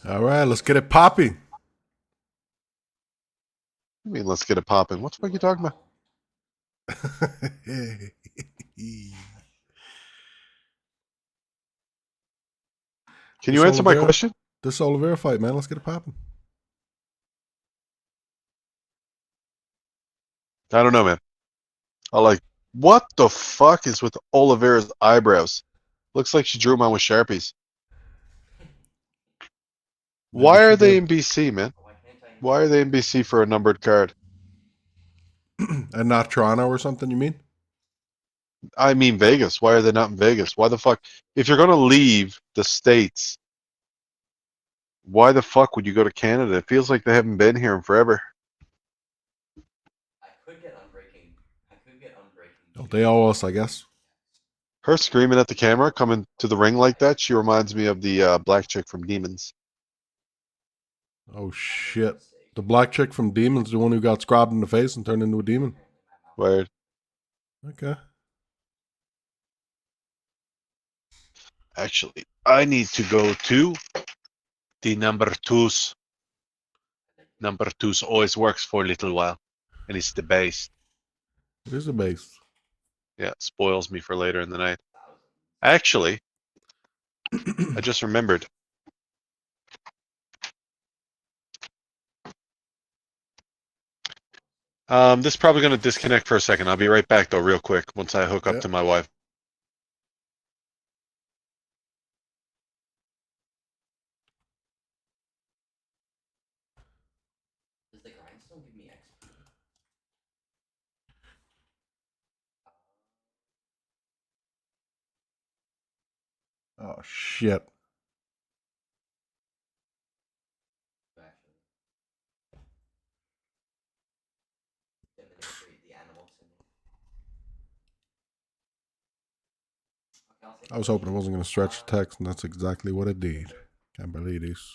All right, let's get it popping. I mean, let's get it popping. What the fuck are you talking about? Can This you answer my Oliveira, question? this Oliveira fight, man. Let's get it popping. I don't know, man. I like, what the fuck is with Oliveira's eyebrows? Looks like she drew them on with Sharpies. Maybe Why she are they did. in BC, man? Why are they in BC for a numbered card? And not Toronto or something, you mean? I mean Vegas. Why are they not in Vegas? Why the fuck? If you're gonna leave the States, why the fuck would you go to Canada? It feels like they haven't been here in forever. Oh, they owe us, I guess. Her screaming at the camera, coming to the ring like that, she reminds me of the black chick from Demons. Oh, shit. The black chick from Demons, the one who got scrubbed in the face and turned into a demon. Where Okay. actually, I need to go to the number twos. Number twos always works for a little while, and it's the base. It is a base. Yeah, spoils me for later in the night. Actually, I just remembered. This is probably going to disconnect for a second. I'll be right back though, real quick, once I hook up Yep. to my wife. Oh, shit. I was hoping it wasn't going to stretch the text, and that's exactly what it did. Can't believe this.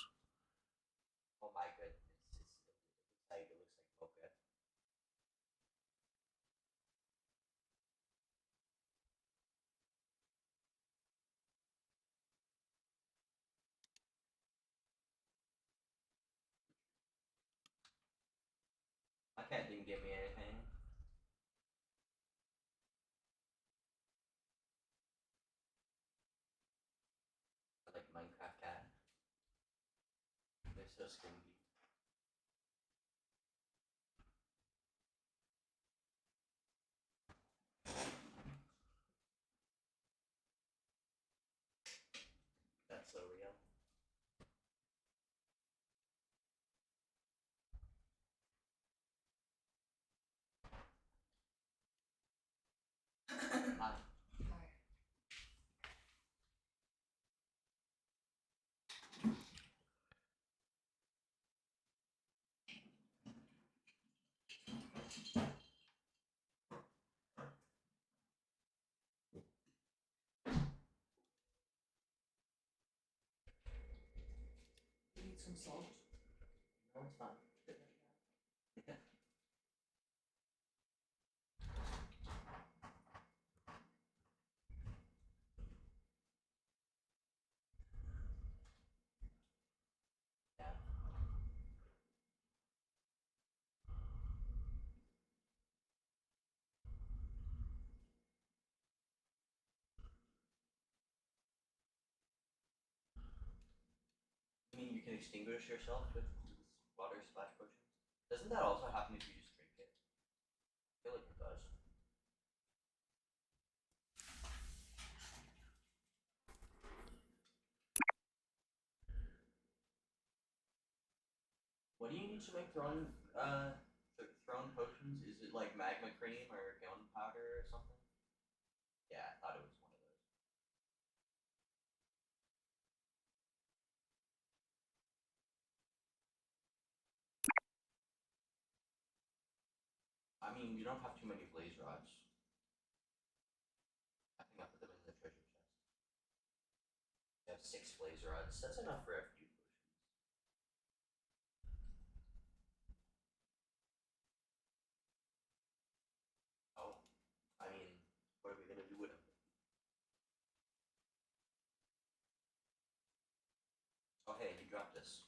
drop this?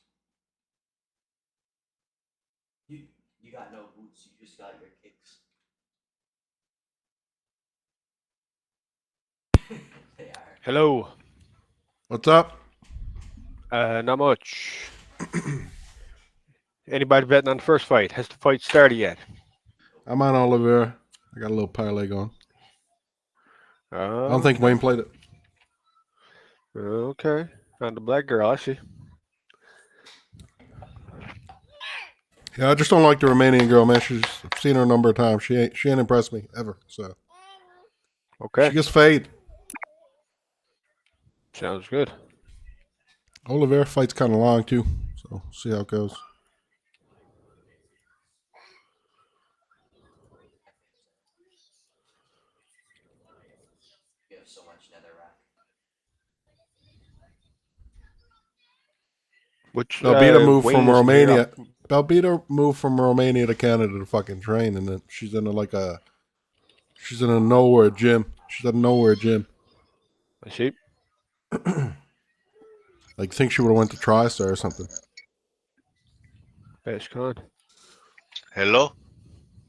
You got no boots. You just got your kicks. They are. Hello. What's up? Not much. Anybody betting on the first fight? Has the fight started yet? I'm on Oliver. I got a little parlay going. I don't think Okay. Wayne played it. Okay. On the black girl, I see. Yeah, I just don't like the Romanian girl, man. I've seen her a number of times. She ain't impressed me ever. So Okay. she gets fade. Sounds good. Oliver fight's kind of long too, so see how it goes. You have so much netherrack. Which Belbita moved Wayne from was near Romania. up. Belbita moved from Romania to Canada to fucking train, and then she's in a nowhere gym. She's at a nowhere gym. I see. Like, think she would have went to TriStar or something. Best con. Hello?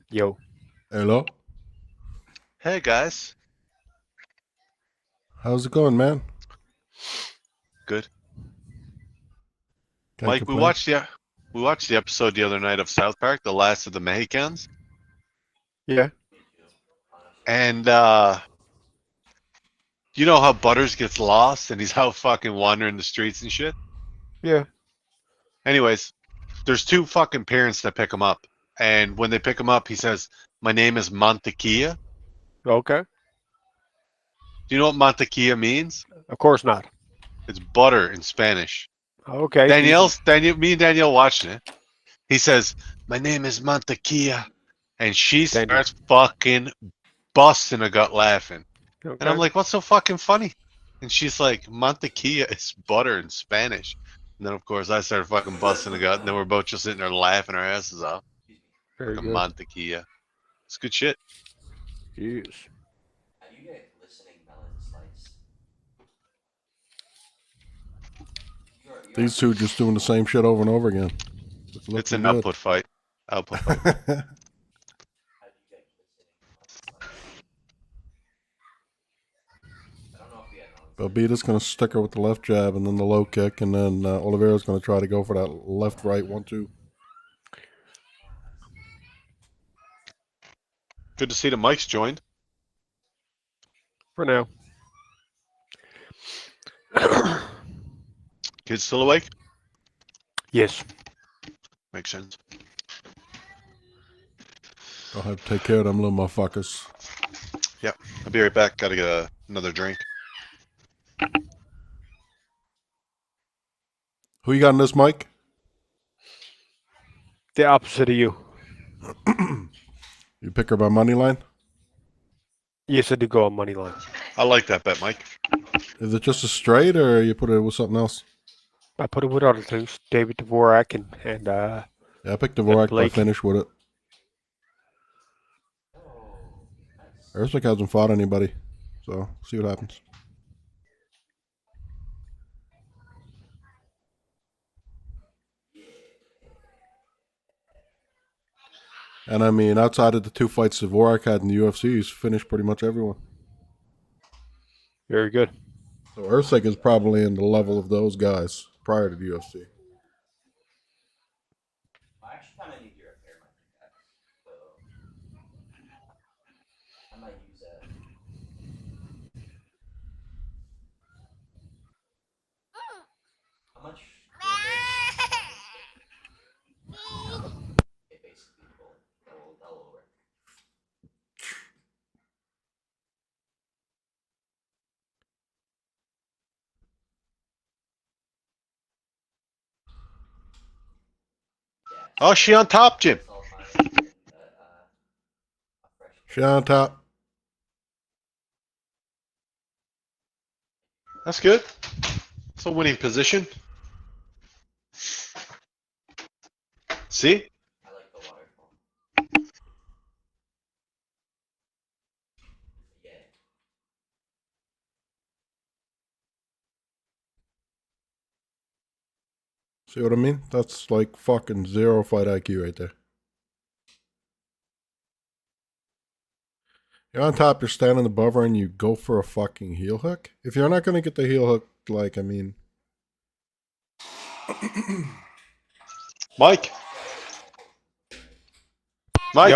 Yo. Hello, Hey, guys. how's it going, man? Good. Can't Mike, complain. we watched the episode the other night of South Park, The Last of the Mohicans. Yeah. Me too. Honestly. And, you know how Butters gets lost and he's out fucking wandering the streets and shit? Yeah. Anyways, there's two fucking parents that pick him up. And when they pick him up, he says, "My name is Mantequilla." Okay. Do you know what Mantequilla means? Of course not. It's butter in Spanish. Okay. Me and Danielle watching it. He says, "My name is Mantequilla." And she Daniel. starts fucking busting a gut laughing. Okay. And I'm like, what's so fucking funny? And she's like, Mantequilla is butter in Spanish. And then, of course, I started fucking busting a gut. And then we're both just sitting there laughing our asses off. Very Fucking good. Mantequilla. It's good shit. Yes. How do you get glistening melon slice? You're These two just doing the same shit over and over again. It's an output fight. Output fight. How do you get glistening melon slice? I don't know if we had melon slice. Belbita's going to stick her with the left jab and then the low kick, and then Oliveira's going to try to go for that left-right 1-2. Good to see the mics joined. For now. Kids still awake? Yes. Makes sense. I'll have to take care of them little motherfuckers. I'll be right back. Gotta get another drink. Who you got in this, Mike? The opposite of you. You pick her by money line? Yes, I do go on money line. I like that bet, Mike. Is it just a straight, or you put it with something else? I put it with other things. David Dvorak and Yeah, I picked Dvorak by Blake. finish with it. Oh, nice. Urswick hasn't fought anybody, so see what happens. And I mean, outside of the two fights Dvorak had in the UFC, he's finished pretty much everyone. very good. So Urswick is probably in the level of those guys prior to the UFC. I actually kind of need to repair my pickaxe, so I might use that. How much? Okay, basically, that'll work. Yeah. Oh, she on top, Jim. It's all fine. A fresh She on top. That's good. It's a winning position. See? I like the waterfall. Yeah. See what I mean? That's like fucking 0 fight IQ right there. You're on top, you're standing above her, and you go for a fucking heel hook? If you're not going to get the heel hook, like, I mean... Mike. Mike,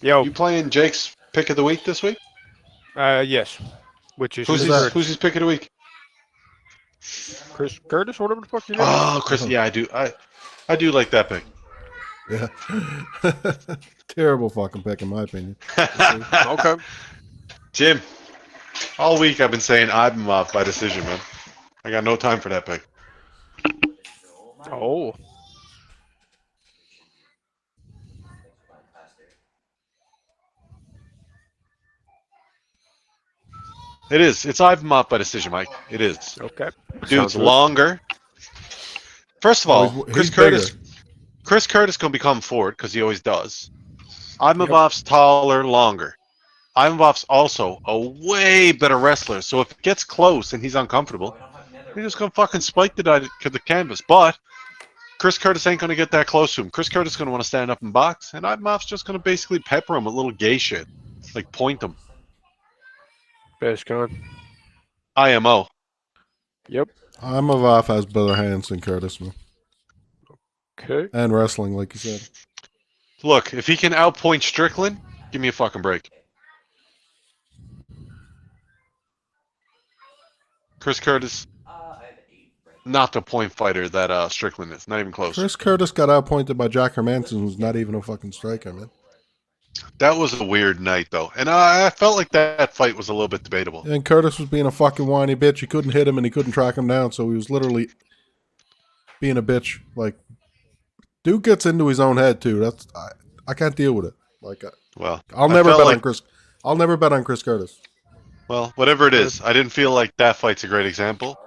Yo. you playing Jake's pick of the week this week? Yes. Which is Who's Who's his, that? who's his pick of the week? Chris Curtis, whatever the fuck your name is. Oh, Chris. Yeah, I do like that pick. Yeah. Terrible fucking pick, in my opinion. Okay. Jim, all week I've been saying I'm off by decision, man. I got no time for that pick. Oh. It is. It's I'm off by decision, Mike. It is. Okay. Dude's Sounds good. longer. First of all, he's Chris bigger. Curtis. Chris Curtis can become Ford because he always does. Imavov's taller, longer. Imavov's also a way better wrestler. So if it gets close and he's uncomfortable, you're just gonna fucking spike the canvas. But Chris Curtis ain't gonna get that close to him. Chris Curtis is gonna want to stand up and box, and Imavov's just gonna basically pepper him with little gay shit, like point him. Best gun. IMO. Yep. Imavov has better hands than Curtis, man. Okay. And wrestling, like you said. Look, if he can outpoint Strickland, give me a fucking break. Chris Curtis, not the point fighter that Strickland is. Not even close. Chris Curtis got outpointed by Jack Hermanson, who's not even a fucking striker, man. That was a weird night, though. And I felt like that fight was a little bit debatable. And Curtis was being a fucking whiny bitch. He couldn't hit him and he couldn't track him down, so he was literally being a bitch. Like, dude gets into his own head too. That's I can't deal with it. Like, Well, I'll I never felt bet like- on Chris. I'll never bet on Chris Curtis. Well, whatever it is, I didn't feel like that fight's a great example.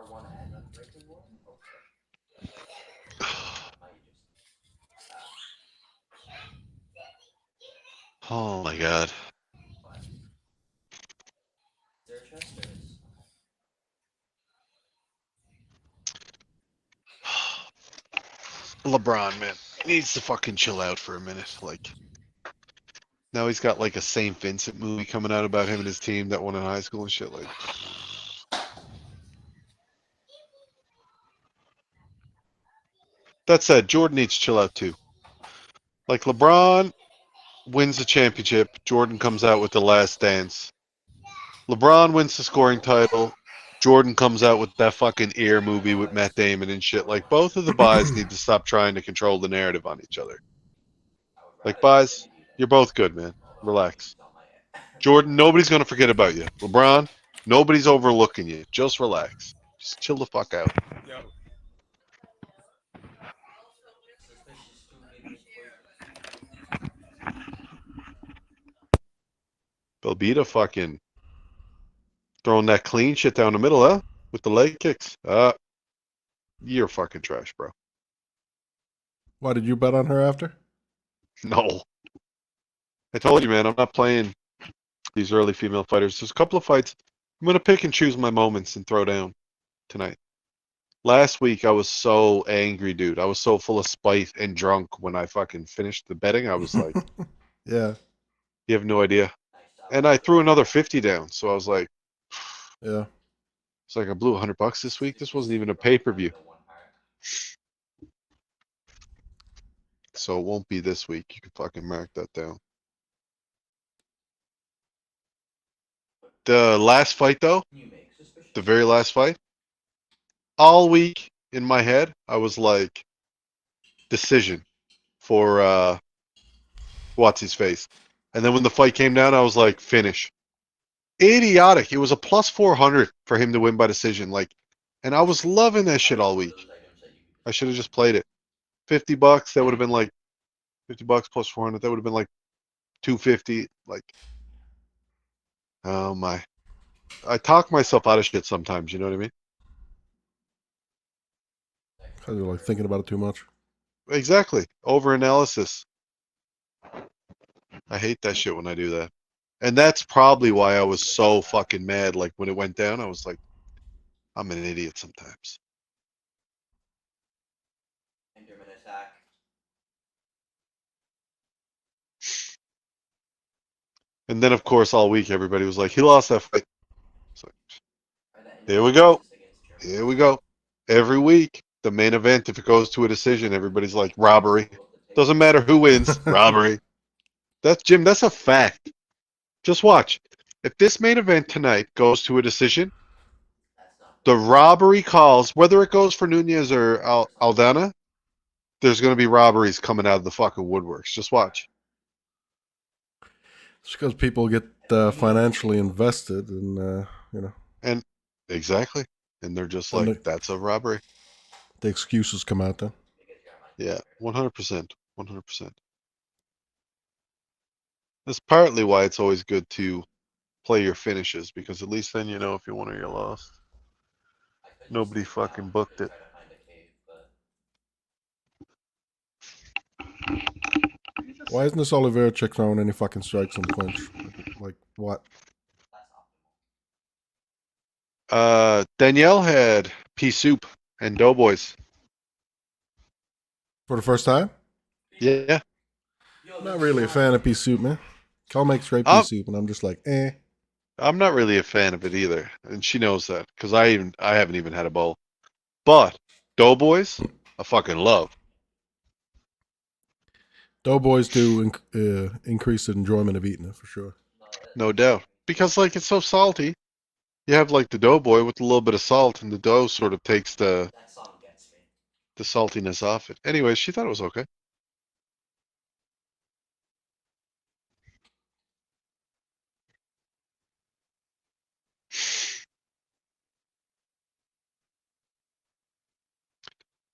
Oh my god. LeBron, man, needs to fucking chill out for a minute. Like, now he's got like a St. Vincent movie coming out about him and his team that won in high school and shit. Like, that said, Jordan needs to chill out too. Like, LeBron wins the championship, Jordan comes out with the last dance. LeBron wins the scoring title, Jordan comes out with that fucking Ear movie with Matt Damon and shit. Like, both of the buys need to stop trying to control the narrative on each other. Like, buys, you're both good, man. Relax. Jordan, nobody's going to forget about you. LeBron, nobody's overlooking you. Just relax. Just chill the fuck out. Belbita fucking throwing that clean shit down the middle, huh? With the leg kicks. You're fucking trash, bro. Why did you bet on her after? No. I told you, man, I'm not playing these early female fighters. There's a couple of fights. I'm going to pick and choose my moments and throw down tonight. Last week, I was so angry, dude. I was so full of spite and drunk when I fucking finished the betting. I was like, Yeah, you have no idea. And I threw another 50 down. So I was like, yeah. it's like I blew $100 this week. This wasn't even a pay-per-view. So it won't be this week. You can fucking mark that down. The last fight, though, the very last fight, all week in my head, I was like, decision for what's his face. And then when the fight came down, I was like, finish. Idiotic. It was a plus 400 for him to win by decision. Like, and I was loving that shit all week. I should have just played it. $50, that would have been like $50 plus 400. That would have been like 250. Like, oh my. I talk myself out of shit sometimes, you know what I mean? Because you're like thinking about it too much. Exactly. Overanalysis. I hate that shit when I do that. And that's probably why I was so fucking mad. Like, when it went down, I was like, I'm an idiot sometimes. And then, of course, all week everybody was like, he lost that fight. So, Or that here we go. injustice against Germany. Here we go. Every week, the main event, if it goes to a decision, everybody's like, robbery. Doesn't matter who wins, robbery. That's Jim, that's a fact. Just watch. If this main event tonight goes to a decision, That's not the robbery calls, whether it goes for Nunes or Aldana, there's going to be robberies coming out of the fucking woodworks. Just watch. It's because people get financially invested, and you know, And exactly. And they're just And like, that's a robbery. the excuses come out then. because you're my Yeah, 100%. 100%. That's partly why it's always good to play your finishes, because at least then you know if you won or you lost. I could just Nobody sit fucking down booked and it. try to find a cave, but Why isn't this Oliveira chick throwing any fucking strikes on clinch? Like what? that's optimal. Danielle had pea soup and doughboys. For the first time? Yeah. Yo, Not this really a shot- fan of pea soup, man. Cal makes great pea Um, soup, and I'm just like, eh. I'm not really a fan of it either, and she knows that because I haven't even had a bowl. But doughboys, I fucking love. Doughboys do increase the enjoyment of eating it for sure. No doubt. Because like it's so salty. You have like the doughboy with a little bit of salt, and the dough sort of takes the That song gets me. saltiness off it. Anyways, she thought it was okay.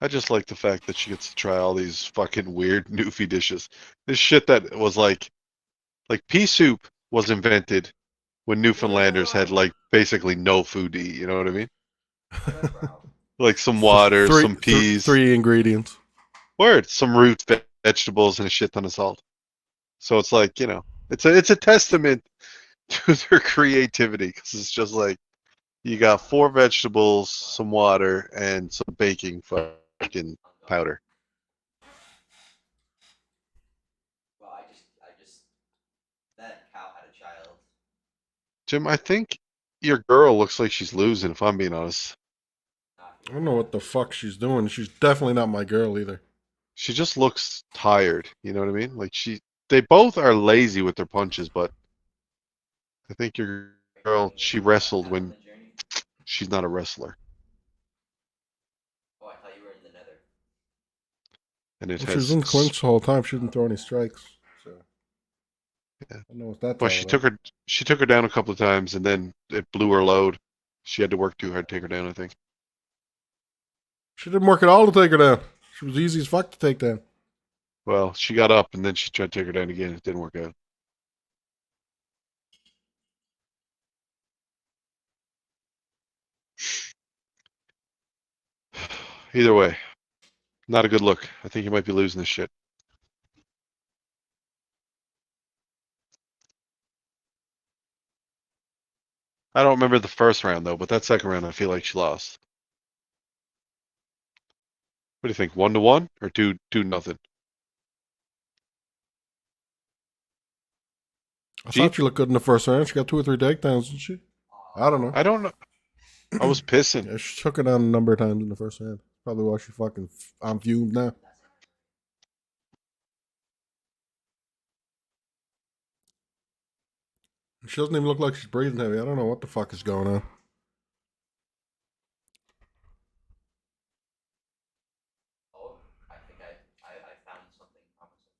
I just like the fact that she gets to try all these fucking weird newfie dishes. This shit that was like pea soup was invented when Newfoundlanders had like basically no food to eat, you know what I mean? Bro. Like some water, some peas, three ingredients. some roots, vegetables, and a shit ton of salt. So it's like, you know, it's a testament to their creativity because it's just like you got 4 vegetables, some water, and some baking fucking powder. Well, I just, that cow had a child. Jim, I think your girl looks like she's losing, if I'm being honest. I don't know what the fuck she's doing. She's definitely not my girl either. She just looks tired, you know what I mean? Like they both are lazy with their punches, but I think your girl, she wrestled when she's not a wrestler. Oh, I thought you were in the nether. And it Well, she was has, in clinch the whole time. She didn't throw any strikes. So Yeah. I don't know what that's well, all about. she took her down a couple of times, and then it blew her load. She had to work too hard to take her down, I think. She didn't work at all to take her down. She was easy as fuck to take down. Well, she got up, and then she tried to take her down again. It didn't work out. Either way, not a good look. I think you might be losing this shit. I don't remember the first round though, but that second round I feel like she lost. What do you think? 1-1 or 2-0? I Gee? thought she looked good in the first round. She got 2 or 3 takedowns, didn't she? I don't know. I don't know. I was pissing. Yeah, she took her down a number of times in the first round. Probably why she fucking. I'm fumed now. She doesn't even look like she's breathing heavy. I don't know what the fuck is going on. Oh, I think I found something promising.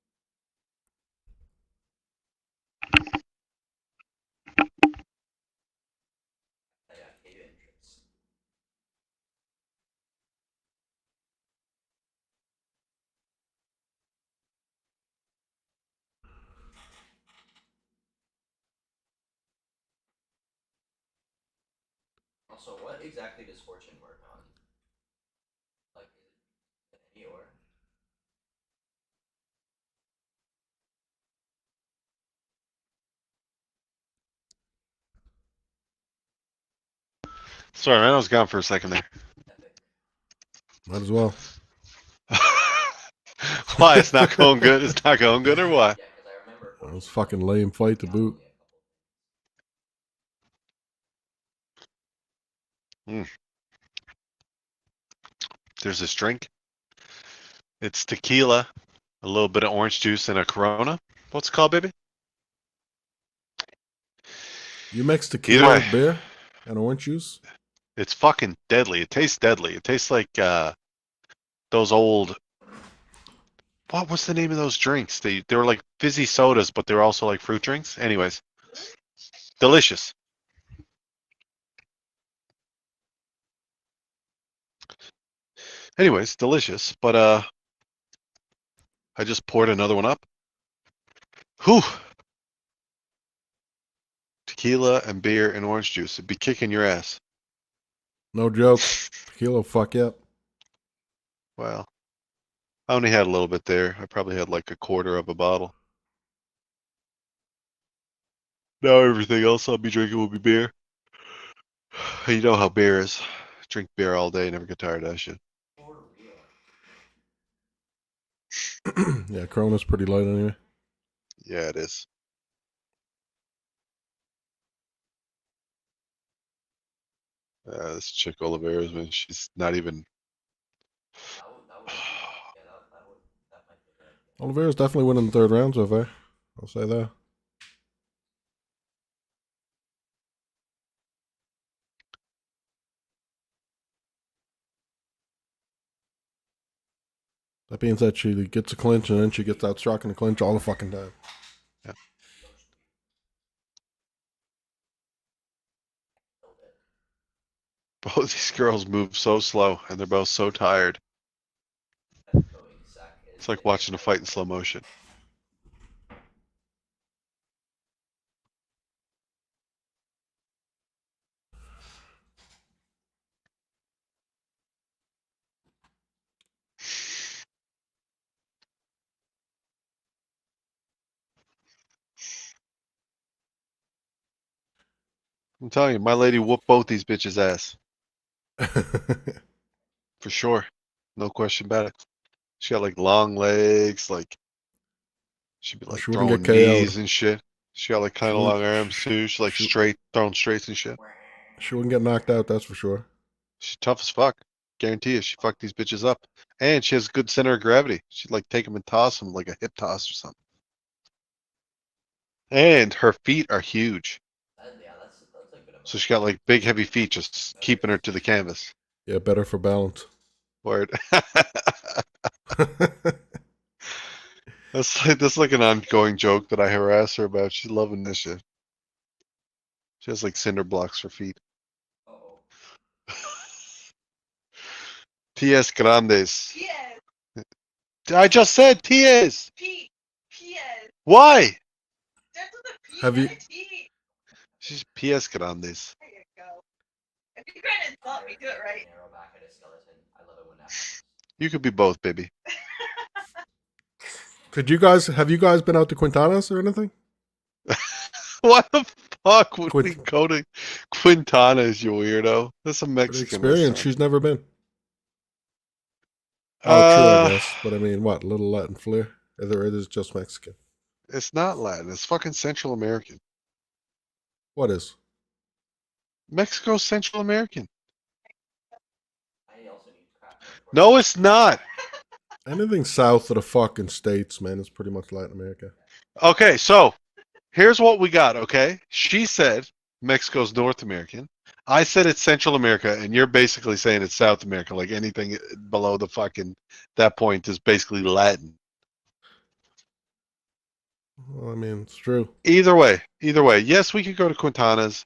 Yeah, cave entrance. Also, what exactly does Fortune work on? Like, is it any or? Sorry, man, I was gone for a second there. Epic. Might as well. Why? It's not going good? It's not going good or why? Yeah, because I remember That was Fortune fucking lame fight to boot. There's this drink. It's tequila, a little bit of orange juice, and a Corona. What's it called, baby? You mix Either tequila way, with beer and orange juice? it's fucking deadly. It tastes deadly. It tastes like those old. What was the name of those drinks? They were like fizzy sodas, but they were also like fruit drinks. Anyways, delicious. Anyways, delicious. But I just poured another one up. Whew. Tequila and beer and orange juice. It'd be kicking your ass. No joke. Tequila will fuck you up. Well, I only had a little bit there. I probably had like a quarter of a bottle. Now everything else I'll be drinking will be beer. You know how beer is. Drink beer all day, never get tired of that shit. For real. Yeah, Corona's pretty light anyway. Yeah, it is. This chick Oliveira's, man, she's not even. That might be good. Oliveira's definitely winning the third round so far. I'll say that. That being said, she gets a clinch and then she gets outstruck in the clinch all the fucking time. Yeah. Both these girls move so slow, and they're both so tired. It's like watching a fight in slow motion. I'm telling you, my lady whooped both these bitches' ass. For sure. No question about it. She got like long legs, like she'd be like She wouldn't throwing get KO'd. knees and shit. She got like kind of long arms too. She like straight, throwing straights and shit. She wouldn't get knocked out, that's for sure. She's tough as fuck. Guarantee you, she fucked these bitches up. And she has good center of gravity. She'd like take them and toss them like a hip toss or something. And her feet are huge. Yeah, that's a good amount. So she got like big heavy feet just keeping her to the canvas. Yeah, better for balance. Word. That's like an ongoing joke that I harass her about. She's loving this shit. She has like cinder blocks for feet. Uh-oh. T.S. Grandes. P.S. I just said T.S. P.S. Why? Starts with a P Have and you- a T. She's P.S. Grandes. There you go. If you're gonna insult me, do it right. Narrow back at a skeleton. I love it when that happens. You could be both, baby. Have you guys been out to Quintana's or anything? What the fuck would we Quint- go to Quintana's, you weirdo? That's a For the Mexican experience, restaurant. she's never been. Oh, true, I guess. But I mean, what? Little Latin flair? Either it is just Mexican. It's not Latin. It's fucking Central American. What is? Mexico's Central American. I also need to craft one for No, it's not. Anything south of the fucking states, man, is pretty much Latin America. Okay, so here's what we got, okay? She said Mexico's North American. I said it's Central America, and you're basically saying it's South America. Like anything below the fucking that point is basically Latin. Well, I mean, it's true. Either way. Yes, we could go to Quintana's.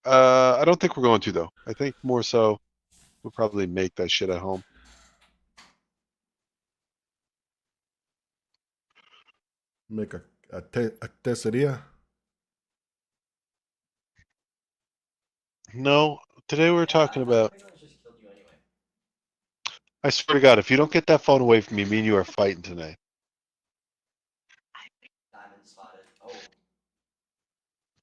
I don't think we're going to though. I think more so we'll probably make that shit at home. Make a quesadilla. No, today we were talking I about. thought just killed you anyway. I swear to God, if you don't get that phone away from me, me and you are fighting tonight. Diamond spotted. Oh.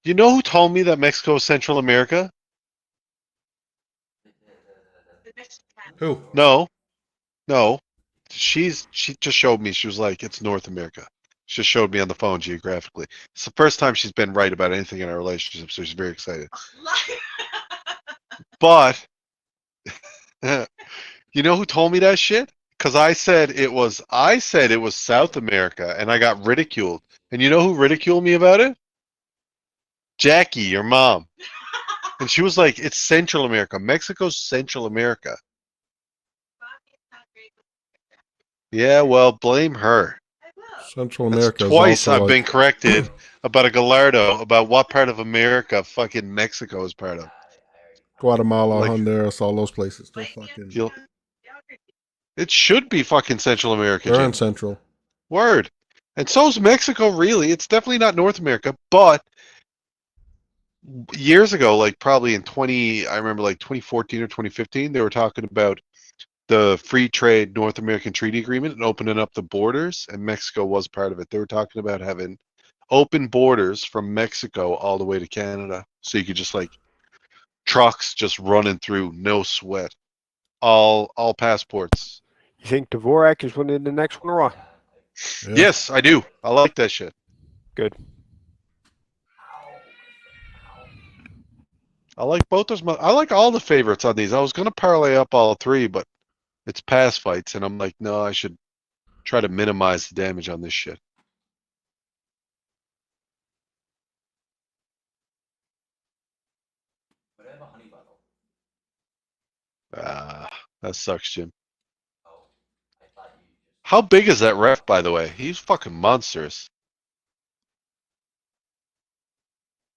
You know who told me that Mexico is Central America? The next time. Who? No. She just showed me. She was like, it's North America. She just showed me on the phone geographically. It's the first time she's been right about anything in our relationship, so she's very excited. But You know who told me that shit? Because I said it was South America, and I got ridiculed. And you know who ridiculed me about it? Jackie, your mom. And she was like, "It's Central America. Mexico's Central America." Yeah, well, blame her. I will. Central That's America is twice also I've like been corrected about a Gallardo about what part of America fucking Mexico is part of. Guatemala, Like, Honduras, all those places. They're But yeah, fucking. feel y'all could it should be fucking Central America, They're in Jim. Central. Word. And so's Mexico, really. It's definitely not North America, but years ago, like probably I remember like 2014 or 2015, they were talking about the free trade North American Treaty Agreement and opening up the borders, and Mexico was part of it. They were talking about having open borders from Mexico all the way to Canada, so you could just like trucks just running through, no sweat, all passports. You think Dvorak is winning the next one or what? Yeah. Yes, I do. I like that shit. Good. I like both those. I like all the favorites on these. I was gonna parlay up all three, but it's pass fights, and I'm like, no, I should try to minimize the damage on this shit. But I have a honey bundle. Ah, that sucks, Jim. Oh, I thought you just. How big is that ref, by the way? He's fucking monstrous.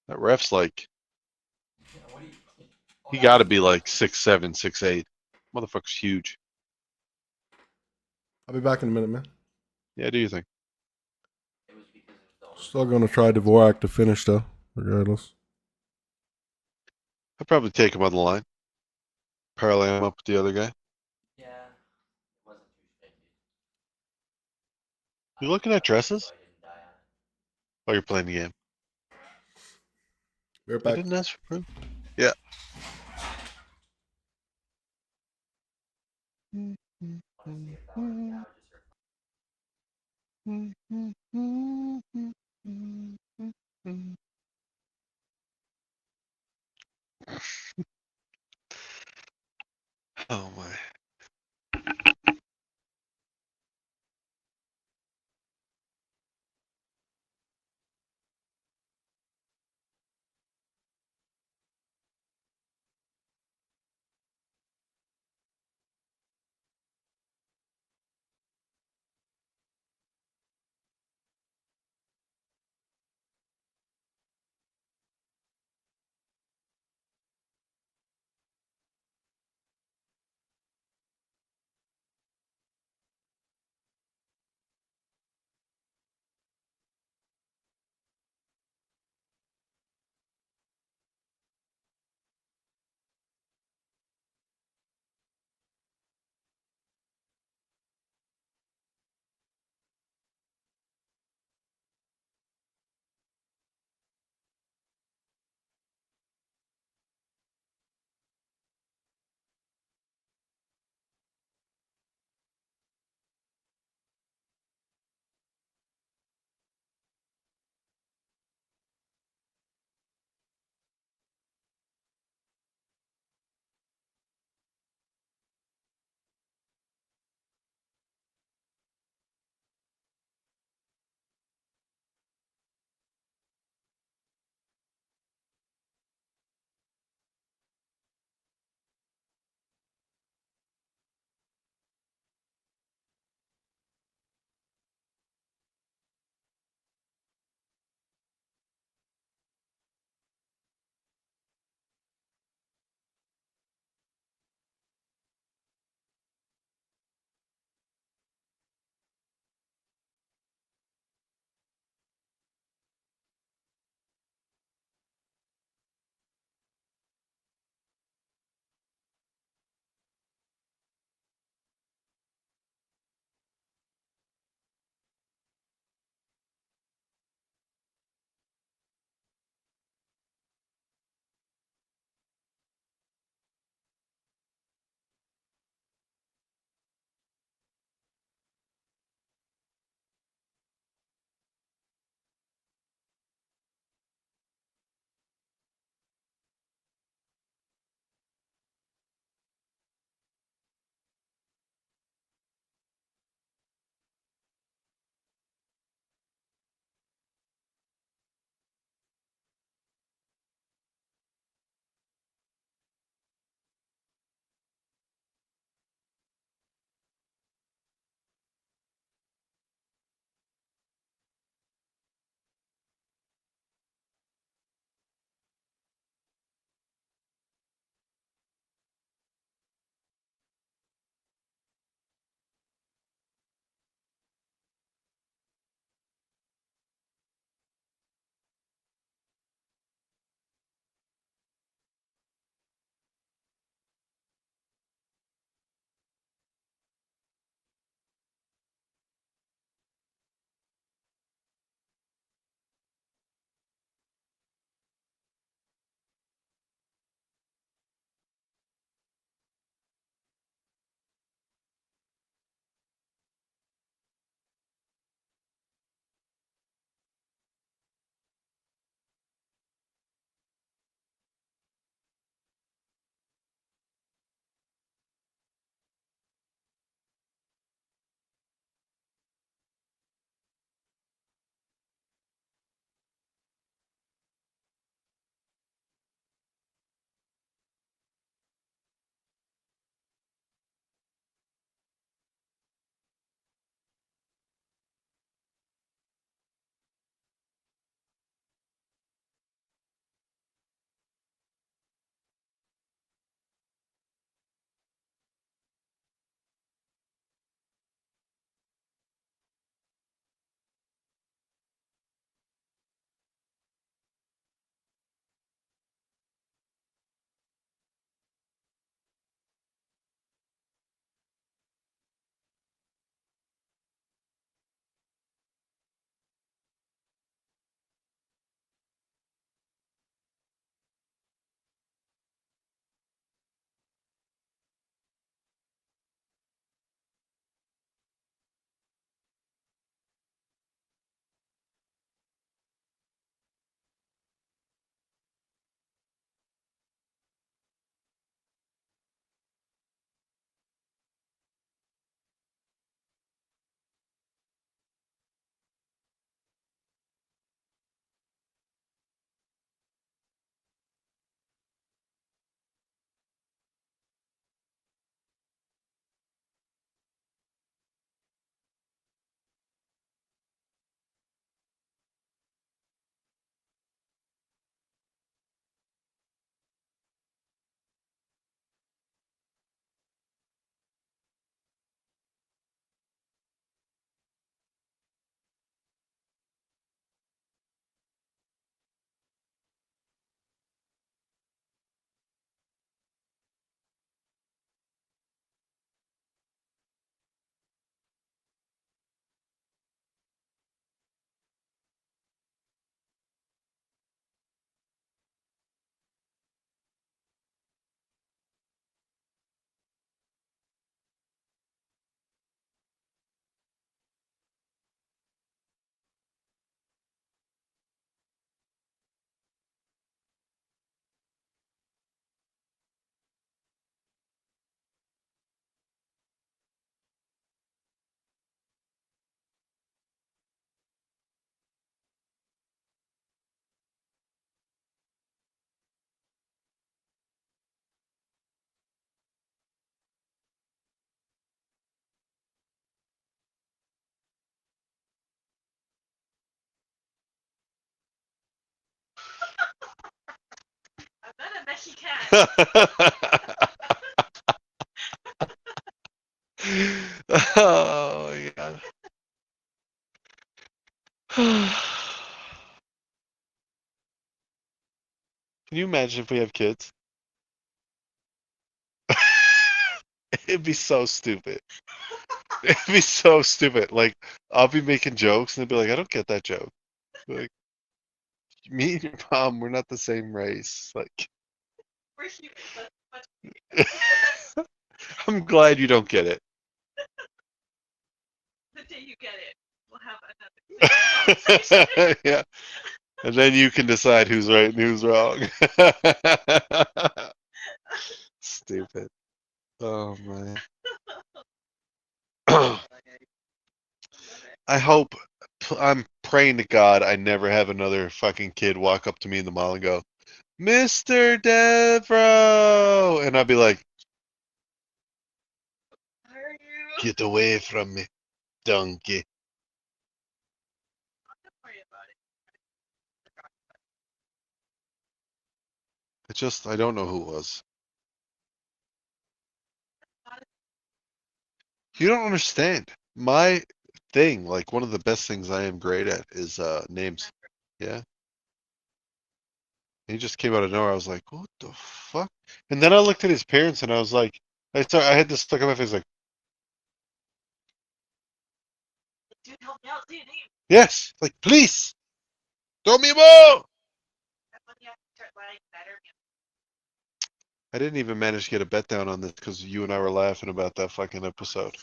That ref's like, What do you? Oh, he that got to was be you. like 6'7", 6'8". Motherfucker's huge. I'll be back in a minute, man. Yeah, do you think? It was because it was the only. Still gonna try Dvorak to finish though, regardless. I'd probably take him on the line. Parlay him up with the other guy. Yeah, it wasn't too shaky. You looking at dresses? So I didn't die on it. Oh, you're playing the game. Be right I back. didn't ask for proof. Yeah. Want to see if that were damages or. Oh my. he can. Oh my god. Can you imagine if we have kids? It'd be so stupid. It'd be so stupid. Like, I'll be making jokes and they'll be like, I don't get that joke. Like, me and your mom, we're not the same race. Like, We're humans. But I'm glad you don't get it. the day you get it, we'll have another conversation. Yeah. And then you can decide who's right and who's wrong. Stupid. Oh, man. I hope, I'm praying to God I never have another fucking kid walk up to me in the mall and go, Mr. Devro! And I'll be like, How are you? get away from me, donkey. Don't worry about it. I don't know who it was. You don't understand. My thing, like one of the best things I am great at is names. Yeah. He just came out of nowhere. I was like, what the fuck? And then I looked at his parents and I was like, I had this look on my face like, Dude, help me out. Say your name. yes, like, please, throw me a ball. That's when you have to start letting better. I didn't even manage to get a bet down on this because you and I were laughing about that fucking episode.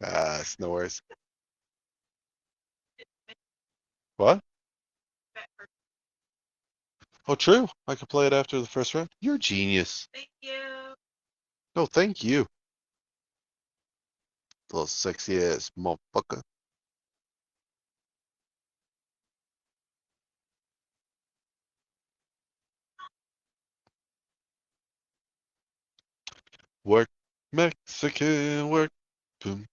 Ah, it's no worries. What? Oh, true. I could play it after the first round. You're a genius. Thank you. No, thank you. Little sexy ass motherfucker. Work, Mexican work. Boom.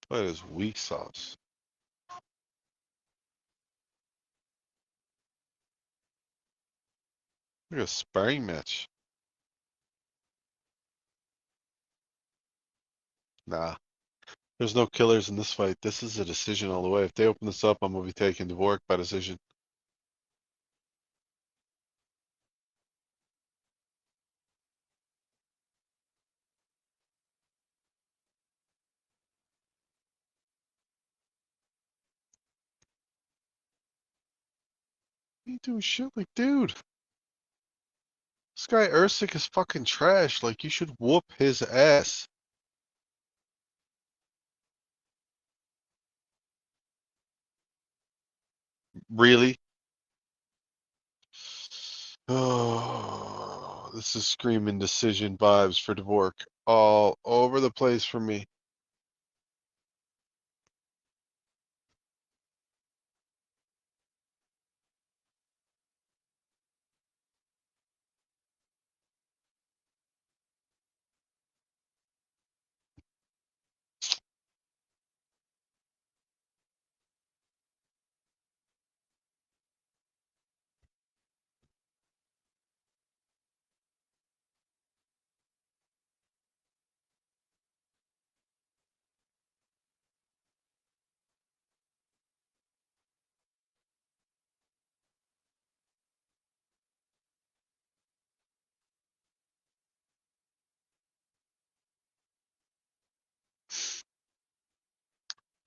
That is weak sauce. Look at a sparring match. Nah. There's no killers in this fight. This is a decision all the way. If they open this up, I'm gonna be taking Dvorak by decision. He ain't doing shit. Like, dude, this guy Ursik is fucking trash. Like, you should whoop his ass. Really? Oh, this is screaming decision vibes for Dvorak all over the place for me.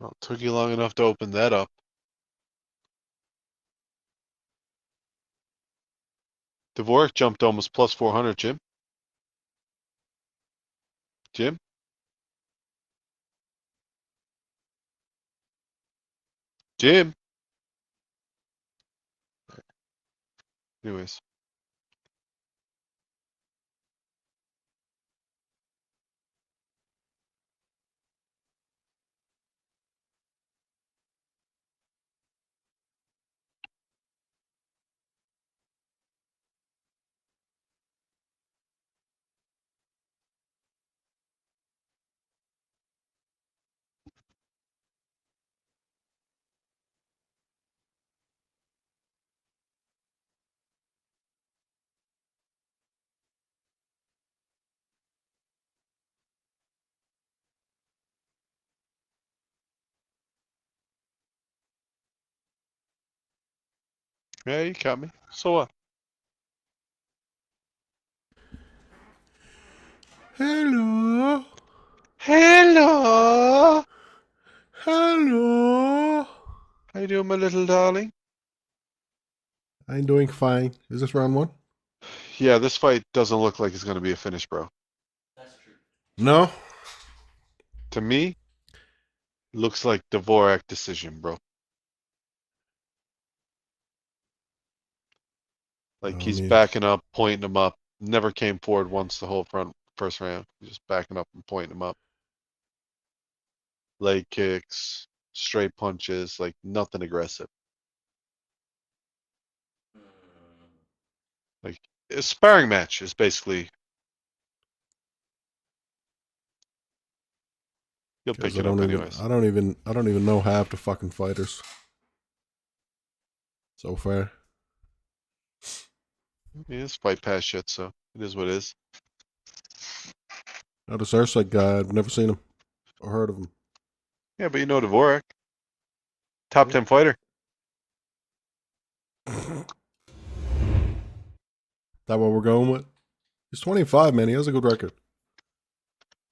Well, it took you long enough to open that up. Dvorak jumped almost plus 400, Jim. Jim? Jim? Anyways. Yeah, you caught me. So what? Hello. Hello! Hello. How you doing, my little darling? I'm doing fine. Is this round one? Yeah, this fight doesn't look like it's going to be a finish, bro. That's true. No. To me, looks like Dvorak decision, bro. Like I he's mean, backing up, pointing him up. Never came forward once the whole first round. He's just backing up and pointing him up. Leg kicks, straight punches, like nothing aggressive. Hmm. Like a sparring match is basically. You'll pick because I it up don't even, anyways. I don't even, I don't even know half the fucking fighters so far. Yeah, it's fight pass shit, so it is what it is. Now this Ursight guy, I've never seen him or heard of him. Yeah, but you know Dvorak, top Yeah. 10 fighter. That what we're going with? He's 25, man. He has a good record.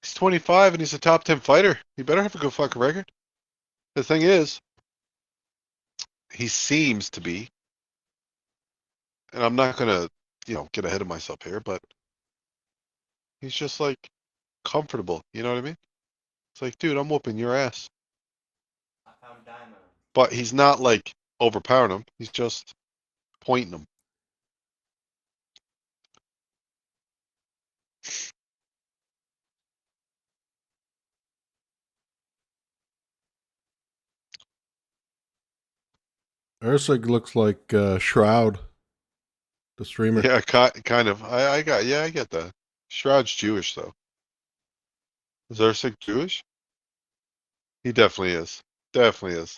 He's 25 and he's a top 10 fighter. He better have a good fucking record. The thing is, he seems to be, and I'm not gonna, get ahead of myself here, but he's just like comfortable. You know what I mean? It's like, dude, I'm whooping your ass. I found Diamond. But he's not like overpowering him. He's just pointing him. Ursight looks like Shroud, the streamer. Yeah, kind of. I get that. Shroud's Jewish though. Is Usyk Jewish? He definitely is. Definitely is.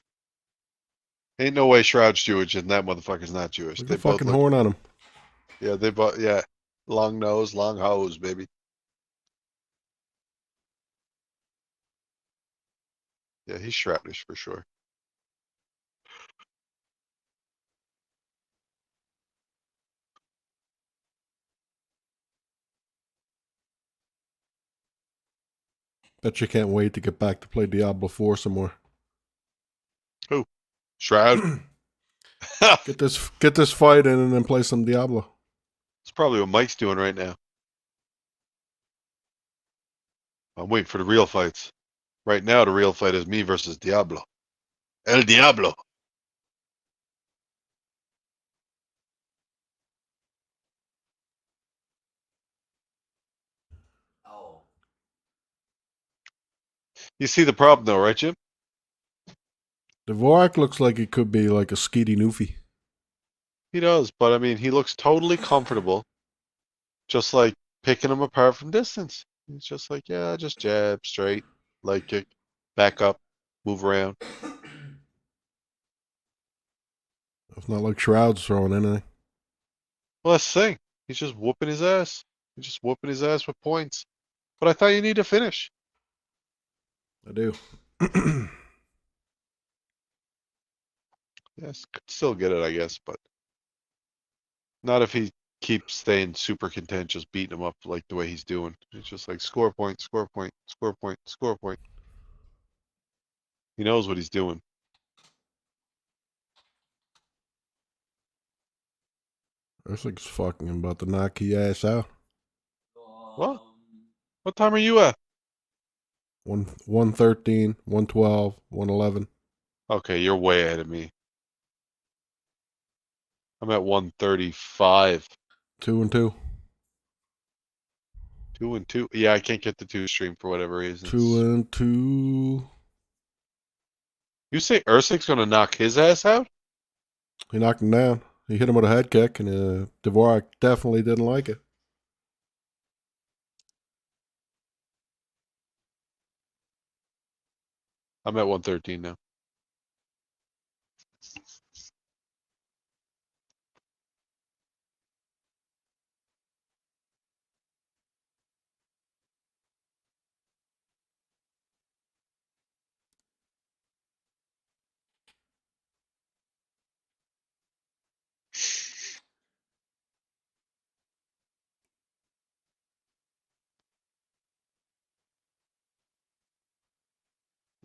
Ain't no way Shroud's Jewish and that motherfucker's not Jewish. Look at They the both fucking look. horn on him. Yeah, they both. Yeah, long nose, long hose, baby. Yeah, he's Shroudish for sure. Bet you can't wait to get back to play Diablo 4 some more. Who? Shroud. Get this fight in and then play some Diablo. That's probably what Mike's doing right now. I'm waiting for the real fights. Right now, the real fight is me versus Diablo. El Diablo. Oh. You see the problem though, right, Jim? Dvorak looks like he could be like a skeety Newfie. He does, but I mean, he looks totally comfortable, just like picking him apart from distance. He's just like, yeah, just jab, straight, leg kick, back up, move around. It's not like Shroud's throwing anything. Well, that's the thing. He's just whooping his ass. He's just whooping his ass with points. But I thought you need to finish. I do. Yes, could still get it, I guess, but not if he keeps staying super contentious, beating him up like the way he's doing. It's just like score point, score point, score point, score point. He knows what he's doing. Ursic's fucking about to knock his ass out. What? What time are you at? 113, 112, 111. Okay, you're way ahead of me. I'm at 135. 2 and 2. 2 and 2. Yeah, I can't get the 2 stream for whatever reason. 2 and 2. You say Ursic's gonna knock his ass out? He knocked him down. He hit him with a head kick, and Dvorak definitely didn't like it. I'm at 113 now.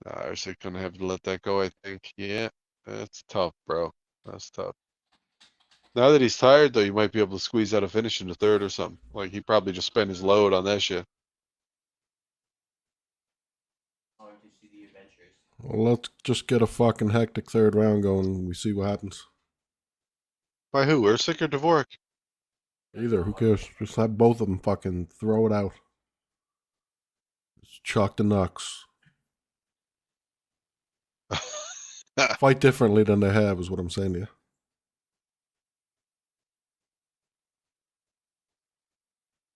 Ursic gonna have to let that go, I think. Yeah, that's tough, bro. That's tough. Now that he's tired, though, you might be able to squeeze out a finish in the third or something. Like, he probably just spent his load on that shit. Going to see the adventures. Well, let's just get a fucking hectic third round going, and we see what happens. By who? Ursic or Dvorak? Either, who cares? Just have both of them fucking throw it out. Just chuck the knucks. Fight differently than they have, is what I'm saying to you.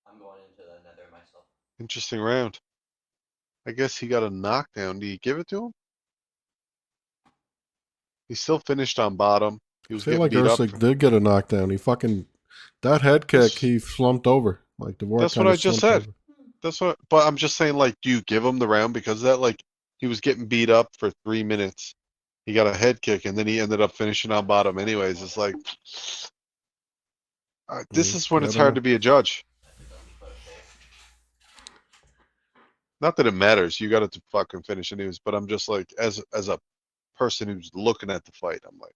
I'm going into the nether myself. Interesting round. I guess he got a knockdown. Do you give it to him? He still finished on bottom. He I was feel getting like beat up. Ursik did get a knockdown. He fucking... That head kick, he slumped over. Like, Dvorak That's what kind I of just slumped said. over. That's what, but I'm just saying, like, do you give him the round because of that? Like, he was getting beat up for 3 minutes. He got a head kick, and then he ended up finishing on bottom anyways. It's like, this is when Yeah, I it's don't hard know. to be a judge. Not that it matters. You got to fucking finish anyways, but I'm just like, as a person who's looking at the fight, I'm like,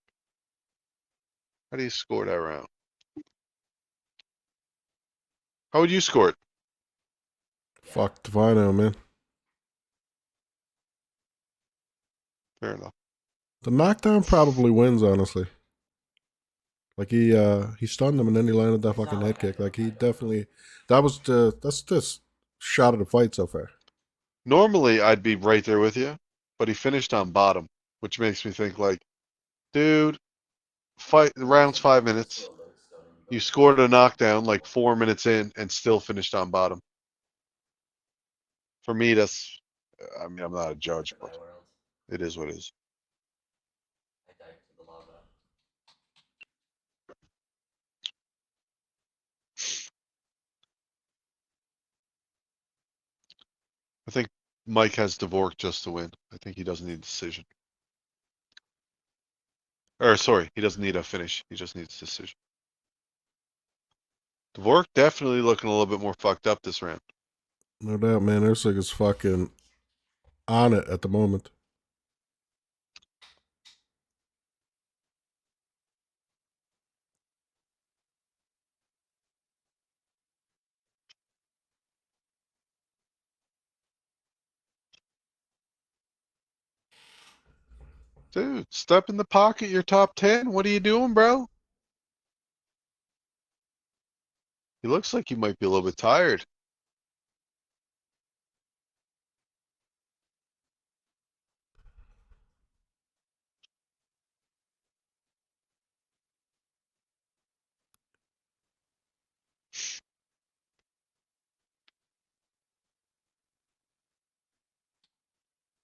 how do you score that round? How would you score it? Fuck Divino, man. Fair enough. The knockdown probably wins, honestly. Like he stunned him and then he landed that fucking head kick. Like he definitely that's the shot of the fight so far. Normally, I'd be right there with you, but he finished on bottom, which makes me think like, dude, fight the round's 5 minutes. You scored a knockdown like 4 minutes in and still finished on bottom. For me, that's, I mean, I'm not a judge, but World. it is what it is. I dive to the lava. I think Mike has Dvorak just to win. I think he doesn't need a decision. Or sorry, he doesn't need a finish. He just needs a decision. Dvorak definitely looking a little bit more fucked up this round. No doubt, man. Usyk is fucking on it at the moment. Dude, step in the pocket, you're top 10. What are you doing, bro? He looks like he might be a little bit tired.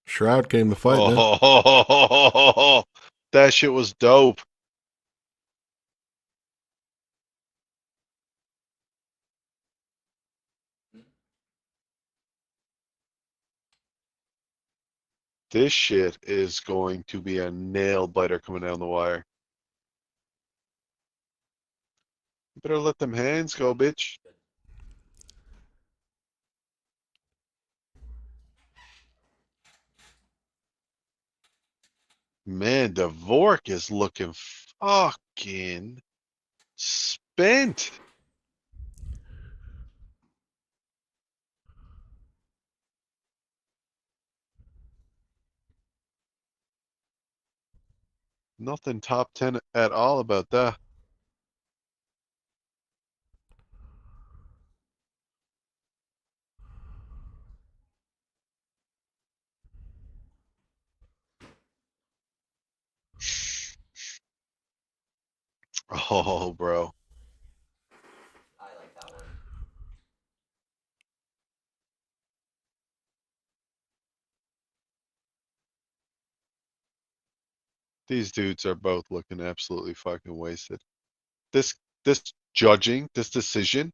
Shroud came to fight, man. Oh, that shit was dope. This shit is going to be a nail biter coming down the wire. You better let them hands go, bitch. Man, Dvorak is looking fucking bent. Nothing top 10 at all about that. Oh, bro. I like that one. These dudes are both looking absolutely fucking wasted. This judging, this decision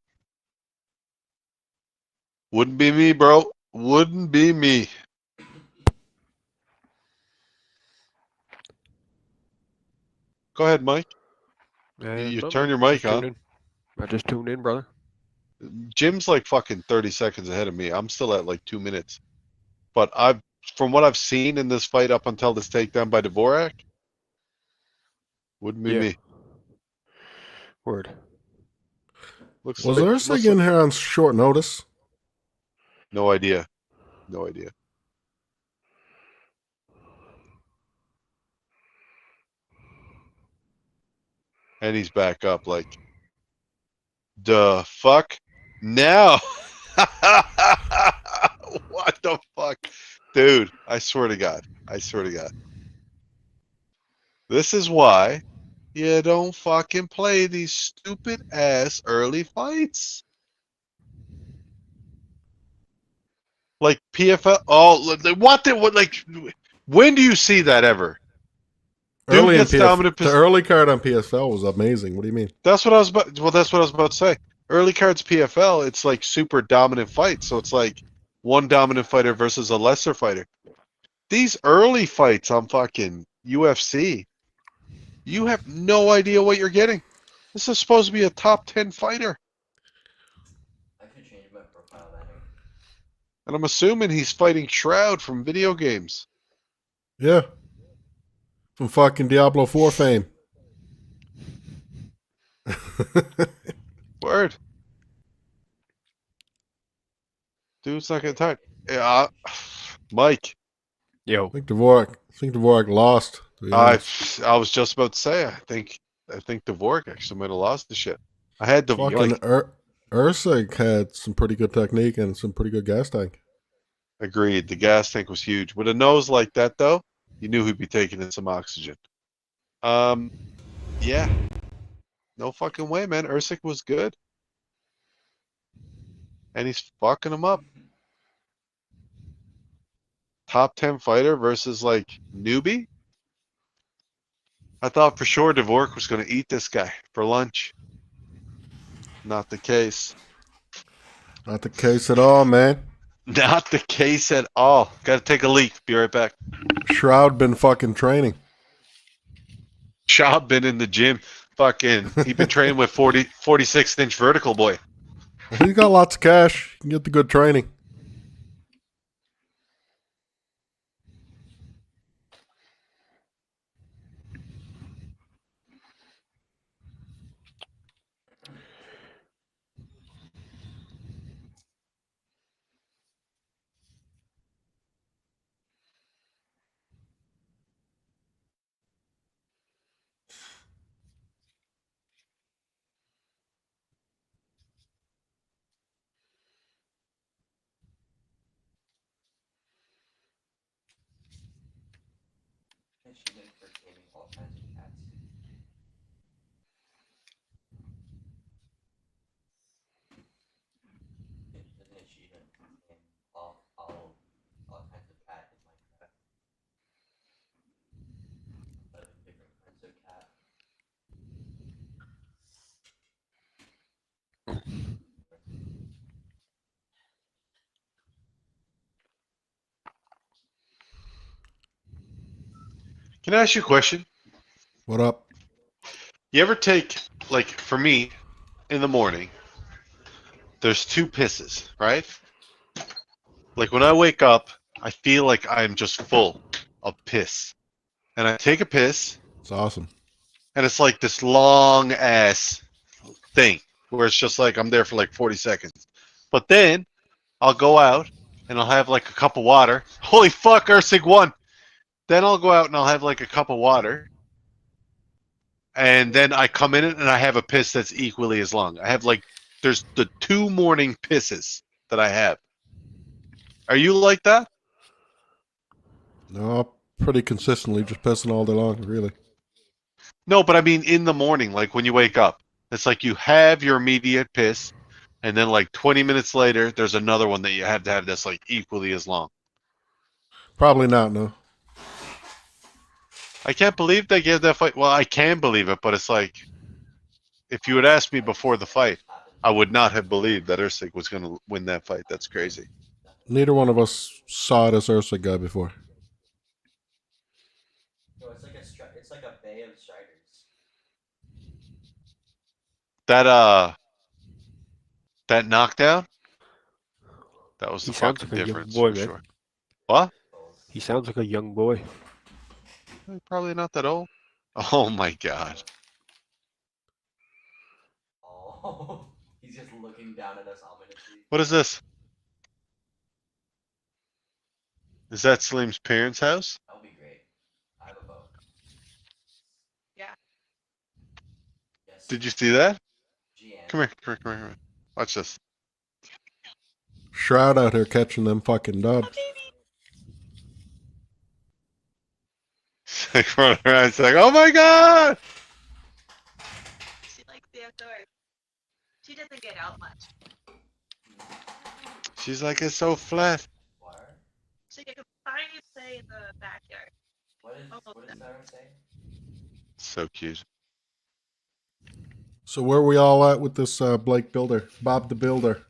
wouldn't be me, bro. Wouldn't be me. Go ahead, Mike. You No, turn man, your mic just tune on. in. I just tuned in, brother. Jim's like fucking 30 seconds ahead of me. I'm still at like 2 minutes. But from what I've seen in this fight up until this takedown by Dvorak, wouldn't be Yeah. me. Word. Looks Was like, Usyk in here on short notice? no idea. No idea. And he's back up like, the fuck? Now? What the fuck? Dude, I swear to God. I swear to God. This is why you don't fucking play these stupid ass early fights. Like PFL. Oh, what? Like, when do you see that ever? Dude Early in gets dominant the early card on PSL was amazing. What do you mean? That's what I was about. Well, that's what I was about to say. Early cards PFL, it's like super dominant fights. So it's like one dominant fighter versus a lesser fighter. These early fights on fucking UFC, you have no idea what you're getting. This is supposed to be a top 10 fighter. I could change my profile banner. And I'm assuming he's fighting Shroud from video games. Yeah. From fucking Diablo 4 fame. Word. Dude's not getting tired. Yeah, Mike, Yo. I think Dvorak lost. To be I honest. I was just about to say, I think Dvorak actually might have lost the shit. I had to Fucking like Usyk had some pretty good technique and some pretty good gas tank. agreed. The gas tank was huge. With a nose like that, though, you knew he'd be taking in some oxygen. Yeah, no fucking way, man. Usyk was good, and he's fucking him up. Top 10 fighter versus like newbie. I thought for sure Dvorak was going to eat this guy for lunch. Not the case. Not the case at all, man. Not the case at all. Got to take a leak. Be right back. Shroud been fucking training. Shab been in the gym. Fucking, he been training with 46-inch vertical boy. Well, he's got lots of cash. He can get the good training. Achievement for taming all kinds of cats. There's an achievement for taming all kinds of cat in Minecraft. 11 different kinds of cat. Can I ask you a question? What up? You ever take, like, for me, in the morning, there's two pisses, right? Like, when I wake up, I feel like I'm just full of piss. And I take a piss, It's awesome. and it's like this long ass thing where it's just like I'm there for like 40 seconds. But then I'll go out and I'll have like a cup of water. Holy fuck, Ursig won. Then I'll go out and I'll have like a cup of water. And then I come in and I have a piss that's equally as long. I have like, there's the 2 morning pisses that I have. Are you like that? No, pretty consistently, just pissing all day long, really. No, but I mean in the morning, like when you wake up. It's like you have your immediate piss, and then like 20 minutes later, there's another one that you have to have that's like equally as long. Probably not, no. I can't believe they gave that fight. Well, I can believe it, but it's like, if you had asked me before the fight, I would not have believed that Usyk was going to win that fight. That's crazy. Neither one of us saw this Ursula guy before. No, it's like a bay of striders. That knockdown, that was He the sounds fucking like a young difference boy, for man. sure. What? He sounds like a young boy. Probably not that old. Oh my god. Oh, he's just looking down at us ominously. What is this? Is that Slim's parents' house? That would be great. I have a phone. Yeah. Yes. Did you see that? GN. Come here. Watch this. Shroud out here catching them fucking dubs. Like running around, it's like, oh my god! She likes the outdoors. She doesn't get out much. She's like, it's so flat. What? She can finally play in the backyard. What does Sarah say? So cute. So where are we all at with this Blake Builder? Bob the Builder.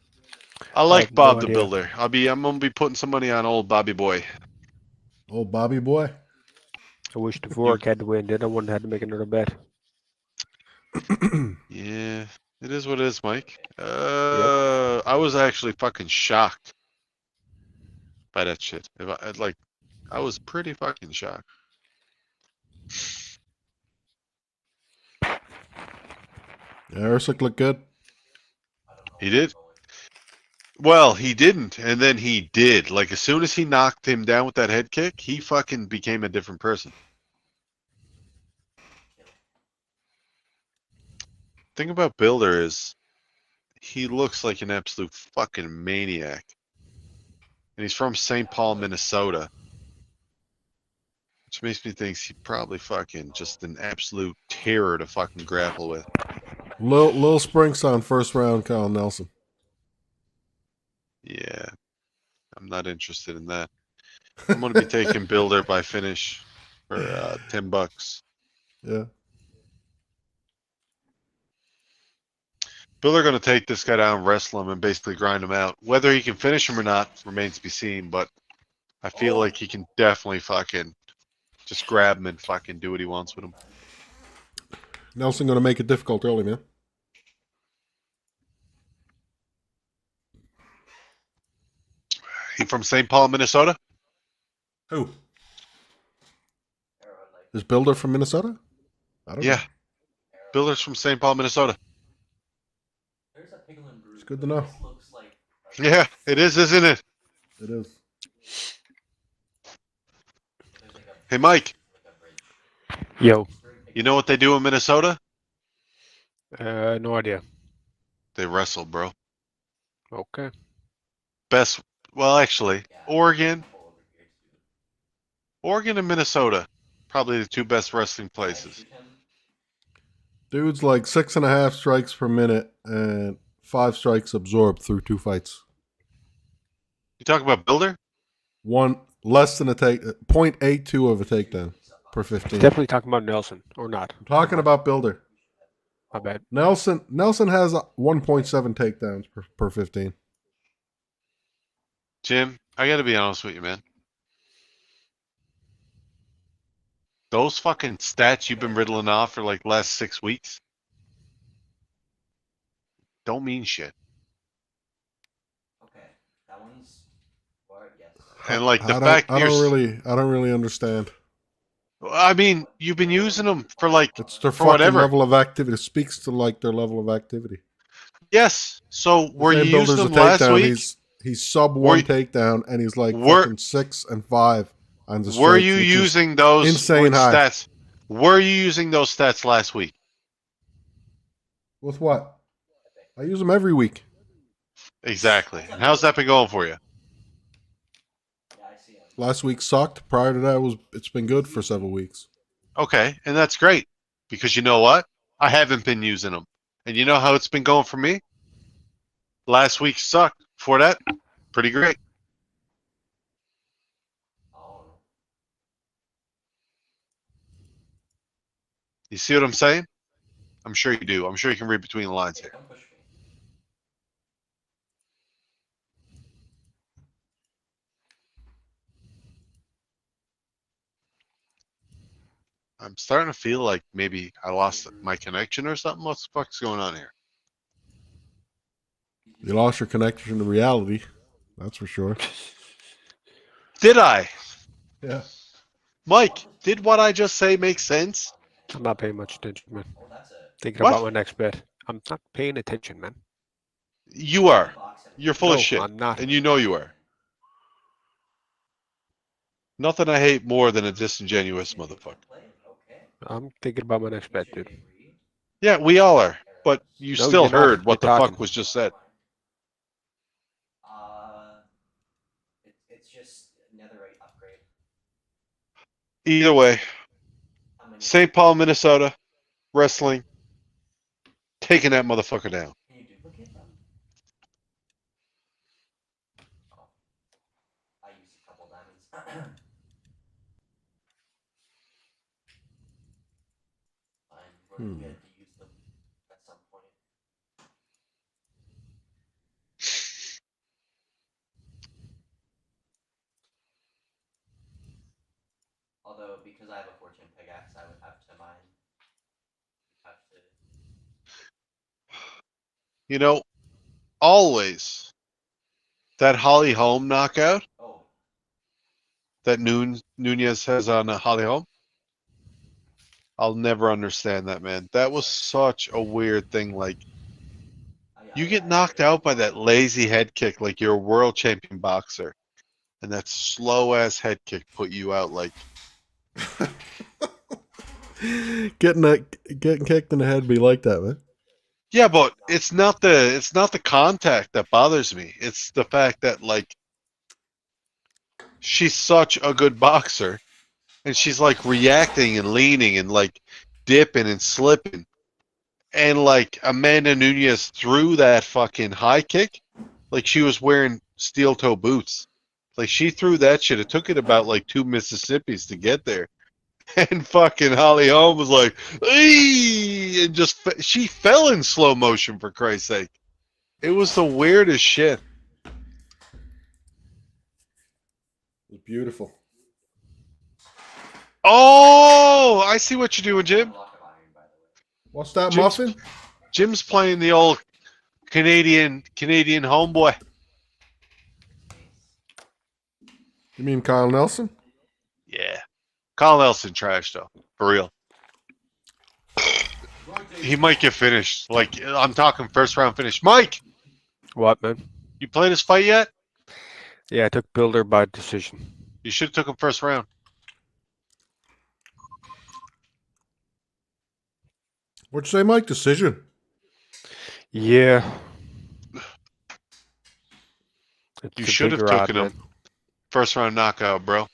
I like have Bob no the idea. Builder. I'm gonna be putting some money on old Bobby Boy. Old Bobby boy. I wish Dvorak had to win. Then I wouldn't have to make another bet. Yeah, it is what it is, Mike. I was actually fucking shocked by that shit. I was pretty fucking shocked. Yeah, Ursula looked good. I don't know. He did. Well, he didn't, and then he did. Like, as soon as he knocked him down with that head kick, he fucking became a different person. Thing about Builder is, he looks like an absolute fucking maniac. And he's from St. Paul, Minnesota. Which makes me think he's probably fucking just an absolute terror to fucking grapple with. Lil Sprinks on first round, Kyle Nelson. Yeah, I'm not interested in that. I'm gonna be taking Builder by finish for $10. Yeah. Builder gonna take this guy down, wrestle him, and basically grind him out. Whether he can finish him or not remains to be seen. But I feel like he can definitely fucking just grab him and fucking do what he wants with him. Nelson going to make it difficult early, man. He from St. Paul, Minnesota? Who? Is Builder from Minnesota? I don't know. Yeah. Builder's from St. Paul, Minnesota. There's a pickle and brew. It's good to know. This looks like Yeah, it is, isn't it? It is. there's like a Hey, Mike, Yo. you know what they do in Minnesota? No idea. They wrestle, bro. Okay. Well, actually, Oregon and Minnesota, probably the 2 best wrestling places. Dude's like 6.5 strikes per minute and 5 strikes absorbed through 2 fights. You talk about Builder? One less than a take, 0.82 of a takedown per 15. Definitely talking about Nelson or not. I'm talking about Builder. My bad. Nelson has 1.7 takedowns per 15. Jim, I gotta be honest with you, man. Those fucking stats you've been riddling off for like the last 6 weeks don't mean shit. Okay, that one's yes. And like the I fact don't you're really understand. I mean, you've been using them for like It's their for fucking whatever. level of activity. It speaks to like their level of activity. Yes. So The were you same builder's using a them last takedown. week? He's sub Were 1 takedown, and he's like were fucking 6 and 5 on the were strikes, you which is using those insane high. stats? Were you using those stats last week? With what? I use them every week. Exactly. And how's that been going for you? Yeah, I see him. Last week sucked. Prior to that, it's been good for several weeks. Okay, and that's great because you know what? I haven't been using them, and you know how it's been going for me. Last week sucked. Before that, pretty great. Oh, You see what I'm saying? I'm sure you do. I'm sure you can read between the lines hey, here. don't push me. I'm starting to feel like maybe I lost my connection or something. What the fuck's going on here? You lost your connection to reality. That's for sure. Did I? Yeah. Mike, did what I just say make sense? I'm not paying much attention, man. Oh, that's a Thinking What? about my next bet. I'm not paying attention, man. You are. box and You're full of No, shit. I'm not. And you know you are. Nothing I hate more than a disingenuous motherfucker. Okay. I'm thinking about my next bet, dude. Yeah, we all are. But you No, still you're not. heard what You're the talking. fuck was just said. It's just netherite upgrade. Either way, How many? St. Paul, Minnesota, wrestling, taking that motherfucker down. Can you duplicate them? Oh, I used a couple diamonds. Fine, we're gonna get to use them at some point. Although, because I have a fortune pickaxe, I would have to mine. Have to. You know, always that Holly Holm knockout Oh, that Nunes has on Holly Holm. I'll never understand that, man. That was such a weird thing. Like, you get knocked out by that lazy head kick like you're a world champion boxer. And that slow ass head kick put you out like Getting kicked in the head be like that, man. yeah, but it's not the contact that bothers me. It's the fact that like she's such a good boxer and she's like reacting and leaning and like dipping and slipping. And like Amanda Nunes threw that fucking high kick like she was wearing steel toe boots. Like she threw that shit. It took it about like 2 Mississippis to get there. And fucking Holly Holm was like, "Eee!" and just she fell in slow motion for Christ's sake. It was the weirdest shit. It's beautiful. Oh, I see what you're doing, Jim. block of iron, by the way. What's that, Jim's- muffin? Jim's playing the old Canadian homeboy. You mean Kyle Nelson? Yeah, Kyle Nelson trash though, for real. He might get finished. Like I'm talking first round finish. Mike, What, man? you played this fight yet? Yeah, I took Builder by decision. You should have took him first round. What'd you say, Mike? Decision. Yeah. It's You a should have bigger odd, taken him man. first round knockout, bro.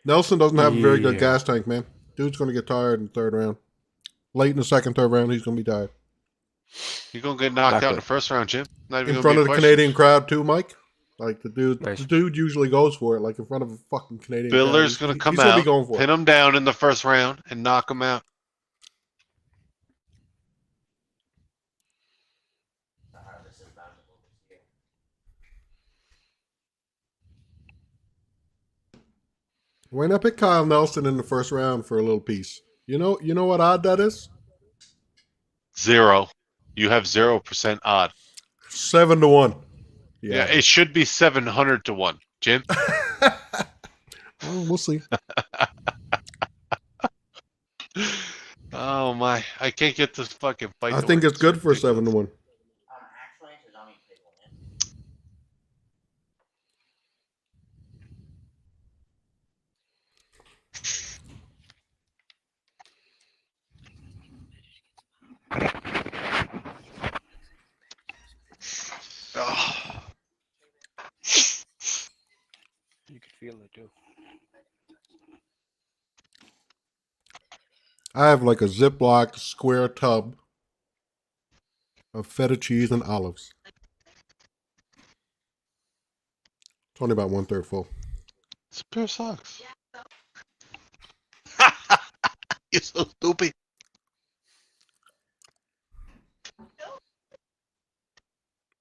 Nelson doesn't have a very good Yeah. gas tank, man. Dude's going to get tired in the third round. Late in the second, third round, he's going to be tired. You're gonna get knocked Not out in good. the first round, Jim. Not even In gonna front be a of the question. Canadian crowd, too, Mike. Like, the Nice. dude usually goes for it, like in front of a fucking Canadian Builder's crowd. gonna come he's gonna out, be going for pin it. him down in the first round, and knock him out. The harvest is bountiful this year. Why not pick Kyle Nelson in the first round for a little piece? You know what odd that is? 0. You have 0% odd. 7-1. Yeah, it should be 700 to 1, Jim. Well, we'll see. Oh my! I can't get this fucking fight. I to think work. it's good for a ridiculous. 7-1. Actually, it's a zombie pig one. Oh. You could feel it too. I have like a Ziploc square tub of feta cheese and olives. It's only about 1/3 full. It's a pair of socks. You're so stupid.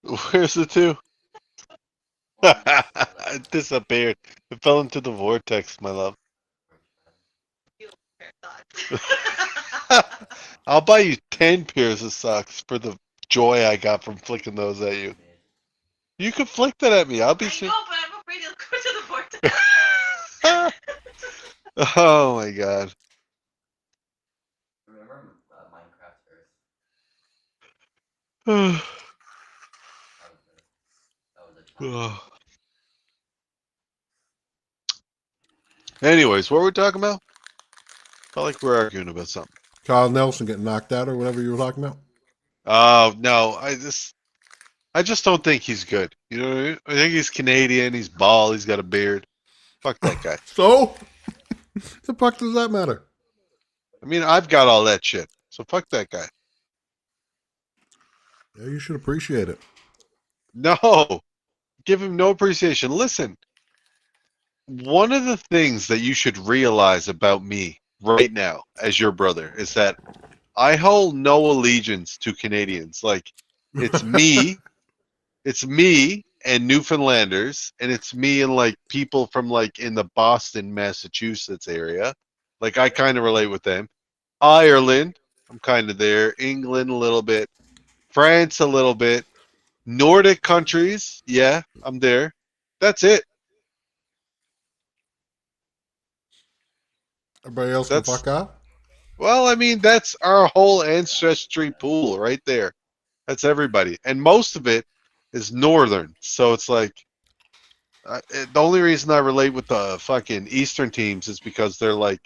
Where's the two? It disappeared. It fell into the vortex, my love. Pair of socks. I'll buy you 10 pairs of socks for the joy I got from flicking those at you. You can flick that at me. I'll be I sure. know, but I'm afraid it'll go to the vortex. Oh my god. Remember Minecraft Earth? Ugh. That was a time. Anyways, what were we talking about? Felt like we're arguing about something. Charles Nelson getting knocked out or whatever you were talking about. Oh no, I just don't think he's good. You know what I mean? I think he's Canadian, he's bald, he's got a beard. Fuck that guy. So, the fuck does that matter? I mean, I've got all that shit. So fuck that guy. Yeah, you should appreciate it. No. Give him no appreciation. Listen. One of the things that you should realize about me right now as your brother is that I hold no allegiance to Canadians. Like it's me and Newfoundlanders, and it's me and like people from like in the Boston, Massachusetts area. Like I kind of relate with them. Ireland, I'm kind of there. England a little bit. France a little bit. Nordic countries, yeah, I'm there. That's it. Everybody else can That's fuck off. Well, I mean, that's our whole ancestry pool right there. That's everybody. And most of it is northern. So it's like, the only reason I relate with the fucking eastern teams is because they're like,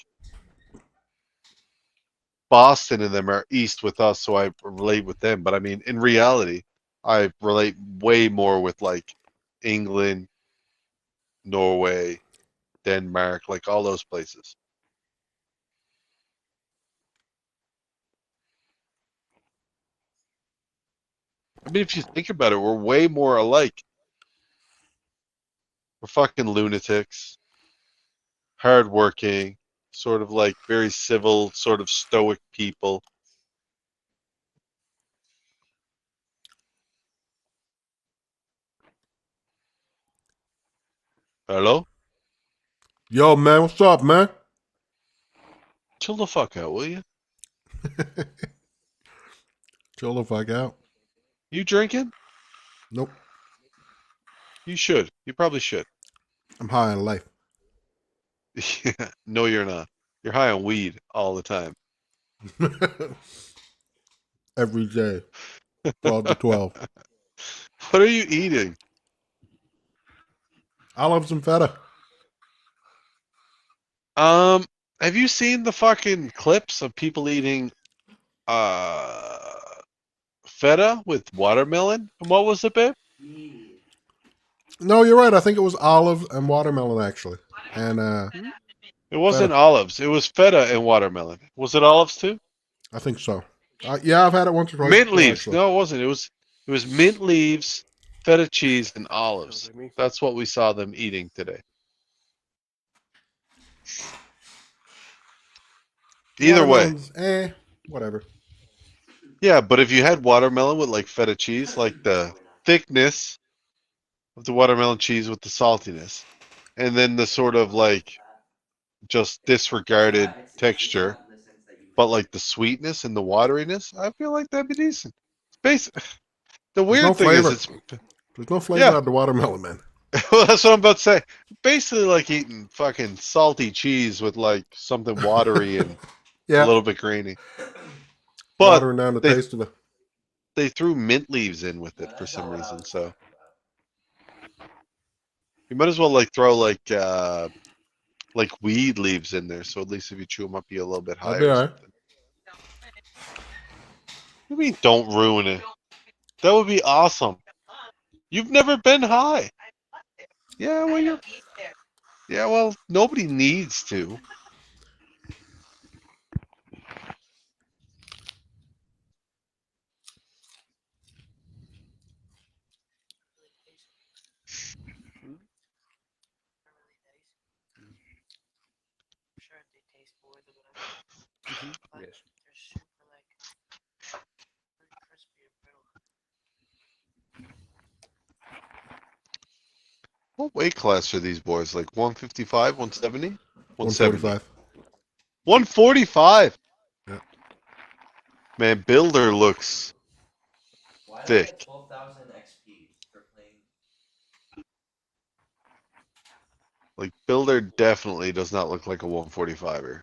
Boston and them are east with us, so I relate with them. But I mean, in reality, I relate way more with like England, Norway, Denmark, like all those places. I mean, if you think about it, we're way more alike. We're fucking lunatics, hardworking, sort of like very civil, sort of stoic people. Hello? Yo, man, what's up, man? Chill the fuck out, will you? Chill the fuck out. You drinking? Nope, You should. You probably should. I'm high on life. No, you're not. You're high on weed all the time. Every day, 12 to 12. What are you eating? Olives and feta. Have you seen the fucking clips of people eating feta with watermelon? And what was it, babe? No, you're right. I think it was olive and watermelon, actually. And It wasn't Feta. olives. It was feta and watermelon. Was it olives too? I think so. Yeah, I've had it once or twice. Mint before, leaves. actually. No, it wasn't. It was mint leaves, feta cheese, and olives. Sounds like me. That's what we saw them eating today. Either way. Watermelons, whatever. Yeah, but if you had watermelon with like feta cheese, like the thickness of the watermelon cheese with the saltiness, and then the sort of like just disregarded texture, but like the sweetness and the wateriness, I feel like that'd be decent. Basic. The There's no weird thing is flavor. it's There's no flavor Yeah. out of the watermelon, man. Well, that's what I'm about to say. Basically, like eating fucking salty cheese with like something watery and a Yeah, little bit grainy. But watering down the they taste of it. they threw mint leaves in with No, it for that's some not what I reason. was So talking you might as well like throw like weed leaves in there. So at least if you chew them up, you get a little bit That'd higher be or all right. something. What do you mean, don't ruin it? That would be awesome. You've never been high. Yeah, well, you're. Yeah, well, nobody needs to. Yes. What weight class are these boys? Like 155, 170? 170. 145. 145. Yeah. Man, Builder looks about. Why did I get thick. 12,000 XP for playing? Like Builder definitely does not look like a 145er.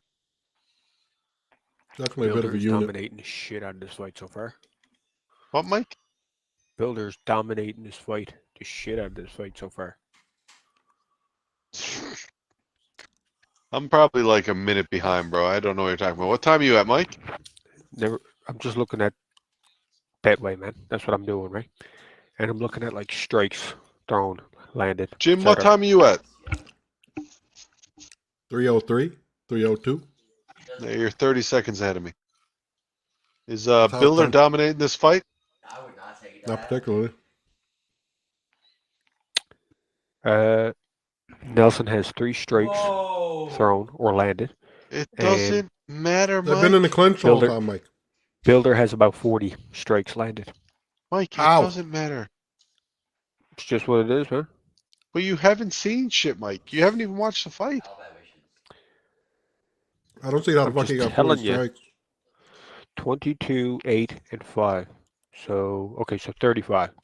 Definitely a bit of a Builder's unit. dominating the shit out of this fight so far. What, Mike? Builder's dominating this fight. The shit out of this fight so far. I'm probably like a minute behind, bro. I don't know what you're talking about. What time are you at, Mike? Never. I'm just looking at that way, man. That's what I'm doing, right? And I'm looking at like strikes thrown, landed. Jim, what etc. time are you at? 303, 302. Yeah, you're 30 seconds ahead of me. Is Top Builder 10. dominating this fight? I would not take Not that. particularly. Nelson has 3 strikes Whoa. thrown or landed. It And doesn't matter, They've been in the Mike. clinch the whole Builder- time, Mike. Builder has about 40 strikes landed. Mike, it How? doesn't matter. It's just what it is, man. But you haven't seen shit, Mike. You haven't even watched the fight. All bad wishes. I don't see how the I'm fuck he just got 40 telling you. strikes. 22, 8, and 5. So, okay, so 35 You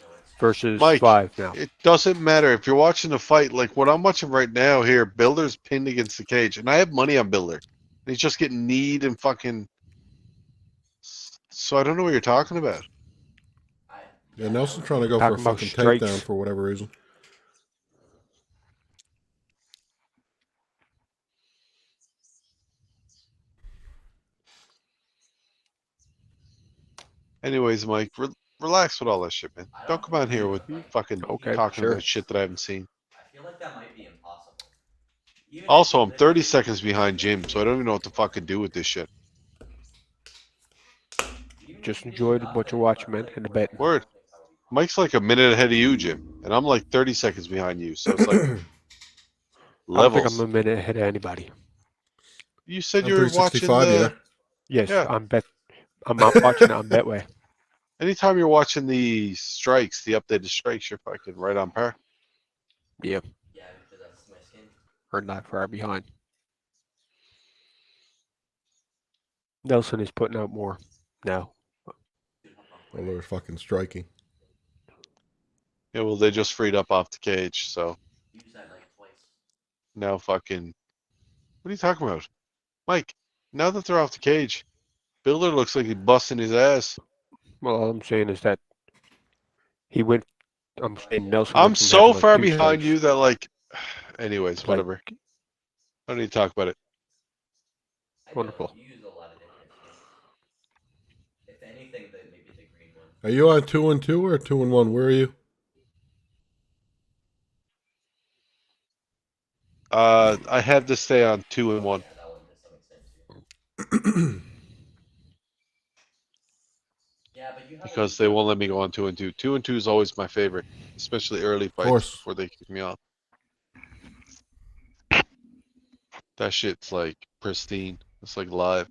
know it's versus Mike, 5 now. It doesn't matter if you're watching the fight. Like what I'm watching right now here, Builder's pinned against the cage, and I have money on Builder. And he's just getting kneed and fucking. So I don't know what you're talking about. Yeah, Nelson's trying to go for a Talking about fucking strikes. takedown for whatever reason. Anyways, Mike, relax with all that shit, man. I Don't come out here with fucking Okay, talking sure. about shit that I haven't seen. I feel like that might be impossible. Even if Also, you I'm 30 literally- seconds behind Jim, so I don't even know what to fucking do with this shit. even if Just you did enjoy what nothing, you're watching, but, man, like, and the where- bet. Word. Mike's like a minute ahead of you, Jim, and I'm like 30 seconds behind you. So it's like I don't think levels. I'm a minute ahead of anybody. You said I'm you were watching 365, the. yeah. Yes, Yeah. I'm not watching it on Betway. Anytime you're watching the strikes, the updated strikes, you're fucking right on par. Yeah, because that's my skin. Or not far behind. Nelson is putting out more now. Dude, hop on Well, quick. they're fucking striking. Yeah, well, they just freed up off the cage, so Use that like twice. now fucking. What are you talking about? Mike, now that they're off the cage, Builder looks like he's busting his ass. Well, all I'm saying is that he went. I'm saying Nelson. I'm went from so having, like, far 2 behind strikes. you that, like. Anyways, Like, whatever. I don't need to talk about it. I Wonderful. Don't know, you use a lot of different skins. If anything, maybe the green one. Are you on 2 and 2 or 2 and 1? Where are you? I had to stay on 2 and 1 Yeah, that one to some extent too. Yeah, but you have because they won't let me go on 2 and 2. 2 and 2 is always my favorite, especially early fights course. before they kick me off. That shit's like pristine. It's like live.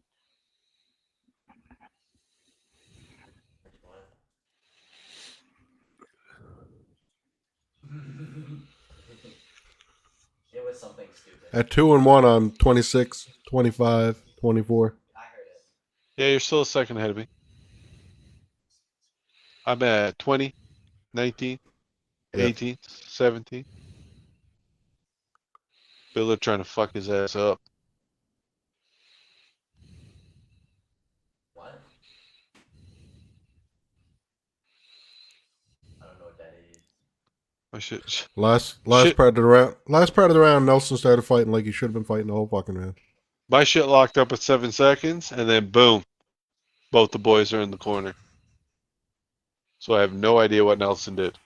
It was something stupid. At 2 and 1, I'm 26, 25, 24. I heard it. Yeah, you're still a second ahead of me. I'm at 20, 19. Yeah. 18, 17. Biller trying to fuck his ass up. What? I don't know what that is. My shit. Last Shit. part of the round. Last part of the round, Nelson started fighting like he should have been fighting the whole fucking round. My shit locked up at 7 seconds, and then boom, both the boys are in the corner. So I have no idea what Nelson did.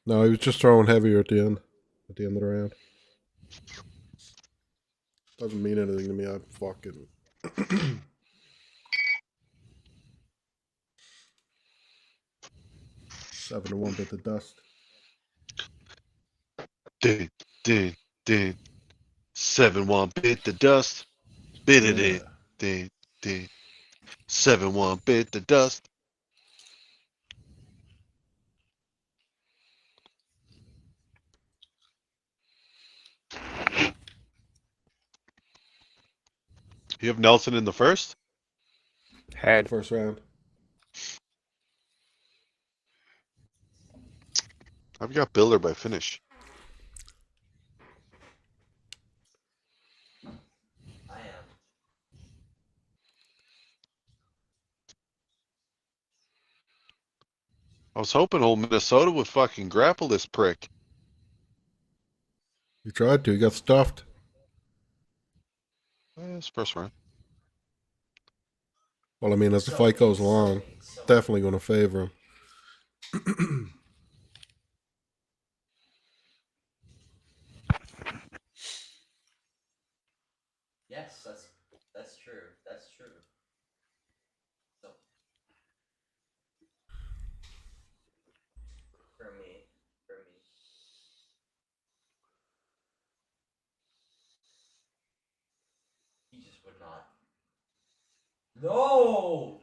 No, he was just throwing heavier at the end. At the end of the round. Doesn't mean anything to me. I fucking. 7-1 bit the dust. Ding, ding, ding. 7-1 bit the dust. Bit it in. Yeah. Ding, ding. 7-1 bit the dust. You have Nelson in the first? Had. First round. I've got Biller by finish. I am. I was hoping old Minnesota would fucking grapple this prick. He tried to. He got stuffed. It's first round. Well, I mean, as the So fight goes many, along, so many, so many. definitely going to favor him. Yes, that's true. That's true. So for me, he just would not. No.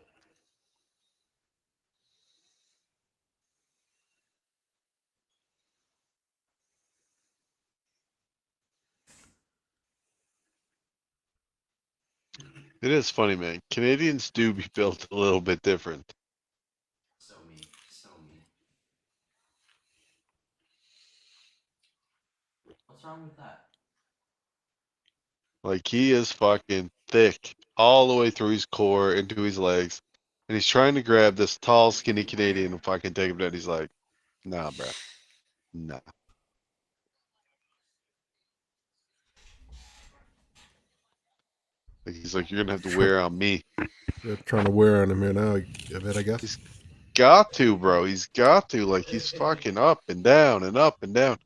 It is funny, man. Canadians do be built a little bit different. So me, so me. What's wrong with that? Like, he is fucking thick all the way through his core into his legs. And he's trying to grab this tall, skinny Canadian and fucking take him down. He's like, nah, bruh. Nah. Like, he's like, you're gonna have to wear on me. They're trying to wear on him here now, a bit, I guess. He's got to, bro. He's got to. Like, he's fucking up and down and up and down.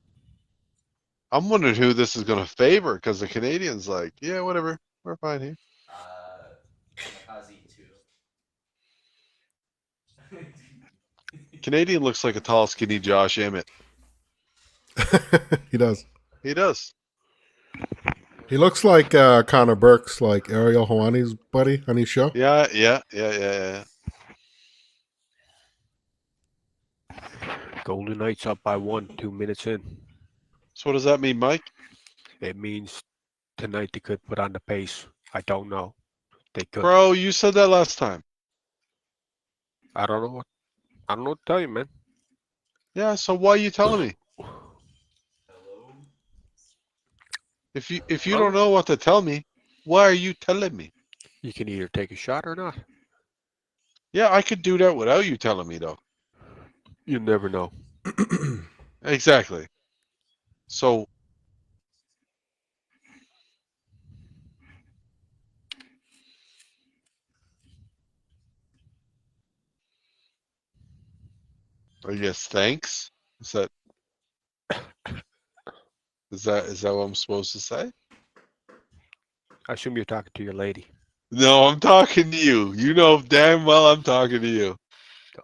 I'm wondering who this is gonna favor, because the Canadians like, yeah, whatever. We're fine here. Kamikaze 2. Canadian looks like a tall, skinny Josh Emmett. He does. He does. He looks like Connor Burke's, like Ariel Hawani's buddy on his show. Yeah. Golden Knights up by 1, 2 minutes in. So what does that mean, Mike? It means tonight they could put on the pace. I don't know. They could. Bro, you said that last time. I don't know what to tell you, man. Yeah, so why are you telling me? Hello. If you don't know what to tell me, why are you telling me? You can either take a shot or not. Yeah, I could do that without you telling me, though. You never know. Exactly. So I guess thanks. Is that is that what I'm supposed to say? I assume you're talking to your lady. No, I'm talking to you. You know damn well I'm talking to you.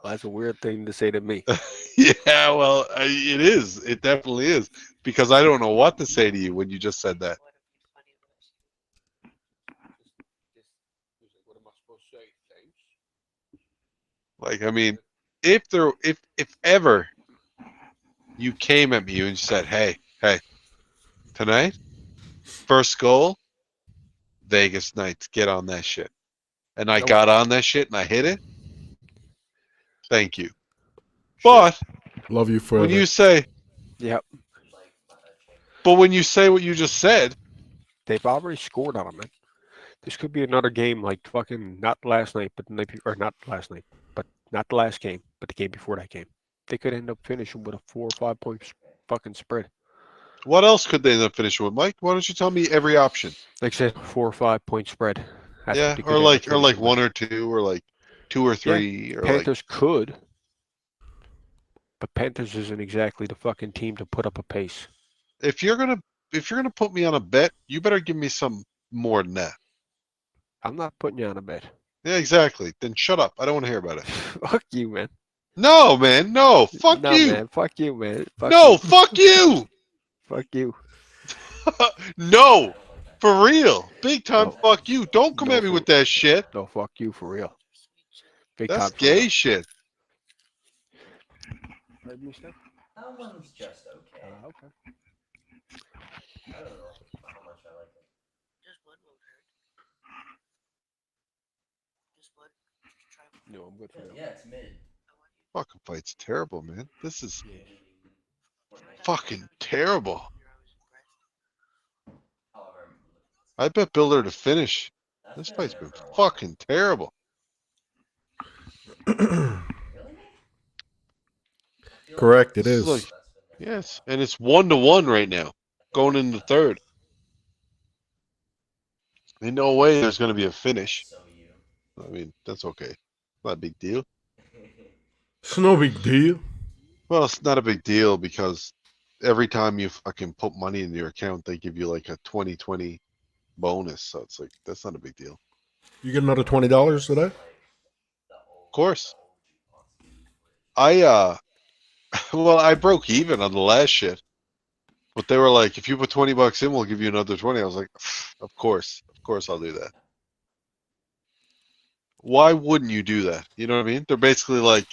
Oh, that's a weird thing to say to me. Yeah, well, it is. It definitely is. Because I don't know what to say to you when you just said that. What am I supposed to say? Thanks. Like, I mean, if ever you came at me and you said, hey, tonight, first goal, Vegas Knights, get on that shit. And I Nope. got on that shit and I hit it. Thank you. But Love you forever. When you say, Yep. Like, change. but when you say what you just said, They've already scored on him, man. This could be another game like fucking not last night, but the night or not last night, but not the last game, but the game before that game. They could end up finishing with a 4 or 5 point fucking spread. what else could they end up finishing with, Mike? Why don't you tell me every option? Like I said, 4 or 5 point spread. That's Yeah, what they could or end up like finishing one with. or two, or like 2 or 3, or like Panthers could, but Panthers isn't exactly the fucking team to put up a pace. if you're gonna put me on a bet, you better give me some more than that. I'm not putting you on a bet. Yeah, exactly. Then shut up. I don't want to hear about it. Fuck you, man. No, man. No. Fuck No, you. man. Fuck you, man. Fuck No. you. Fuck you. Fuck you. No. For real. Big time. No. Fuck you. Don't come No, at me for- with that shit. No, fuck you for real. Big That's time for gay real. shit. That one's just okay. Okay. I don't know how much I like it. Just blood won't hurt. Just blood. Just try. No, I'm good for real. Yeah, it's mid. Fucking fight's terrible, man. This is Yeah. fucking terrible. However, I bet Builder to finish. that's This been fight's there been for a while. fucking terrible. Really? Correct, it This is. is like- Yes, and it's 1-1 right now, going into third. Ain't no way there's gonna be a finish. So you. I mean, that's okay. Not a big deal. It's no big deal. Well, it's not a big deal because every time you fucking put money in your account, they give you like a 20/20 bonus. So it's like, that's not a big deal. You get another $20 today? Of course. I well, I broke even on the last shit. But they were like, if you put $20 in, we'll give you another 20. I was like, of course I'll do that. Why wouldn't you do that? You know what I mean? They're basically like,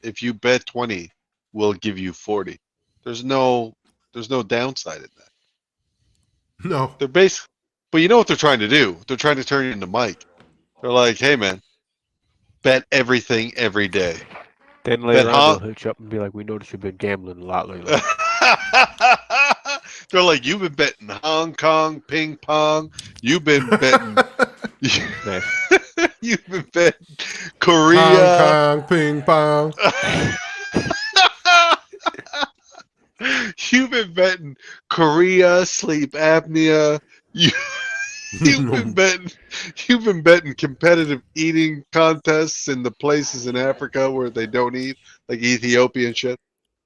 if you bet 20, we'll give you 40. There's no downside in that. No. They're basically, but you know what they're trying to do? They're trying to turn you into Mike. They're like, hey man, bet everything every day. Then later Bet on, they'll hit you up and be like, we noticed you've been gambling a lot lately. They're like, you've been betting Hong Kong ping pong. You've been betting. Nice. You've been betting Korea. Hong Kong, ping pong. You've been betting Korea, sleep apnea. You've been betting competitive eating contests in the places in Africa where they don't eat, like Ethiopian shit.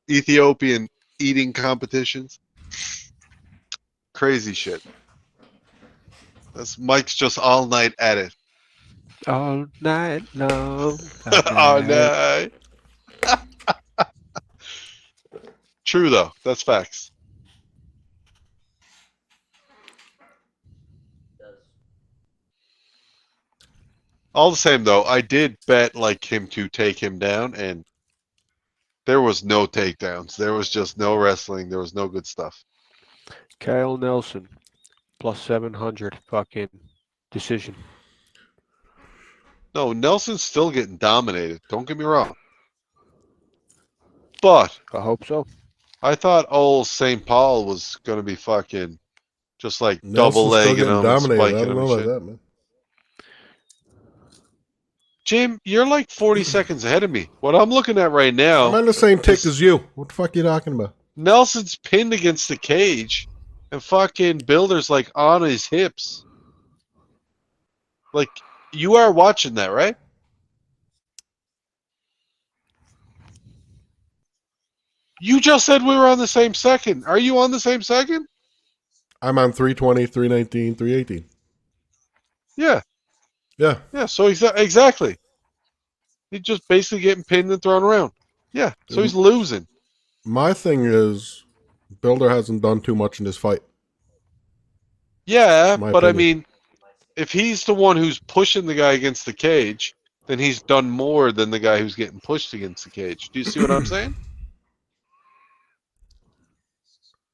Ethiopian eating competitions. Crazy shit. That's Mike's just all night at it. All night long. All night. True though. That's facts. All the same though, I did bet like him to take him down, and there was no takedowns. There was just no wrestling. There was no good stuff. Kyle Nelson, plus 700 fucking decision. No, Nelson's still getting dominated. Don't get me wrong. But I hope so. I thought old St. Paul was gonna be fucking just like Nelson's double still legging getting him and dominated. spiking I him don't know and about shit. that, man. Jim, you're like 40 seconds ahead of me. What I'm looking at right I'm now, on the same tick as you. What the fuck are you talking about? Nelson's pinned against the cage, and fucking Builder's like on his hips. Like, you are watching that, right? You just said we were on the same second. Are you on the same second? I'm on 320, 319, 318. Yeah. Yeah. Yeah, so exactly. He's just basically getting pinned and thrown around. Yeah, so he's losing. My thing is, Builder hasn't done too much in this fight. Yeah, My but I opinion. mean, if he's the one who's pushing the guy against the cage, then he's done more than the guy who's getting pushed against the cage. Do you see what I'm saying?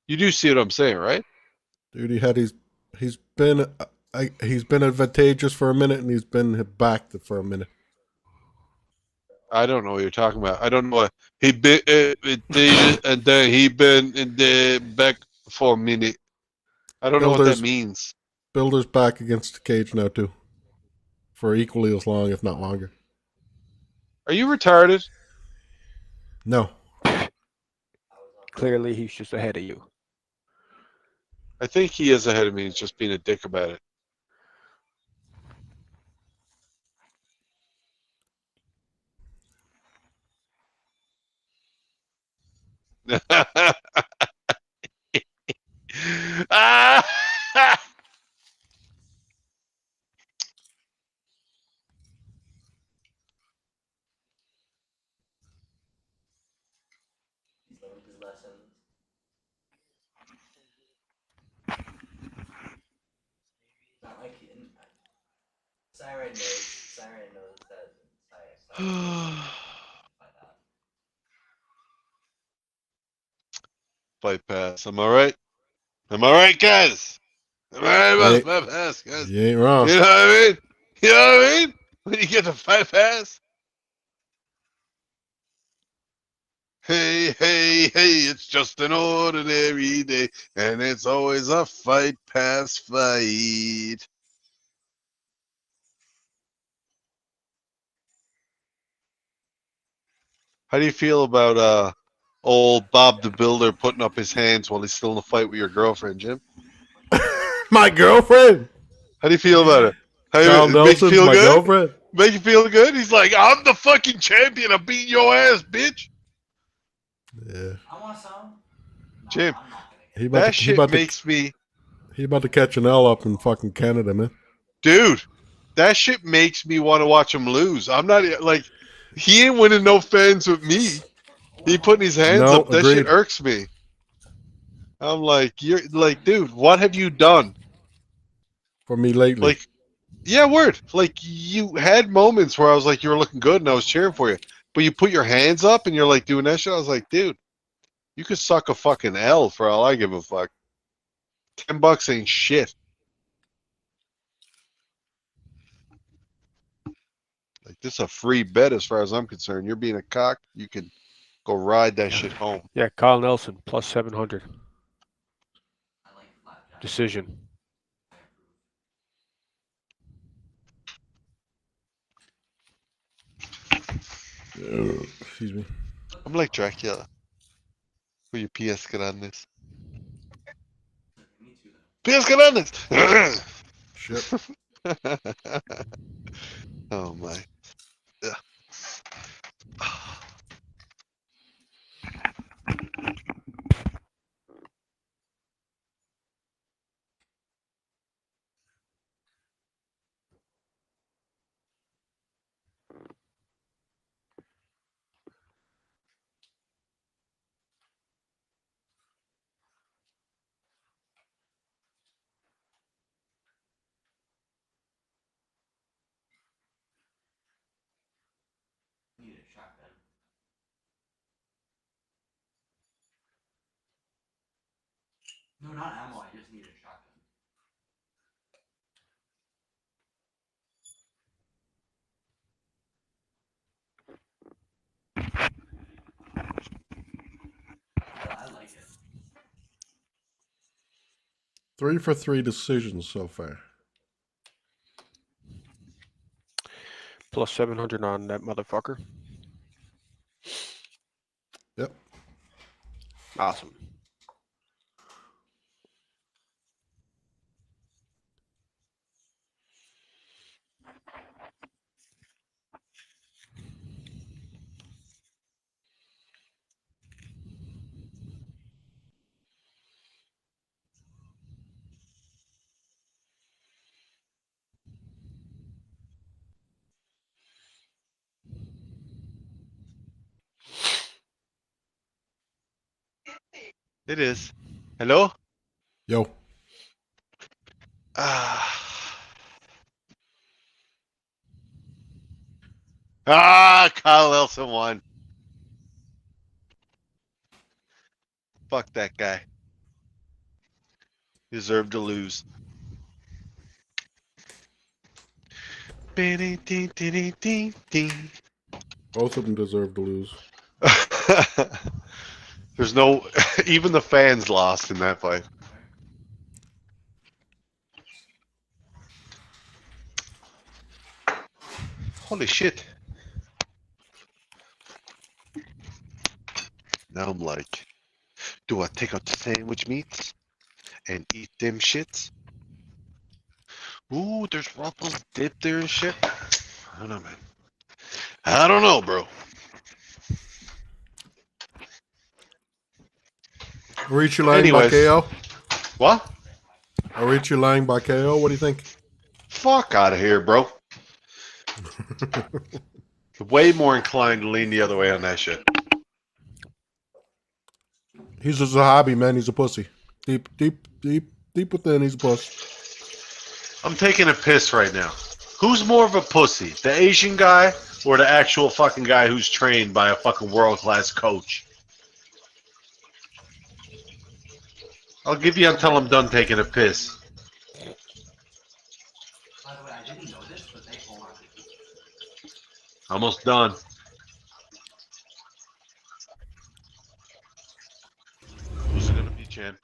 You do see what I'm saying, right? Dude, he's been advantageous for a minute, and he's been backed for a minute. I don't know what you're talking about. I don't know what he been and then he been in the back for a minute. I don't know what that Builder's means. Builder's back against the cage now too, for equally as long, if not longer. Are you retarded? No, Clearly, he's just ahead of you. I think he is ahead of me. He's just being a dick about it. Ah! He's learned his lessons. Not like Siren knows. Siren knows that. Siren knows by that. Fight pass. Am I right? Am I right, guys? Am I right about the fight pass, guys? you ain't wrong. You know what I mean? You know what I mean? When you get the fight pass. Hey, hey, hey, it's just an ordinary day, and it's always a fight pass fight. How do you feel about old Bob the Builder putting up his hands while he's still in a fight with your girlfriend, Jim? My girlfriend, How do you feel about it? How Carl it make you Nelson's feel my good? girlfriend. Make you feel good? He's like, I'm the fucking champion. I'm beating your ass, bitch. Yeah, I want some. No, Jim, I'm not gonna get he it. about that to, he shit about makes to, me, he about to catch an L up in fucking Canada, man. dude. That shit makes me want to watch him lose. I'm not like, he ain't winning no fans with me. He putting his hands No, up. That shit agreed. irks me. I'm like, you're like, dude, what have you done? For me lately. Like, yeah, word. Like, you had moments where I was like, you were looking good and I was cheering for you. But you put your hands up and you're like doing that shit. I was like, dude, you could suck a fucking L for all I give a fuck. $10 ain't shit. Like, this is a free bet as far as I'm concerned. You're being a cock. You can go ride that shit home. Yeah, Kyle Nelson plus 700 I like flapjack. decision. I approve. Excuse me. I'm like Dracula. Put your PS Grandes. Me too, though. PS Grandes! Shit. Oh my. Ugh. Need a shotgun. No, not ammo. I just need a shotgun. I like it. 3 for 3 decisions so far. Plus 700 on that motherfucker. Yep. Awesome. It is. Hello? Yo. Ah. Ah, Kyle Nelson won. Fuck that guy. Deserved to lose. Ding, ding, ding, ding, ding. Both of them deserve to lose. There's no, even the fans lost in that fight. Holy shit. Now I'm like, do I take out the sandwich meats and eat them shits? Ooh, there's Ruffles dip there and shit. I don't know, man. I don't know, bro. Reach your line by Anyways. KO. What? I reach your line by KO. What do you think? Fuck out of here, bro. Way more inclined to lean the other way on that shit. He's a Zahabi, man. He's a pussy. Deep within, he's a puss. I'm taking a piss right now. Who's more of a pussy? The Asian guy or the actual fucking guy who's trained by a fucking world-class coach? I'll give you until I'm done taking a piss. By the way, I didn't know this, but they are. Almost done. Who's it gonna be, champ?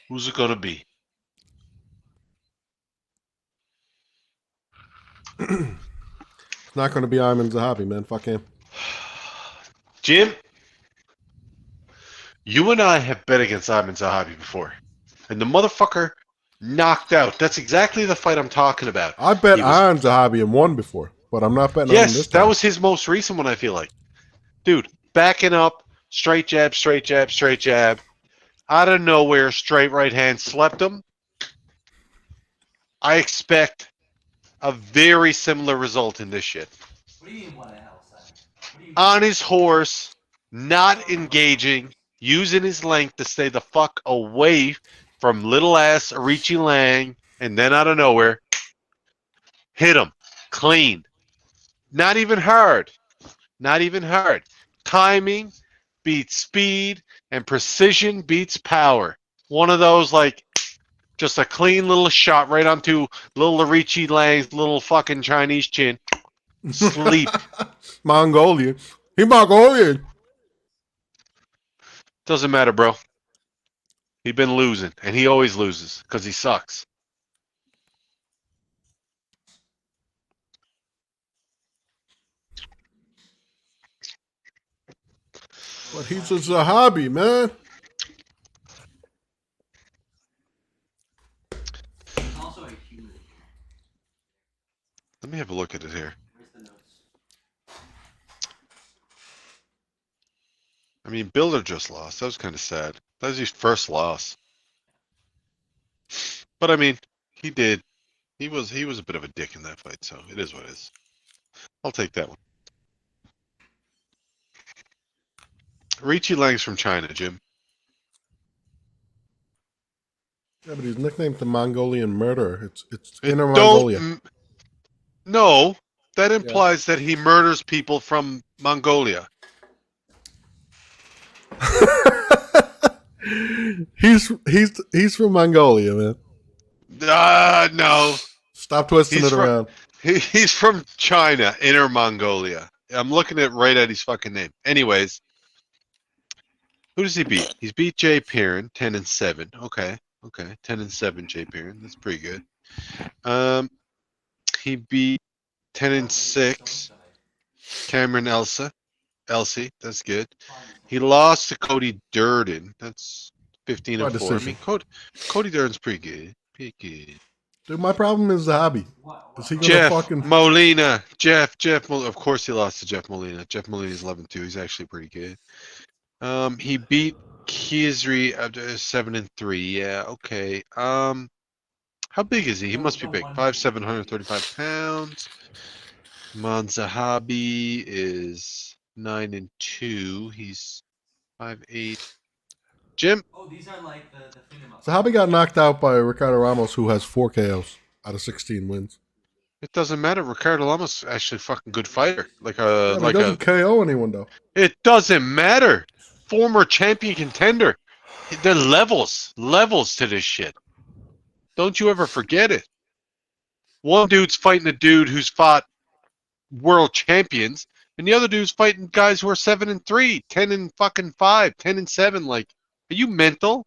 Who's it gonna be? It's not going to be Ayman Zahabi, man. Fuck him. Jim, you and I have bet against Ayman Zahabi before, and the motherfucker knocked out. That's exactly the fight I'm talking about. I bet He was- Ayman Zahabi and won before, but I'm not betting on him Yes, this that time. was his most recent one, I feel like. Dude, backing up, straight jab, straight jab, straight jab. Out of nowhere, straight right hand, slept him. I expect a very similar result in this shit. What do you mean, what the hell, son? What do you On his horse, not engaging, using his length to stay the fuck away from little ass Arichi Lang, and then out of nowhere, hit him. Clean. Not even hard. Not even hard. Timing beats speed, and precision beats power. One of those, like, just a clean little shot right onto little Arichi Lang's little fucking Chinese chin. Sleep. Mongolian. He Mongolian. Doesn't matter, bro. He been losing, and he always loses because he sucks. But he's a Zahabi, man. He's also a human. Let me have a look at it here. Where's the notes? I mean, Builder just lost. That was kind of sad. That was his first loss. But I mean, he did. He was a bit of a dick in that fight, so it is what it is. I'll take that one. Richie Lang's from China, Jim. Yeah, but he's nicknamed the Mongolian murderer. It's It Inner don't Mongolia. No, that implies that he murders people from Mongolia. he's from Mongolia, man. No. Stop twisting He's it from- around. He's from China, Inner Mongolia. I'm looking at right at his fucking name. Anyways, who does he beat? He's beat Jay Perrin, 10-7. Okay, 10-7 Jay Perrin. That's pretty good. He beat 10-6 Cameron Elsie. That's good. He lost to Cody Durden. That's 15-4. I decision. mean, Cody Durden's pretty good. Pretty good. Dude, my problem is Zahabi. Is he gonna Jeff fucking Molina. Of course he lost to Jeff Molina. Jeff Molina's 11-2. He's actually pretty good. He beat Kiesri 7-3. Yeah, okay. How big is he? He must be big. 5'7", 135 pounds. Manzahabi is 9-2. He's 5'8". Jim, Oh, these are like the thingamabob. Zahabi got knocked out by Ricardo Ramos, who has 4 KOs out of 16 wins. it doesn't matter. Ricardo Lamas is actually a fucking good fighter. Yeah, but he doesn't KO anyone though. It doesn't matter. Former champion contender. There are levels to this shit. Don't you ever forget it. One dude's fighting a dude who's fought world champions, and the other dude's fighting guys who are 7-3, 10-5, 10-7. Like, are you mental?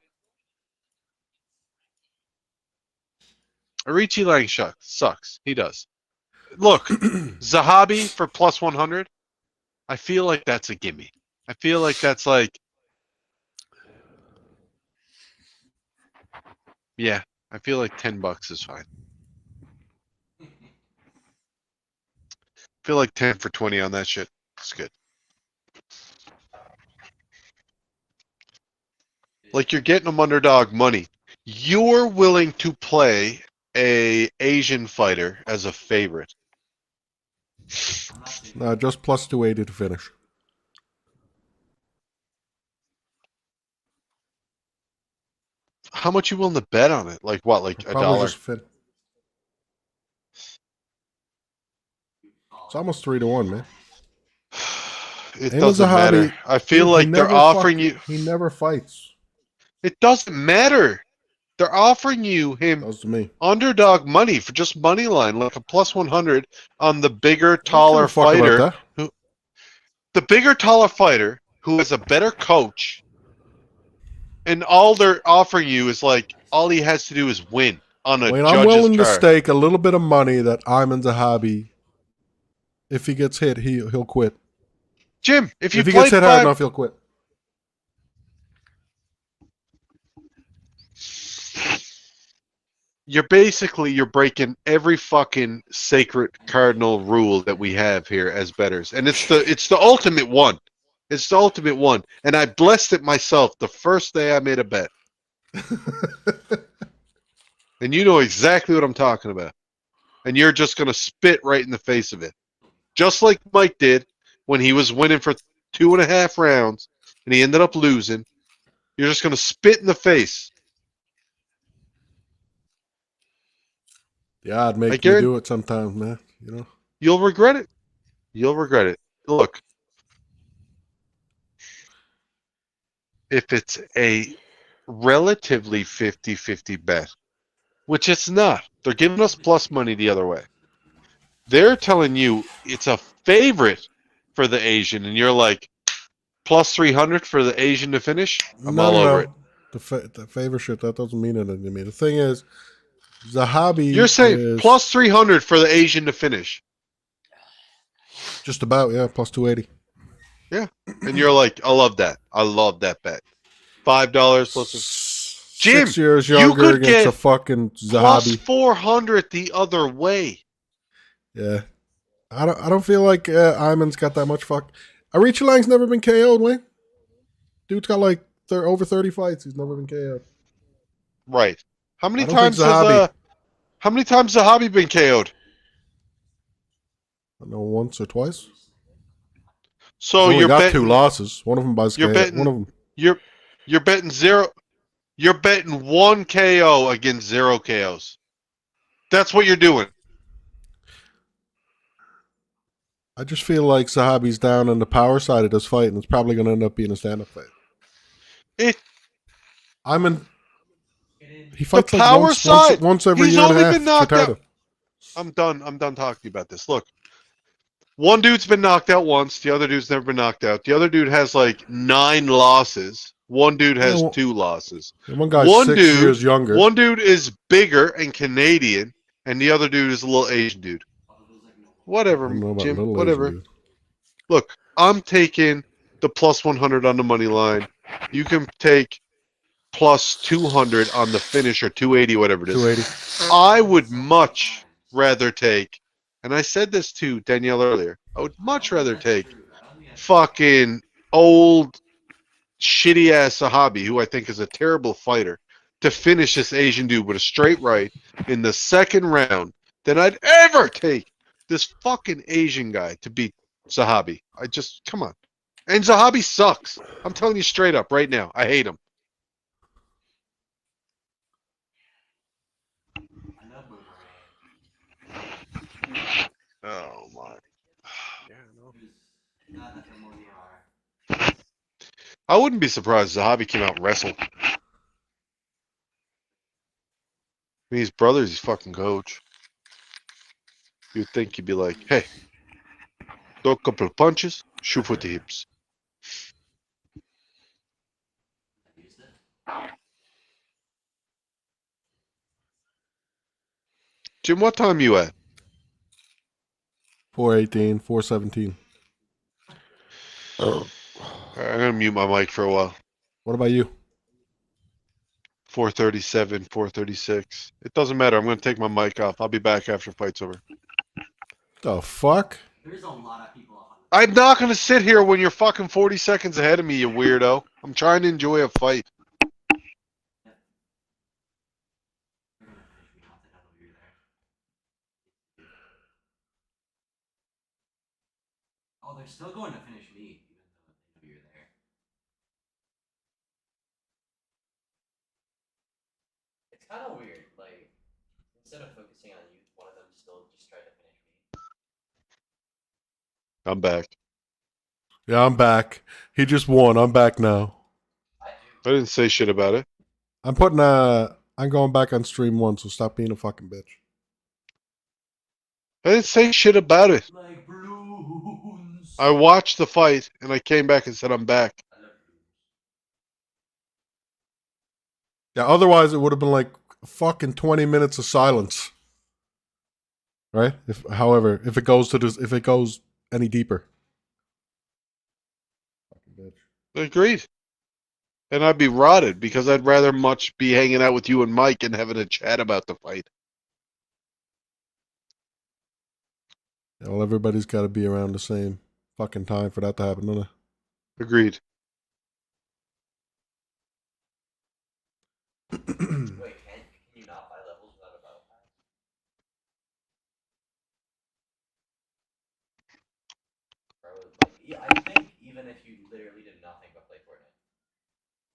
Arichi Lang sucks. He does. Look, Zahabi for plus 100. I feel like that's a gimme. I feel like that's like, yeah. I feel like $10 is fine. I feel like 10 for 20 on that shit. It's good. Like, you're getting them underdog money. You're willing to play a Asian fighter as a favorite. Just plus 280 to finish. How much you willing to bet on it? Like what? Like Probably $1? just fit. It's almost 3-1, man. It Aim doesn't Zahabi, matter. I feel he like they're never offering you. He never fights. It doesn't matter. They're offering you him Does to me. underdog money for just money line, like a plus 100 on the bigger, I don't taller give a fuck about fighter. that. The bigger, taller fighter who has a better coach, and all they're offering you is like all he has to do is win on a Wayne, judge's I'm willing to card. stake a little bit of money that Ayman Zahabi, if he gets hit, he'll quit. Jim, if If he play gets hit hard five, enough, he'll quit. you're breaking every fucking sacred cardinal rule that we have here as bettors, and it's the ultimate one. It's the ultimate one, and I blessed it myself the first day I made a bet, and you know exactly what I'm talking about, and you're just gonna spit right in the face of it, just like Mike did when he was winning for 2.5 rounds and he ended up losing. You're just gonna spit in the face. The odd make me guarantee- do it sometimes, man. You know. You'll regret it. You'll regret it. Look, if it's a relatively 50-50 bet, which it's not, they're giving us plus money the other way. They're telling you it's a favorite for the Asian, and you're like, plus 300 for the Asian to finish? I'm all over it. The favor shit, that doesn't mean anything to me. The thing is, Zahabi You're saying is plus 300 for the Asian to finish. just about, yeah, plus 280. Yeah. And you're like, I love that. I love that bet. $5 plus Jim, 6 years you younger could against get a fucking plus Zahabi. 400 the other way. Yeah. I don't feel like Iman's got that much fuck. Arichi Lang's never been KO'd, Wayne. Dude's got like over 30 fights. He's never been KO'd. Right. How many I don't times think has Zahabi been KO'd? I know once or twice. So He's only you're got betting 2 losses. One of them by You're KO. betting- One of them. you're betting zero. You're betting 1 KO against 0 KOs. That's what you're doing. I just feel like Zahabi's down on the power side of this fight, and it's probably going to end up being a stand-up fight. It, He fights like power side, once every he's year and a only half. been knocked Ricardo. out. I'm done talking about this. Look, one dude's been knocked out once. The other dude's never been knocked out. The other dude has like 9 losses. One dude has Yeah, 2 losses. One guy's 6 years younger. One dude is bigger and Canadian, and the other dude is a little Asian dude. Whatever, I don't know about Jim. little Whatever. Asian dude. Look, I'm taking the plus 100 on the money line. You can take plus 200 on the finish or 280, whatever it is. 280. I would much rather take, and I said this to Danielle earlier, I would much rather take fucking old shitty ass Sahabi, who I think is a terrible fighter, to finish this Asian dude with a straight right in the second round than I'd ever take this fucking Asian guy to beat Zahabi. Come on. And Zahabi sucks. I'm telling you straight up right now. I hate him. Oh my. Yeah, no. I wouldn't be surprised if Zahabi came out and wrestled. I mean, his brother's his fucking coach. You'd think you'd be like, hey, throw a couple of punches, shoot for the hips. Used it. Jim, what time you at? 4:18, 4:17. All right, I'm gonna mute my mic for a while. What about you? 4:37, 4:36. It doesn't matter. I'm gonna take my mic off. I'll be back after fight's over. The fuck? There's a lot of people on the I'm not gonna sit here when you're fucking 40 seconds ahead of me, you weirdo. I'm trying to enjoy a fight. They're gonna finish me off. They don't know you're there. Oh, they're still going to finish me, even though they know you're there. It's kind of weird. Like, instead of focusing on you, one of them still just tried to finish me. I'm back. Yeah, I'm back. He just won. I'm back now. I do. I didn't say shit about it. I'm going back on stream 1, so stop being a fucking bitch. I didn't say shit about it. Like balloons. I watched the fight and I came back and said I'm back. I love balloons. Yeah, otherwise it would have been like fucking 20 minutes of silence. Right? However, if it goes any deeper. Fucking bitch. Agreed. And I'd be rotted because I'd rather much be hanging out with you and Mike and having a chat about the fight. Yeah, well, everybody's got to be around the same fucking time for that to happen, doesn't it? Agreed. Wait, can you not buy levels without a battle pass? Bro, like, I think even if you literally did nothing but play Fortnite,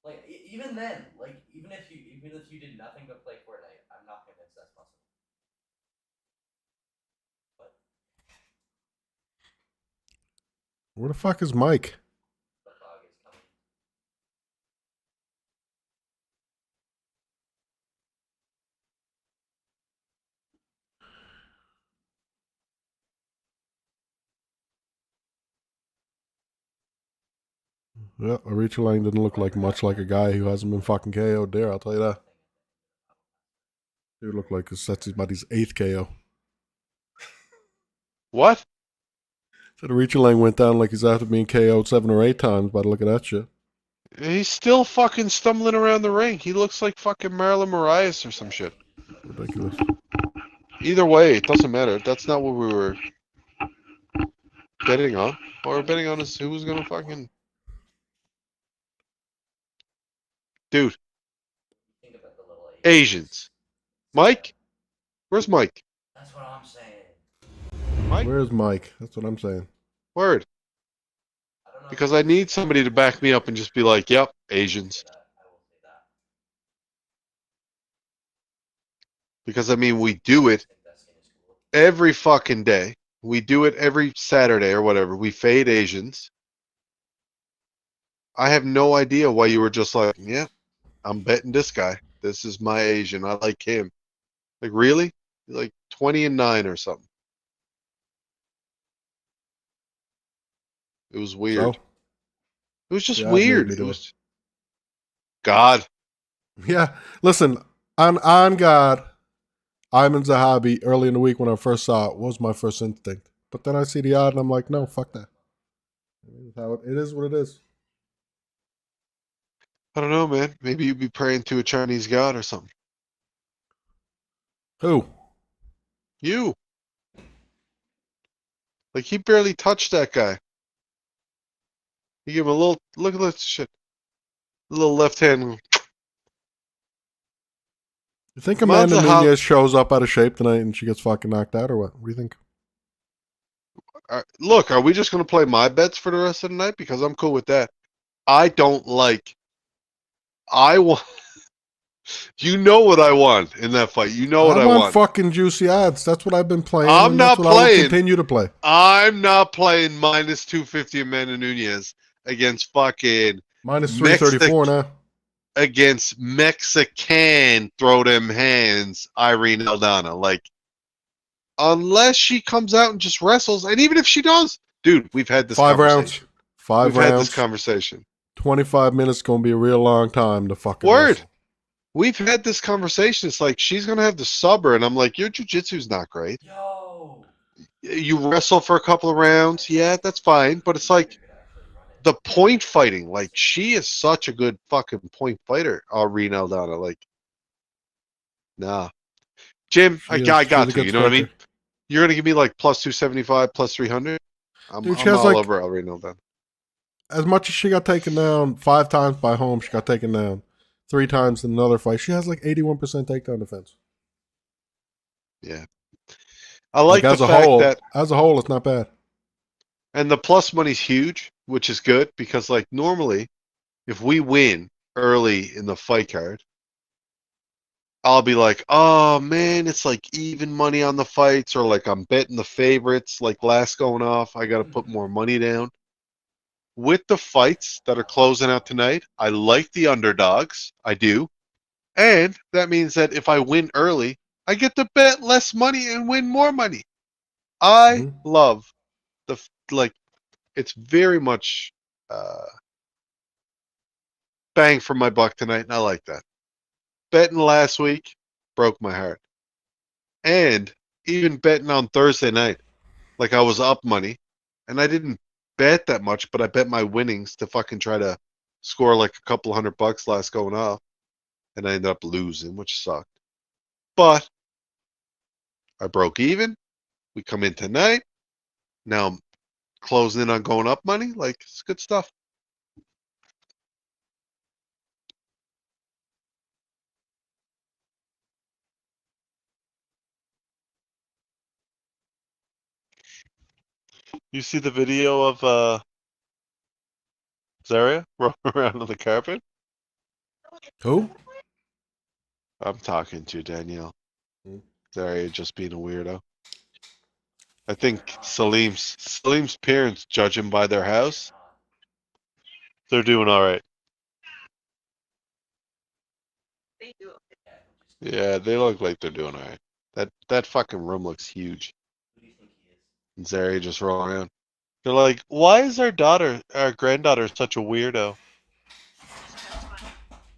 like even then, like even if you did nothing but play Fortnite, I'm not convinced that's possible. But Where the fuck is Mike? the fog is coming. Yeah, Aretha Lang didn't look like much like a guy who hasn't been fucking KO'd there, I'll tell you that. Dude looked like that's about his 8th KO. What? Said Aretha Lang went down like he's after being KO'd 7 or 8 times by the look of that shit. He's still fucking stumbling around the ring. He looks like fucking Marilyn Marias or some shit. Ridiculous. Either way, it doesn't matter. That's not what we were betting on. What we're betting on is who was gonna fucking... Dude, Think about the little Asians. Mike? Where's Mike? That's what I'm saying. Mike? Where's Mike? That's what I'm saying. Word. I don't know. Because I need somebody to back me up and just be like, yep, Asians. I will say that. Because, I mean, we do it Investing is cool. every fucking day. We do it every Saturday or whatever. We fade Asians. I have no idea why you were just like, yeah, I'm betting this guy. This is my Asian. I like him. Like, really? Like 20-9 or something. It was weird. So? It was just Yeah, it made weird. me It do was... God. Yeah, listen, on God, Ayman Zahabi, early in the week when I first saw it, was my first instinct. But then I see the odd and I'm like, no, fuck that. It is what it is. I don't know, man. Maybe you'd be praying to a Chinese god or something. Who? You. Like, he barely touched that guy. He gave him a little, look at that shit. A little left hand. You think Amanda Zahabi- Nunes shows up out of shape tonight and she gets fucking knocked out or what? What do you think? Look, are we just going to play my bets for the rest of the night? Because I'm cool with that. I don't like. I want. You know what I want in that fight. You know what I want want. fucking juicy odds. That's what I've been playing. I'm and not that's what I will playing. continue to play. I'm not playing minus 250 Amanda Nunes against fucking Minus 334 now. against Mexican throw them hands Irene Aldana. Like, unless she comes out and just wrestles. And even if she does, dude, we've had this 5 rounds. conversation. 5 We've had this rounds. conversation. 25 minutes going to be a real long time to fucking Word. wrestle. We've had this conversation. It's like she's gonna have to sub her, and I'm like, your jujitsu's not great. Yo. You wrestle for a couple of rounds, yeah, that's fine. But it's like the point fighting. Like she is such a good fucking point fighter. Rena Aldana. Like, nah, Jim, I She's a got to. good You know what I mean? striker. You're gonna give me like plus 275, plus 300. Dude, she I'm has all like, over Rena Aldana. as much as she got taken down 5 times by Holmes, she got taken down 3 times in another fight. She has like 81% takedown defense. Yeah, I like the as a fact whole, that, it's not bad. and the plus money's huge, which is good because like normally, if we win early in the fight card, I'll be like, oh man, it's like even money on the fights, or like I'm betting the favorites, like last going off, I got to put more money down. With the fights that are closing out tonight, I like the underdogs. I do. And that means that if I win early, I get to bet less money and win more money. I love like, it's very much bang for my buck tonight, and I like that. Betting last week broke my heart. And even betting on Thursday night, like I was up money, and I didn't bet that much, but I bet my winnings to fucking try to score like a couple $100 last going off, and I ended up losing, which sucked. But I broke even. We come in tonight. Now I'm closing in on going up money. Like, it's good stuff. You see the video of Zaria rolling around on the carpet? Who? I'm talking to Danielle. Hmm. Zaria just being a weirdo. I think Salim's parents, judging by their house, they're doing all right. They do. Yeah, they look like they're doing all right. That fucking room looks huge. Who do you think he is? And Zaria just rolling around. They're like, why is our granddaughter, such a weirdo?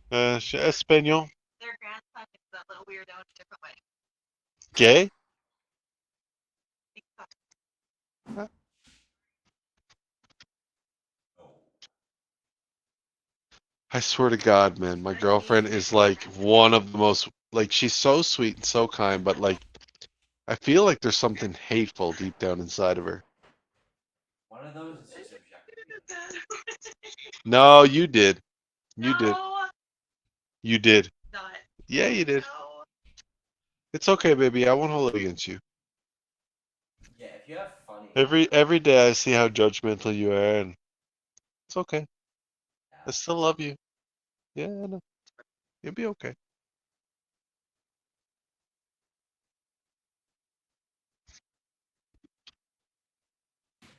That's funny. Espanol, Their grandson is that little weirdo in a different way. gay? Tik Tok. I swear to God, man, my girlfriend is like one of the most, like, she's so sweet and so kind, but like, I feel like there's something hateful deep down inside of her. One of those is just objective. No, you did. You did. No, You did. not. Yeah, you did. No. It's okay, baby. I won't hold it against you. Yeah, if you have funny. Every day I see how judgmental you are, and it's okay. I still love you. Yeah, I know. You'll be okay.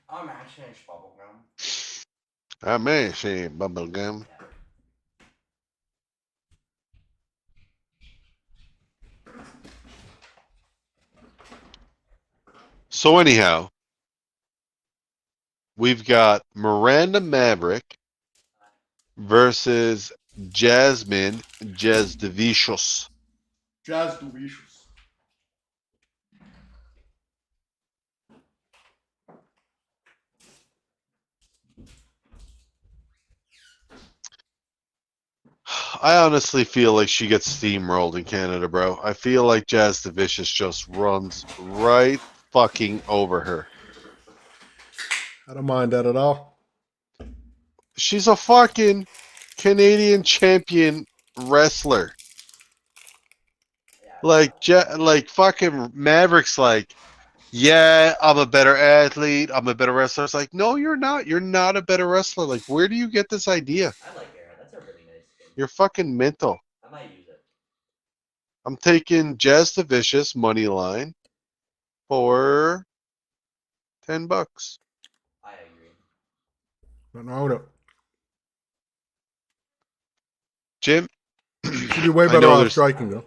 I'm actually in bubblegum. I may say bubblegum. Yeah. So anyhow, we've got Miranda Maverick versus Jasmine Jasdevicius. Jazz delicious. I honestly feel like she gets steamrolled in Canada, bro. I feel like Jasdevicius just runs right fucking over her. I don't mind that at all. She's a fucking Canadian champion wrestler. Yeah. Like fucking Maverick's like, yeah, I'm a better athlete. I'm a better wrestler. It's like, no, you're not. You're not a better wrestler. Like, where do you get this idea? I like Era. That's a really nice skin. You're fucking mental. I might use it. I'm taking Jazz the Vicious money line for $10. I agree. Nothing wrong with it. Jim, She'd be way I better know off there's striking, though.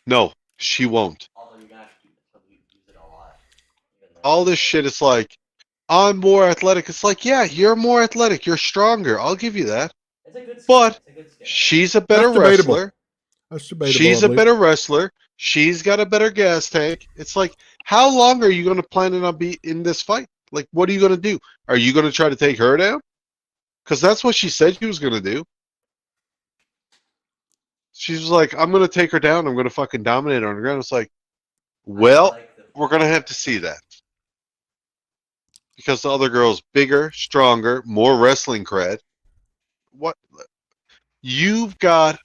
no. She won't. Although you're gonna all this shit is like, I'm more athletic. It's like, yeah, you're more athletic. You're stronger. I'll give you that. It's a good skin. But It's a good skin. she's a better That's debatable. wrestler. That's debatable. She's I a believe. better wrestler. She's got a better gas tank. It's like, how long are you going to plan on be in this fight? Like, what are you going to do? Are you going to try to take her down? Because that's what she said she was going to do. She was like, I'm going to take her down. I'm going to fucking dominate her on the ground. It's like, well, we're going to have to see that. Because the other girl's bigger, stronger, more wrestling cred. What? You've got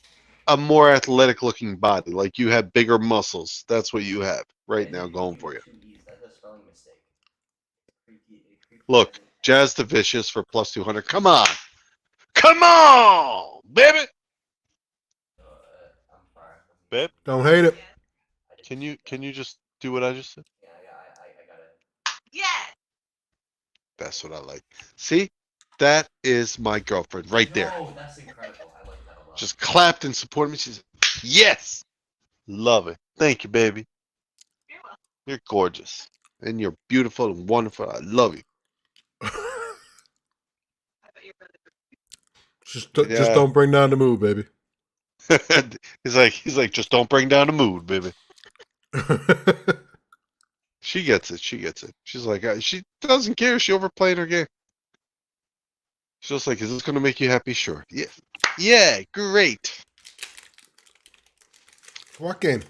a more athletic looking body. Like you have bigger muscles. That's what you have right now going for you. That's a spelling mistake. Look, Jazz the Vicious for plus 200. Come on. Come on, baby. I'm sorry. Babe, Don't hate it. can you just do what I just said? Yeah, I got it. Yeah. That's what I like. See? That is my girlfriend right there. Oh, that's incredible. I like that a lot. Just clapped and supported me. She's yes. Love it. Thank you, baby. You're welcome. You're gorgeous. And you're beautiful and wonderful. I love you. I bet your brother. Just Yeah. don't bring down the mood, baby. he's like, just don't bring down the mood, baby. She gets it. She gets it. She's like, she doesn't care. She overplayed her game. She's just like, is this going to make you happy? Sure. Yeah. Yeah, great. What game?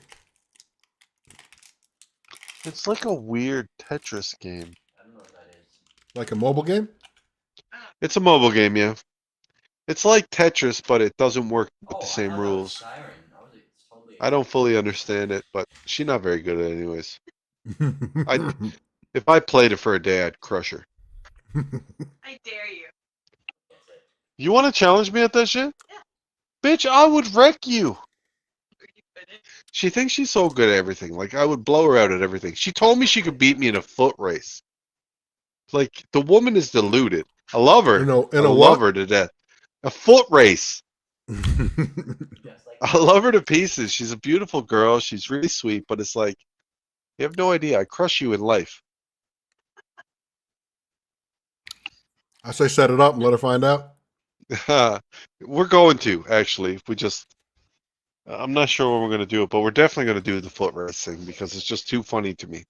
It's like a weird Tetris game. I don't know what that is. Like a mobile game? It's a mobile game, yeah. It's like Tetris, but it doesn't work with the I same thought that was rules. Siren. It's totally. I don't fully understand it, but she's not very good at it anyways. If I played it for a day, I'd crush her. I dare you. You want to challenge me at that shit? Yeah. Bitch, I would wreck you. Are you finished? She thinks she's so good at everything. Like, I would blow her out at everything. She told me she could beat me in a foot race. Like, the woman is deluded. I love her. In a I love what? her to death. A foot race. Just like I love her to pieces. She's a beautiful girl. She's really sweet, but it's like, you have no idea. I crush you in life. I say set it up and let her find out. We're going to, actually. If we just... I'm not sure when we're going to do it, but we're definitely going to do the foot race thing because it's just too funny to me.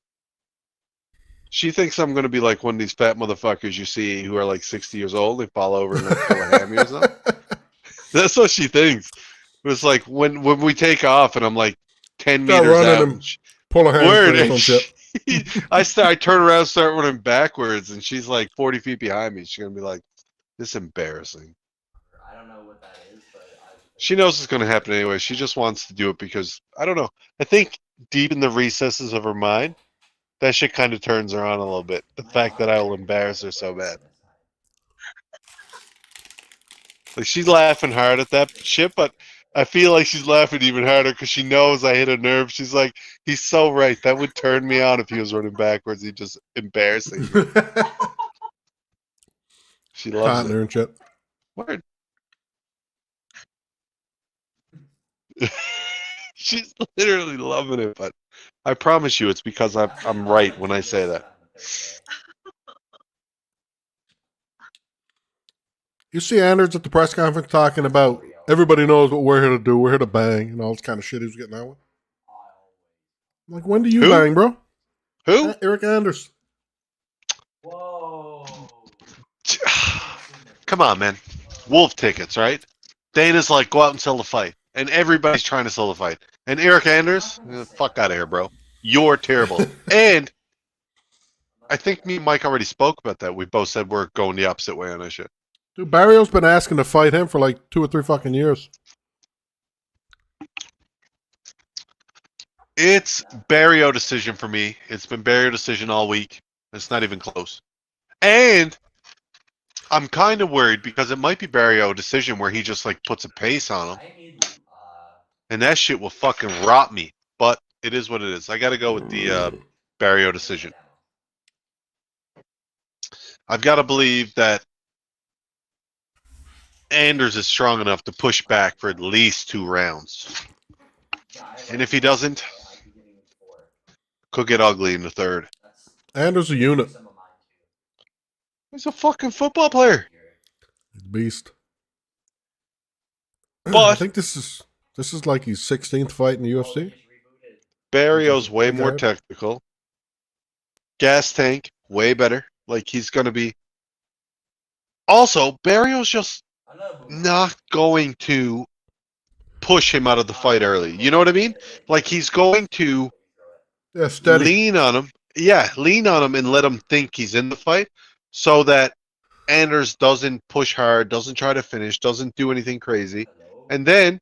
She thinks I'm going to be like one of these fat motherfuckers you see who are like 60 years old. They fall over and like pull a hammy or something. That's what she thinks. It was like when we take off and I'm like 10 Start meters running out. and pull her Word. hamstring or some shit. I turn around, start running backwards, and she's like 40 feet behind me. She's going to be like, this is embarrassing. I don't know what that is, but She knows it's going to happen anyway. She just wants to do it because, I don't know. I think deep in the recesses of her mind, that shit kind of turns her on a little bit. The fact that I will embarrass her so bad. Like, she's laughing hard at that shit, but I feel like she's laughing even harder because she knows I hit a nerve. She's like, he's so right. That would turn me on if he was running backwards. He's just embarrassing me. She loves Taunting her it. and shit. Word. She's literally loving it, but I promise you it's because I'm right when I say that. You see Anders at the press conference talking about everybody knows what we're here to do. We're here to bang and all this kind of shit he was getting out with. I'm like, when do you Who? bang, bro? Who? Eric Anders. Whoa. Come on, man. Wolf tickets, right? Dana's like, go out and sell the fight. And everybody's trying to sell the fight. And Eric Anders, fuck out of here, bro. You're terrible. And I think me and Mike already spoke about that. We both said we're going the opposite way on that shit. Dude, Barrio's been asking to fight him for like 2 or 3 fucking years. It's Barrio decision for me. It's been Barrio decision all week. It's not even close. And I'm kind of worried because it might be Barrio decision where he just like puts a pace on him. I need And that shit will fucking rot me. But it is what it is. I got to go with the Barrio decision. I've got to believe that Anders is strong enough to push back for at least 2 rounds. And if he doesn't, could get ugly in the third. Anders a unit. Some of mine too. He's a fucking football player. He's a beast. I But think this is like his 16th fight in the Oh, they UFC. just rebooted. Barrio's way Big more guy. technical. Gas tank, way better. Like he's gonna be. Also, Barrio's just Another boomerang. not going to push him out of the fight early. You know what I mean? Like he's going to Yeah, steady. lean on him. Yeah, lean on him and let him think he's in the fight so that Anders doesn't push hard, doesn't try to finish, doesn't do anything crazy. Hello. And then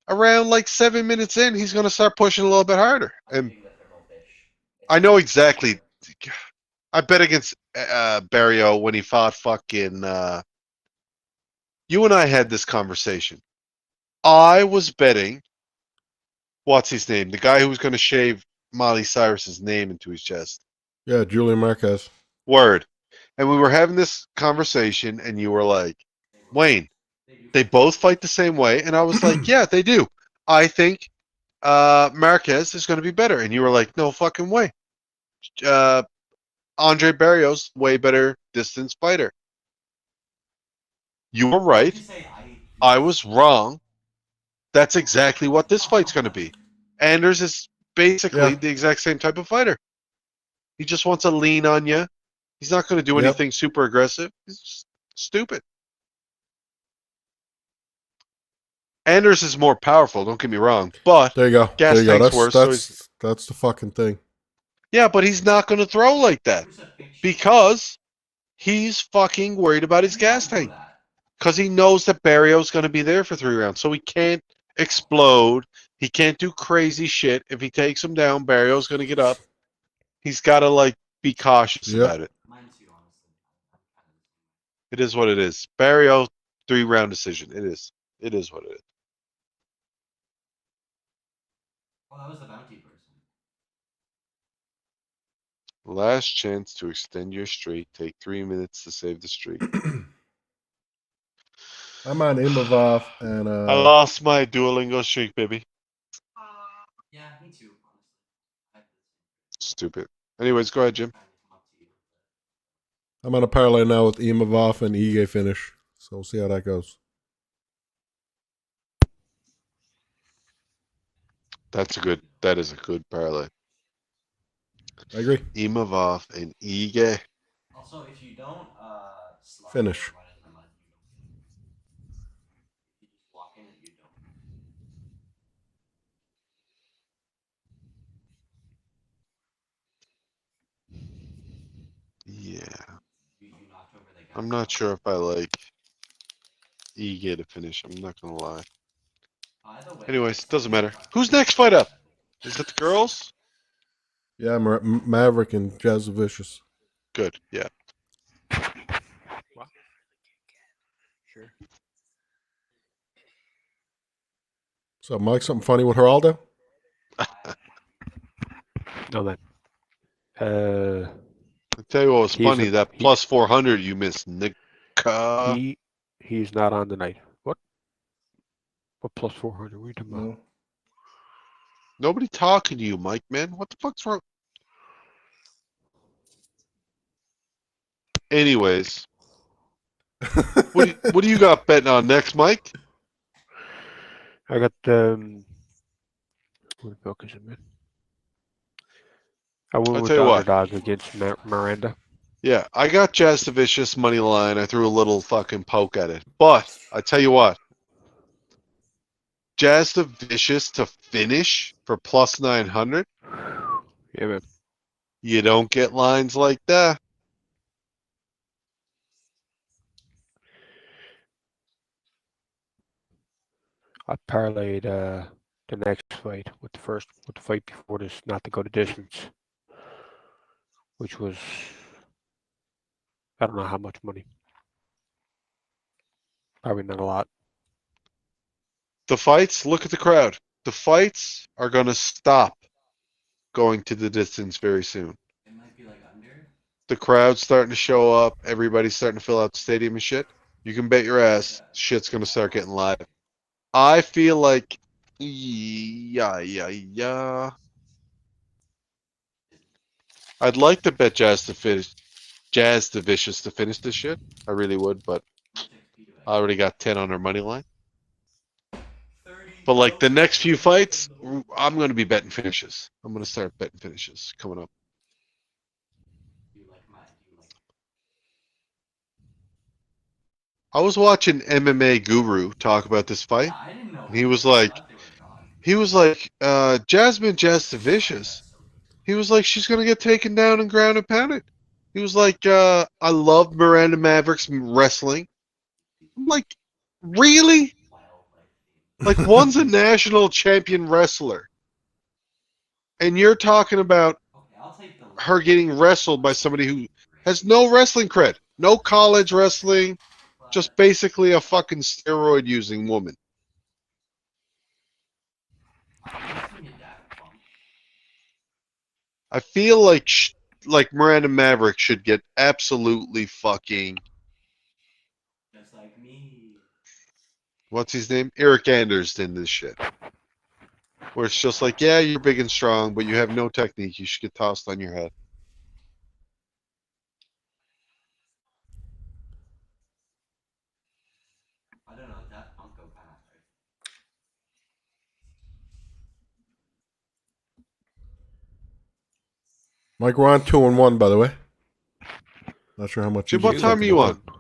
around like 7 minutes in, he's going to start pushing a little bit harder. I'm And eating the thermal fish. I know exactly. I bet against Barrio when he fought fucking. You and I had this conversation. I was betting. What's his name? The guy who was going to shave Molly Cyrus's name into his chest. Yeah, Julian Marquez. Word. And we were having this conversation, and you were like, Wayne, they both fight the same way. And I was like, yeah, they do. I think Marquez is going to be better. And you were like, no fucking way. Andre Barrios, way better distance fighter. You were right. Did you say I was wrong. That's exactly what this fight's going to be. Anders is basically Yeah. the exact same type of fighter. He just wants to lean on you. He's not going to do Yep. anything super aggressive. He's just stupid. Anders is more powerful, don't get me wrong, but There you go. Gas there you go. tank's worse, so That's the fucking thing. yeah, but he's not going to throw like that because he's fucking worried about his gas tank. Because he knows that Barrio's going to be there for 3 rounds, so he can't explode. He can't do crazy shit. If he takes him down, Barrio's going to get up. He's got to like be cautious Yep. about it. Mine too, honestly. It is what it is. Barrio 3-round decision. It is. It is what it is. Oh, that was the bounty person. Last chance to extend your streak. Take 3 minutes to save the streak. I'm on Imavov and I lost my Duolingo streak, baby. Yeah, me too, honestly. I did Stupid. Anyways, go ahead, Jim. trying to come up to you. I'm on a parlay now with Imavov and Ige finish. So we'll see how that goes. That is a good parlay. I agree. Imavov and Ige. Also, if you don't slide Finish. or run in the mud, you don't win. If you just walk in it, you don't. Yeah. You knocked over the guy. I'm not sure if I like Ige to finish. I'm not gonna lie. By the way, Anyways, doesn't matter. Who's next fight up? Is it the girls? Yeah, Maverick and Jazz Vicious. Good. Yeah. Sure. So, Mike, something funny with Geraldo? No, man. I tell you what was He's funny. a- That he- plus 400 you missed, Nick. He's not on tonight. What? What plus 400? What are you talking about? No. Nobody talking to you, Mike, man. What the fuck's wrong? Anyways, what do you got betting on next, Mike? I got what the fuck is it, man? I went I'll with tell the you what. underdog against Miranda. Yeah, I got Jazz the Vicious money line. I threw a little fucking poke at it. But I tell you what. Jazz the Vicious to finish for plus 900. Yeah, man. You don't get lines like that. I parlayed the next fight with the fight before this, not to go the distance, which was I don't know how much money. Probably not a lot. The fights, look at the crowd. The fights are going to stop going to the distance very soon. It might be like under. The crowd's starting to show up. Everybody's starting to fill out the stadium and shit. You can bet your ass shit's going to start getting live. I feel like, yeah. I'd like to bet Jazz the Vicious to finish this shit. I really would, but What's XP doing? I already got 10 on her money line. 30. But like the next few fights, I'm going to be betting finishes. I'm going to start betting finishes coming up. Do you like my? Do you like? I was watching MMA Guru talk about this fight. Yeah, I didn't know. And he either. was I like, thought they were gone. Jasmine Jazz the Vicious. He was like, she's going to get taken down and ground and pounded. He was like, I love Miranda Maverick's wrestling. I'm like, really? Like, one's a national champion wrestler. And you're talking about Okay, I'll take the. her getting wrestled by somebody who has no wrestling cred, no college wrestling, just basically a fucking steroid using woman. I feel like Miranda Maverick should get absolutely fucking Just like me. what's his name? Eric Anders in this shit. Where it's just like, yeah, you're big and strong, but you have no technique. You should get tossed on your head. I don't know. That punk go past. Right? Mike, we're on 2-1, by the way. Not sure how much. Jim, you what just time are talking you about on? that.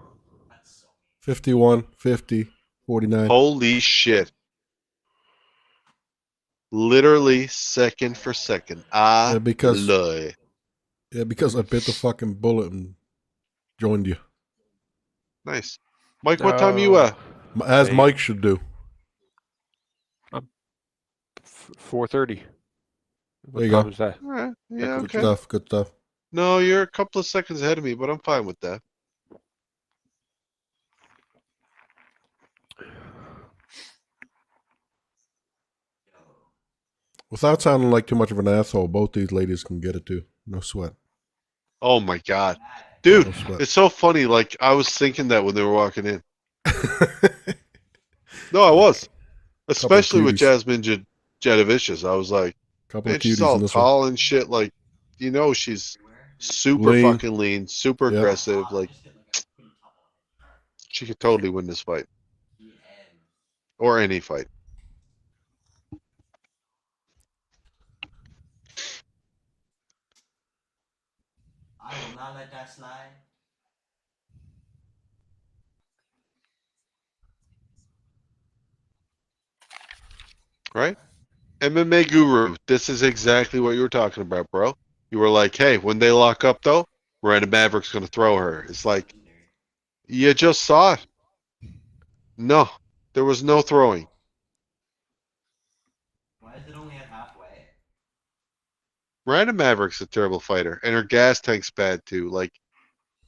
That's so. 51, 50, 49. Holy shit. Literally second for second. Yeah, because Loy. I bit the fucking bullet and joined you, Nice. Mike, what time are you at? as Same. Mike should do. 4:30. What There you time go. is that? All right. Yeah, Good okay. stuff. Good stuff. No, you're a couple of seconds ahead of me, but I'm fine with that. Without sounding like too much of an asshole, both these ladies can get it too. No sweat. Oh my god. Dude, No sweat. it's so funny. Like, I was thinking that when they were walking in. No, I was. Especially with cuties. Jasmine Jadovicius. I was like, Couple man, of she's cuties all in this one. tall and shit. Like, you know, she's super Lean. fucking lean, super Yep. aggressive. Like, she could totally win this fight. Or any fight. I will not let that slide. Right? MMA Guru, this is exactly what you were talking about, bro. You were like, hey, when they lock up, though, Miranda Maverick's going to throw her. It's like, you just saw it. No, there was no throwing. Why is it only at halfway? Miranda Maverick's a terrible fighter, and her gas tank's bad, too. Like,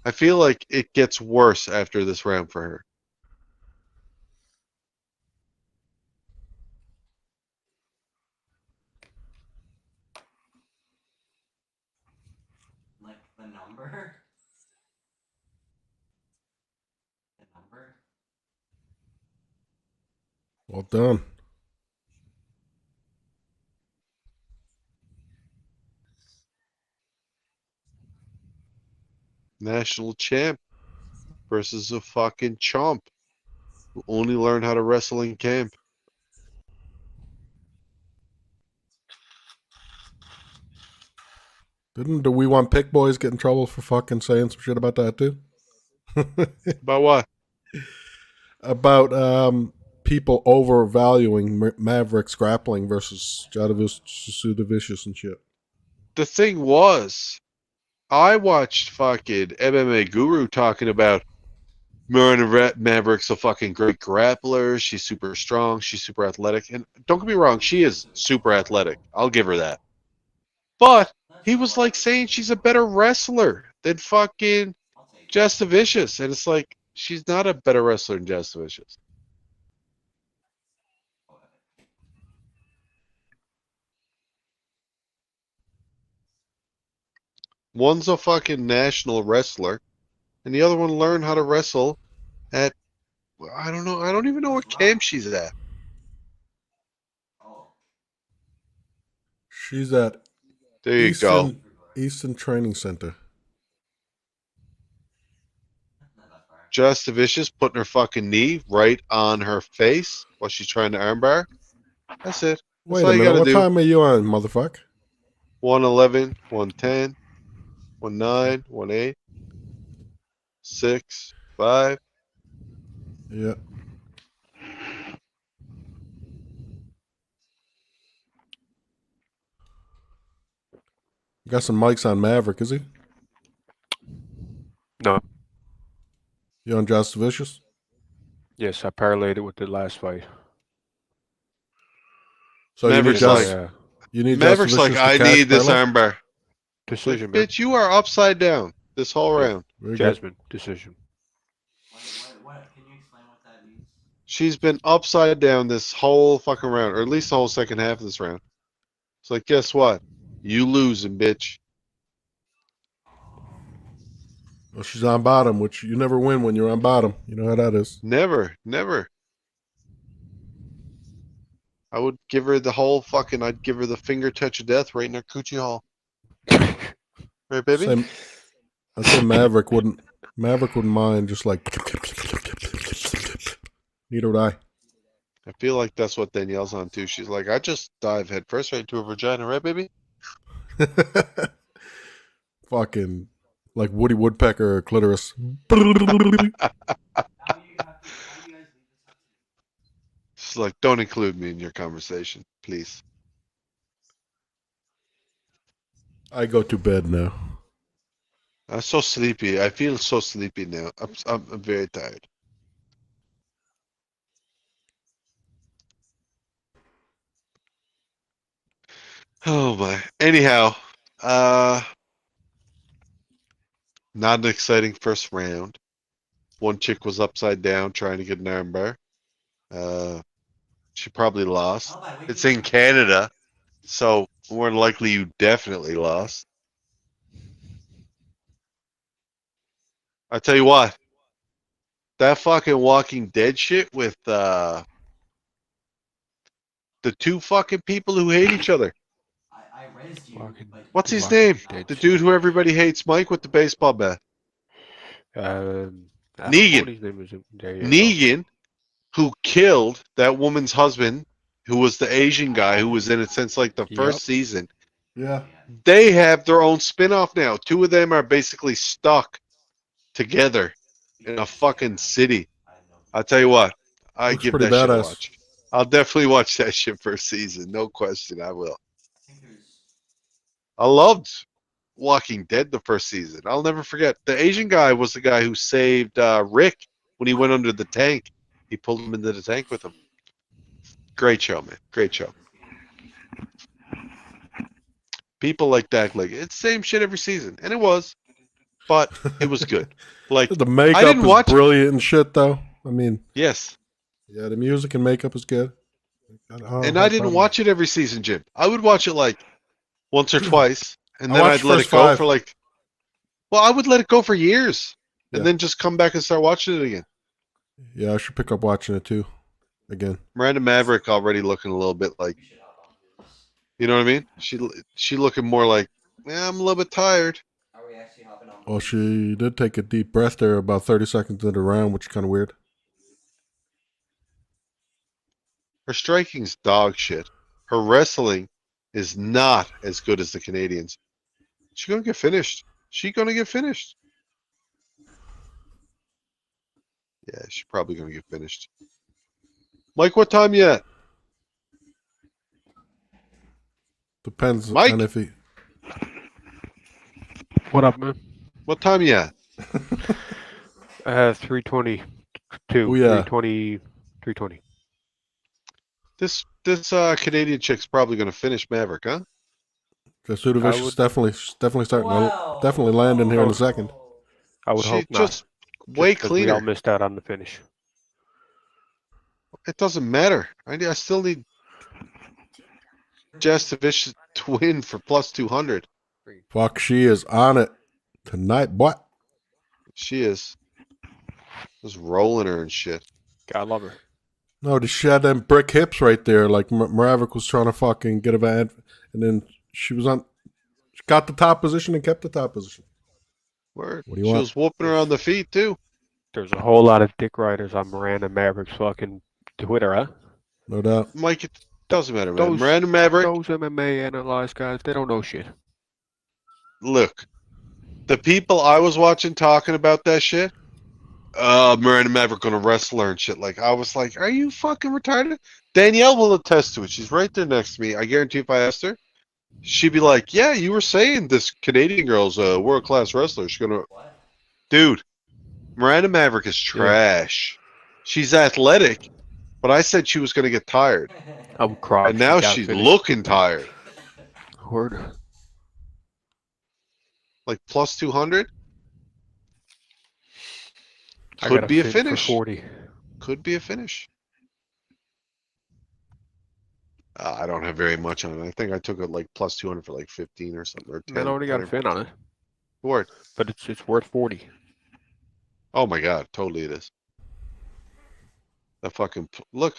I feel like it gets worse after this round for her. Like the number? The number? Well done. National champ versus a fucking chomp who only learned how to wrestle in camp. Didn't the We Want Pick Boys get in trouble for fucking saying some shit about that too? About what? About people overvaluing Maverick's grappling versus Jadovicius and shit. The thing was, I watched fucking MMA Guru talking about Miranda Maverick's a fucking great grappler. She's super strong. She's super athletic. And don't get me wrong, she is super athletic. I'll give her that. But he was like saying she's a better wrestler than fucking Jadovicius. And it's like, she's not a better wrestler than Jadovicius. One's a fucking national wrestler, and the other one learned how to wrestle at, I don't know, I don't even know what camp she's at. Oh. She's at There you go. Eastern Training Center. Not that far. Just Vicious putting her fucking knee right on her face while she's trying to armbar. That's it. That's Wait all a you minute. gotta What do. time are you on, motherfucker? 111, 110, 19, 18, 6, 5. Yeah. Got some mics on Maverick, is he? No. You on Just Vicious? Yes, I parlayed it with the last fight. So Maverick's you need like- Just you need Maverick's Just like, Vicious to I cash need this parlay? armbar. Like, Decision, man. bitch, you are upside down this whole Yeah. round. Very good. Jasmine, decision. What? Can you explain what that means? She's been upside down this whole fucking round, or at least the whole second half of this round. It's like, guess what? You losing, bitch. Well, she's on bottom, which you never win when you're on bottom. You know how that is. Never, never. I would give her the whole fucking, I'd give her the finger touch of death right in her coochie hole. Right, baby? Same. I'd say Maverick wouldn't mind just like neither would I. I feel like that's what Danielle's on too. She's like, I just dive head first right into her vagina, right, baby? Fucking like Woody Woodpecker or clitoris. How do you guys leave this up to? She's like, don't include me in your conversation, please. I go to bed now. I'm so sleepy. I feel so sleepy now. I'm very tired. Oh my. Anyhow, not an exciting first round. One chick was upside down trying to get an armbar. She probably lost. Oh, by It's waking in up. Canada, so more than likely you definitely lost. I tell you what, that fucking Walking Dead shit with the two fucking people who hate each other. I raised you. Walking- But What's his Walking name? Dead The shit. dude who everybody hates, Mike, with the baseball bat. I don't know Negan. what his name is. There you go. Negan, who killed that woman's husband, who was the Asian guy who was in it since like the first season. Yeah. They have their own spin-off now. Two of them are basically stuck together in a fucking city. I'll tell you what, I Looks give pretty that shit a badass. watch. I'll definitely watch that shit first season. No question, I will. I think there's. I loved Walking Dead the first season. I'll never forget. The Asian guy was the guy who saved Rick when he went under the tank. He pulled him into the tank with him. Great show, man. Great show. People like that, like, it's the same shit every season. And it was. But it was good. Like, The makeup didn't is watch it. brilliant and shit, though. I mean, yes. yeah, the music and makeup is good. And I didn't watch it every season, Jim. I would watch it like once or twice, and I then watched I'd let first it go 5. for like. Well, I would let it go for years, and Yeah. then just come back and start watching it again. Yeah, I should pick up watching it too. Again. Miranda Maverick already looking a little bit like, You should hop on this. you know what I mean? She looking more like, yeah, I'm a little bit tired. Are we actually hopping on? Well, she did take a deep breath there about 30 seconds into the round, which is kind of weird. Her striking's dog shit. Her wrestling is not as good as the Canadians. She gonna get finished. She gonna get finished. Yeah, she's probably gonna get finished. Mike, what time yet? Depends Mike? on if he. What up, man? What time yet? 322. Oh, yeah. 320. 320. This Canadian chick's probably gonna finish Maverick, huh? Kasudovich is would- definitely starting Wow. to definitely land in here in a second. I would She hope not. just way Just 'cause we all cleaner. missed out on the finish. It doesn't matter. I still need Jastovich to win for plus 200. Fuck, she is on it tonight, boy. She is. Just rolling her and shit. God love her. No, she had them brick hips right there. Like Maverick was trying to fucking get a van, and then she was She got the top position and kept the top position. Word. What do you She want? was whooping her on the feet too. There's a whole lot of dick riders on Miranda Maverick's fucking Twitter, huh? No doubt. Mike, it doesn't matter, man. Those Miranda Maverick, those MMA analyzed guys, they don't know shit. look, the people I was watching talking about that shit, Miranda Maverick gonna wrestle her and shit. Like, I was like, are you fucking retarded? Danielle will attest to it. She's right there next to me. I guarantee if I asked her, she'd be like, yeah, you were saying this Canadian girl's a world-class wrestler. She's gonna... What? Dude, Miranda Maverick is trash. She's athletic, but I said she was gonna get tired. I would cry. And now she's looking tired. Word. Like plus 200? I got Could be a fit finish. for 40. Could be a finish. I don't have very much on it. I think I took it like plus 200 for like 15 or something, or 10. I already got a fin on it, Word. but it's worth 40. Oh my god, totally it is. The fucking look.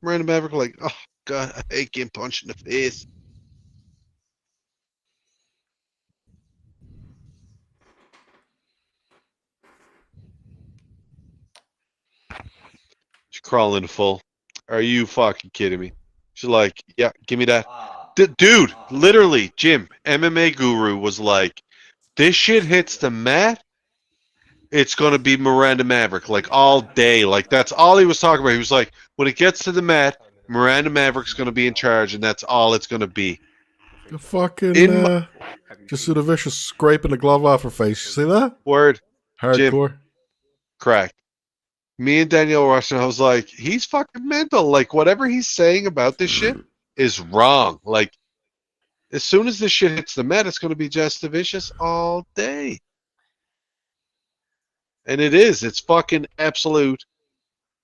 Miranda Maverick like, oh god, I hate getting punched in the face. She's crawling full. Are you fucking kidding me? She's like, yeah, give me that. Dude, literally, Jim, MMA Guru was like, this shit hits the mat, it's gonna be Miranda Maverick, like all day. Like that's all he was talking about. He was like, when it gets to the mat, Miranda Maverick's gonna be in charge, and that's all it's gonna be. The fucking In just see the vicious scraping the glove off her face. You see that? Word, Hardcore. cracked. Me and Danielle were watching. I was like, he's fucking mental. Like whatever he's saying about this shit is wrong. Like as soon as this shit hits the mat, it's gonna be just vicious all day. And it is. It's fucking absolute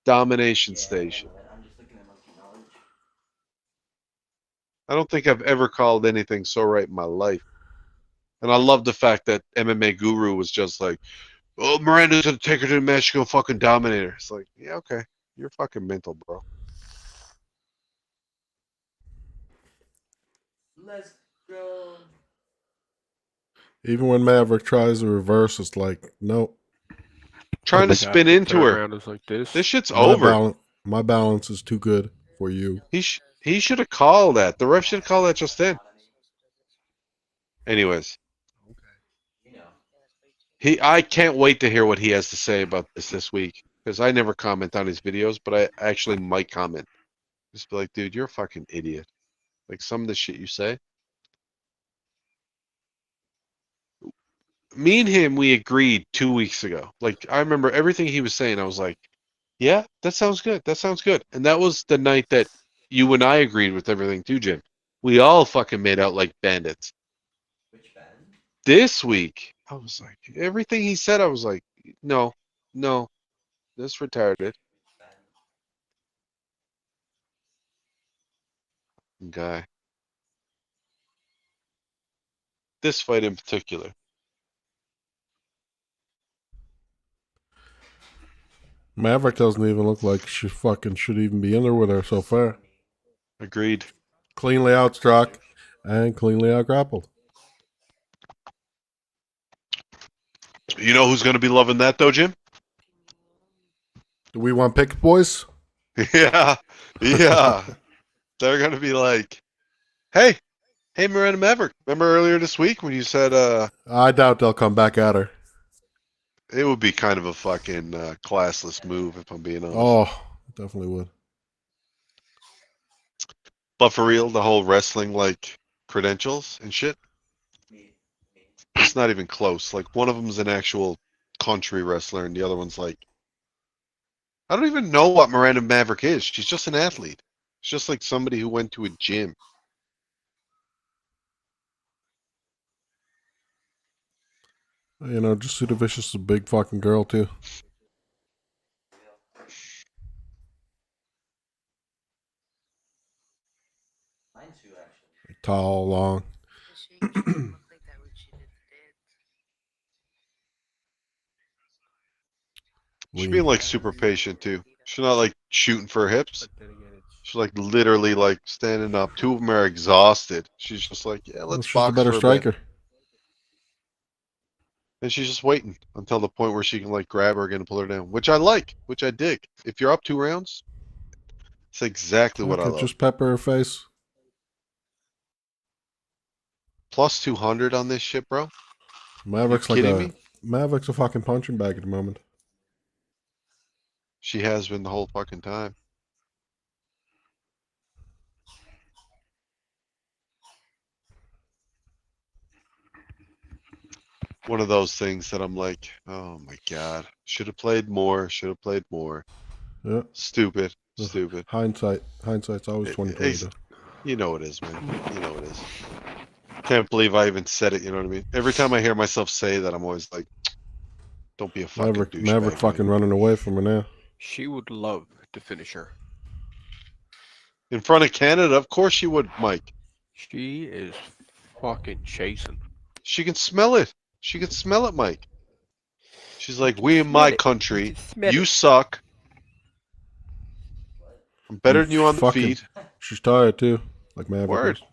domination station. I'm just looking at monkey knowledge. I don't think I've ever called anything so right in my life. And I love the fact that MMA Guru was just like, oh, Miranda's gonna take her to the match, she's gonna fucking dominate her. It's like, yeah, okay. You're fucking mental, bro. Let's go. Even when Maverick tries to reverse, it's like, no. Trying to spin into her. Around us like this. This shit's over. My balance is too good for you. He should have called that. The ref should have called that just then. Anyways. You know. I can't wait to hear what he has to say about this week. Because I never comment on his videos, but I actually might comment. Just be like, dude, you're a fucking idiot. Like some of the shit you say. Me and him, we agreed 2 weeks ago. Like, I remember everything he was saying. I was like, yeah, that sounds good. That sounds good. And that was the night that you and I agreed with everything too, Jim. We all fucking made out like bandits. Which band? This week, I was like, everything he said, I was like, no, that's retarded. Guy. This fight in particular. Maverick doesn't even look like she fucking should even be in there with her so far. Agreed. Cleanly outstruck and cleanly outgrappled. You know who's going to be loving that, though, Jim? Do we want pick boys? Yeah. They're going to be like, hey, Miranda Maverick. Remember earlier this week when you said I doubt they'll come back at her. it would be kind of a fucking classless move, if I'm being honest. Oh, definitely would. But for real, the whole wrestling, like, credentials and shit, it's not even close. Like, one of them's an actual country wrestler, and the other one's like, I don't even know what Miranda Maverick is. She's just an athlete. It's just like somebody who went to a gym. You know, just Suda Vicious is a big fucking girl, too. Mine too, actually. Tall, long. She's being like super patient too. She's not like shooting for her hips. But then again, She's like literally like standing up. Two of them are exhausted. She's just like, yeah, let's She's the box better for a bit. striker. And she's just waiting until the point where she can like grab her again and pull her down, which I like, which I dig. If you're up 2 rounds, it's exactly what I Okay, love. just pepper her face. Plus 200 on this shit, bro. Maverick's You like kidding a me? Maverick's a fucking punching bag at the moment. She has been the whole fucking time. One of those things that I'm like, oh my God, should have played more, should have played more. Yeah. Stupid, Ugh. stupid. Hindsight's always 2020 though. You know it is, man. You know it is. Can't believe I even said it, you know what I mean? Every time I hear myself say that, I'm always like, don't be a fucking Maverick douchebag, fucking man. running away from her now. She would love to finish her. In front of Canada, of course you would, Mike. She is fucking chasing. She can smell it. She can smell it, Mike. She's like, can we in smell my it. You country, can smell you it. suck. What? I'm better than you on the Fucking- feet. She's tired too, like Maverick Word. is.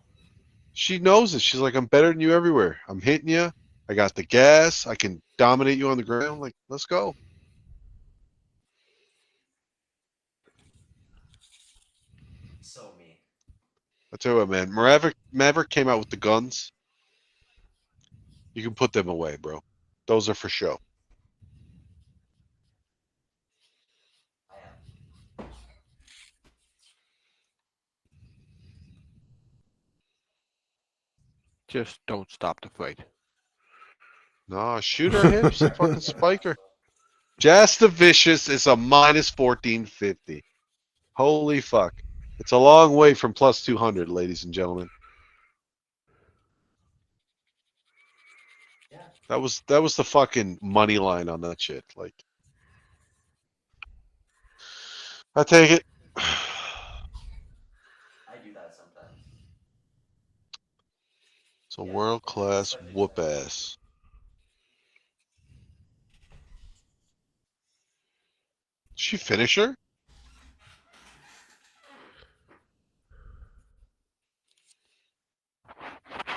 She knows it. She's like, I'm better than you everywhere. I'm hitting you. I got the gas. I can dominate you on the ground. Like, let's go. So me. I tell you what, man. Maverick came out with the guns. You can put them away, bro. Those are for show. I am. Just don't stop the fight. Nah, shoot her hips and fucking spike her. Just the Vicious is a minus 1450. Holy fuck. It's a long way from plus 200, ladies and gentlemen. Yeah. That was the fucking money line on that shit. Like, I take it. I do that sometimes. It's a Yeah, world class especially whoop today. ass. Did she finish her?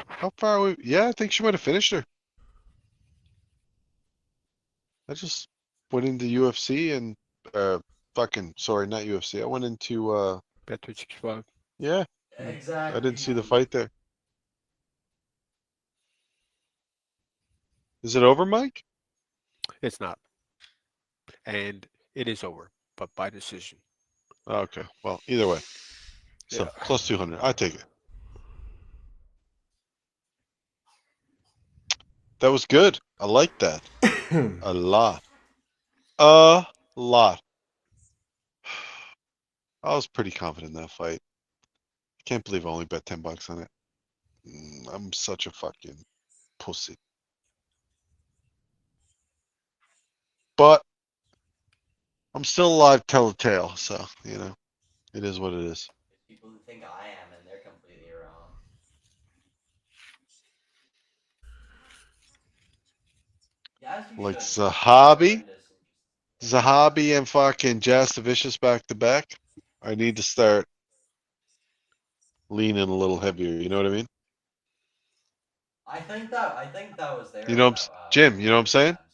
How far are we? Yeah, I think she might have finished her. I just went into UFC and fucking sorry, not UFC. I went into Betway 65. yeah, Exactly. I didn't see the fight there. Is it over, Mike? It's not. And it is over, but by decision. Okay. Well, either way. So Yeah. plus 200. I take it. That was good. I like that. A lot. A lot. I was pretty confident in that fight. I can't believe I only bet $10 on it. I'm such a fucking pussy. But I'm still alive, tell the tale. So, you know, it is what it is. There's people who think I am, and they're completely wrong. Yeah, as you Like should. Zahabi, Horrendous and just- Zahabi and fucking Jazz the Vicious back to back. I need to start leaning a little heavier. You know what I mean? I think that was there. You know, about, Jim, you know what I'm saying? times.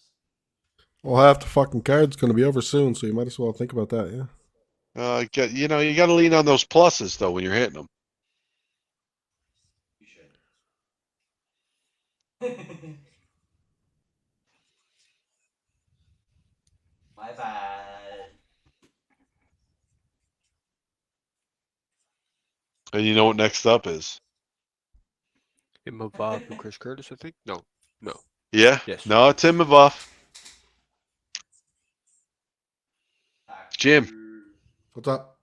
Well, half the fucking card's gonna be over soon, so you might as well think about that. Yeah. You know, you got to lean on those pluses though when you're hitting them. You should. My bad. And you know what next up is? Imavov and Chris Curtis, I think? No. No. Yeah? Yes. No, it's Imavov. Jim. What's up?